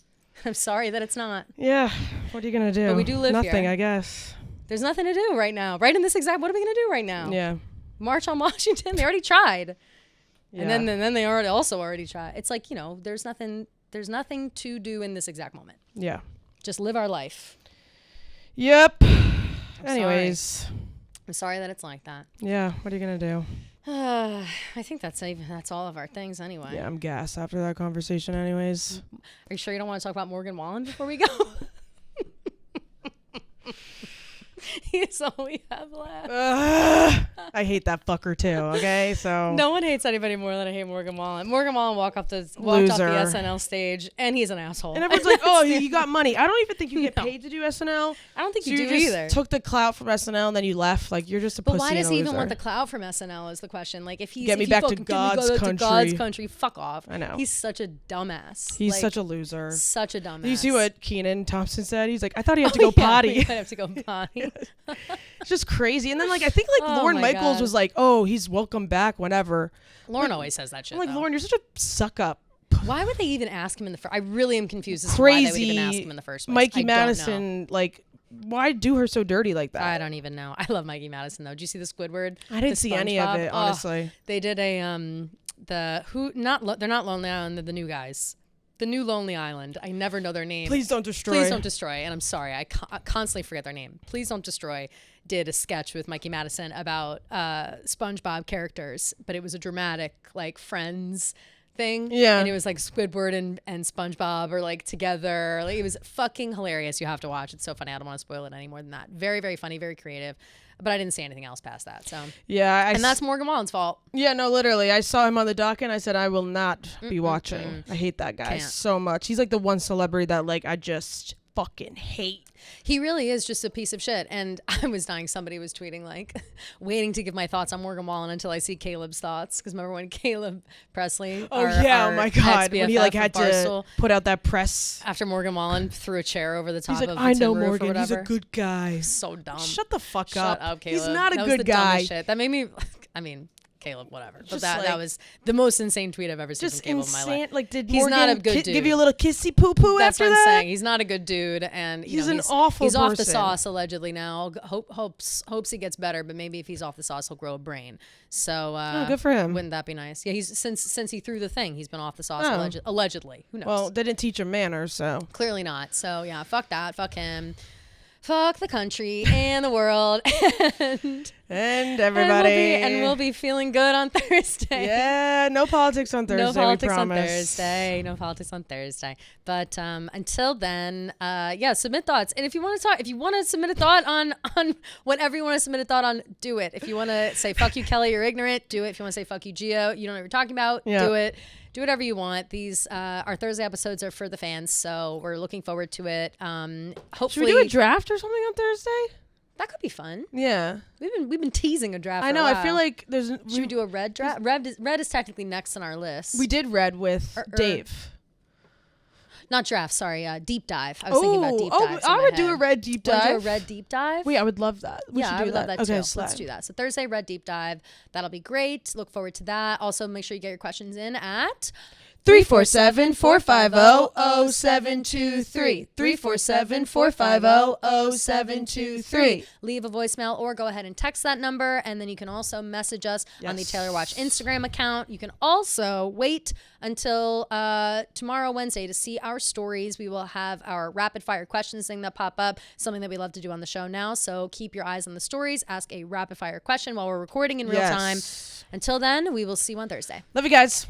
I'm sorry that it's not. Yeah. What are you going to do? But we do live Nothing, here. I guess. There's nothing to do right now. Right in this exact, what are we going to do right now? Yeah. March on Washington. They already tried. Yeah. And then they already tried. It's like, you know, there's nothing to do in this exact moment. Yeah. Just live our life. Yep. Anyways. I'm sorry that it's like that. Yeah. What are you going to do? I think that's all of our things anyway. Yeah, I'm gassed after that conversation anyways. Are you sure you don't want to talk about Morgan Wallen before we go? He's all we have left. I hate that fucker too, okay? So no one hates anybody more than I hate Morgan Wallen. Morgan Wallen walked off the SNL stage and he's an asshole. And everyone's like, oh, you got money. I don't even think you get paid to do SNL. I don't think so you do just either. Took the clout from SNL and then you left. Like, you're just a pussy. But why does he even loser. want the clout from SNL is the question. Like, if he's get me back to God's country. God's country, fuck off. I know. He's such a dumbass. He's such a loser. Such a dumbass. Did you see what Kenan Thompson said? He's like, I thought he had to go potty. He might have to go potty. It's just crazy. And then, like, I think, like, Lorne Michaels was like, oh, he's welcome back whenever. Lorne always says that shit. I'm like, Lorne, you're such a suck up. Why would they even ask him in the first? I really am confused as to why they would even ask him in the first place. Mikey Madison, like, why do her so dirty like that? I don't even know. I love Mikey Madison though. Did you see the Squidward? I didn't see any of it, honestly. They did a they're not Lonely Island, they're the new guys. The new Lonely Island. I never know their name. Please Don't Destroy. Please Don't Destroy. And I'm sorry, I constantly forget their name. Please Don't Destroy did a sketch with Mikey Madison about SpongeBob characters, but it was a dramatic, like, Friends thing. Yeah. And it was like Squidward and SpongeBob are like together. Like, it was fucking hilarious. You have to watch. It's so funny. I don't want to spoil it any more than that. Very, very funny, very creative. But I didn't say anything else past that. So yeah, and that's Morgan Wallen's fault. Yeah, no, literally. I saw him on the dock and I said I will not be watching. I hate that guy so much. He's like the one celebrity that, like, I just fucking hate. He really is just a piece of shit. And I was dying. Somebody was tweeting, like, waiting to give my thoughts on Morgan Wallen until I see Caleb's thoughts. Because remember when Caleb Presley, oh my God, when he like had to put out that press after Morgan Wallen threw a chair over the top like, of the I know tin roof Morgan, or whatever. he's a good guy. So dumb. Shut the fuck up. Shut up, Caleb. He's not a that good was the guy. Dumbest shit. That made me. I mean, Caleb, whatever. But that was the most insane tweet I've ever seen from Caleb in my life. Like, did he's Morgan not a good dude. Give you a little kissy poo poo after that? That's what I'm saying. He's not a good dude, and he's an awful He's person. off the sauce allegedly now. Hopes he gets better, but maybe if he's off the sauce, he'll grow a brain. So good for him. Wouldn't that be nice? Yeah, he's since he threw the thing, he's been off the sauce allegedly. Who knows? Well, they didn't teach him manners, so clearly not. So yeah, fuck that. Fuck him. Fuck the country and the world and everybody. And we'll be feeling good on Thursday. Yeah, no politics on Thursday. No politics we promise. on Thursday. No politics on Thursday. But until then, submit thoughts. And if you want to submit a thought on whatever you want to submit a thought on, do it. If you want to say fuck you, Kelly, you're ignorant, do it. If you want to say fuck you, Gio, you don't know what you're talking about, do it. Do whatever you want. These our Thursday episodes are for the fans, so we're looking forward to it. Hopefully, should we do a draft or something on Thursday? That could be fun. Yeah. We've been teasing a draft. I know. I feel like should we do a red draft? Red is technically next on our list. We did red with Dave. Not draft, sorry. Deep dive. I was thinking about deep dives. I would do a red deep dive. Do a red deep dive? Wait, I would love that. We should do I would love that too. Okay, Let's do that. So Thursday, red deep dive. That'll be great. Look forward to that. Also, make sure you get your questions in at 347-450-0723. 347-450-0723. Leave a voicemail or go ahead and text that number. And then you can also message us on the Taylor Watch Instagram account. You can also wait until tomorrow, Wednesday, to see our stories. We will have our rapid fire questions thing that pop up, something that we love to do on the show now. So keep your eyes on the stories. Ask a rapid fire question while we're recording in real time. Until then, we will see you on Thursday. Love you guys.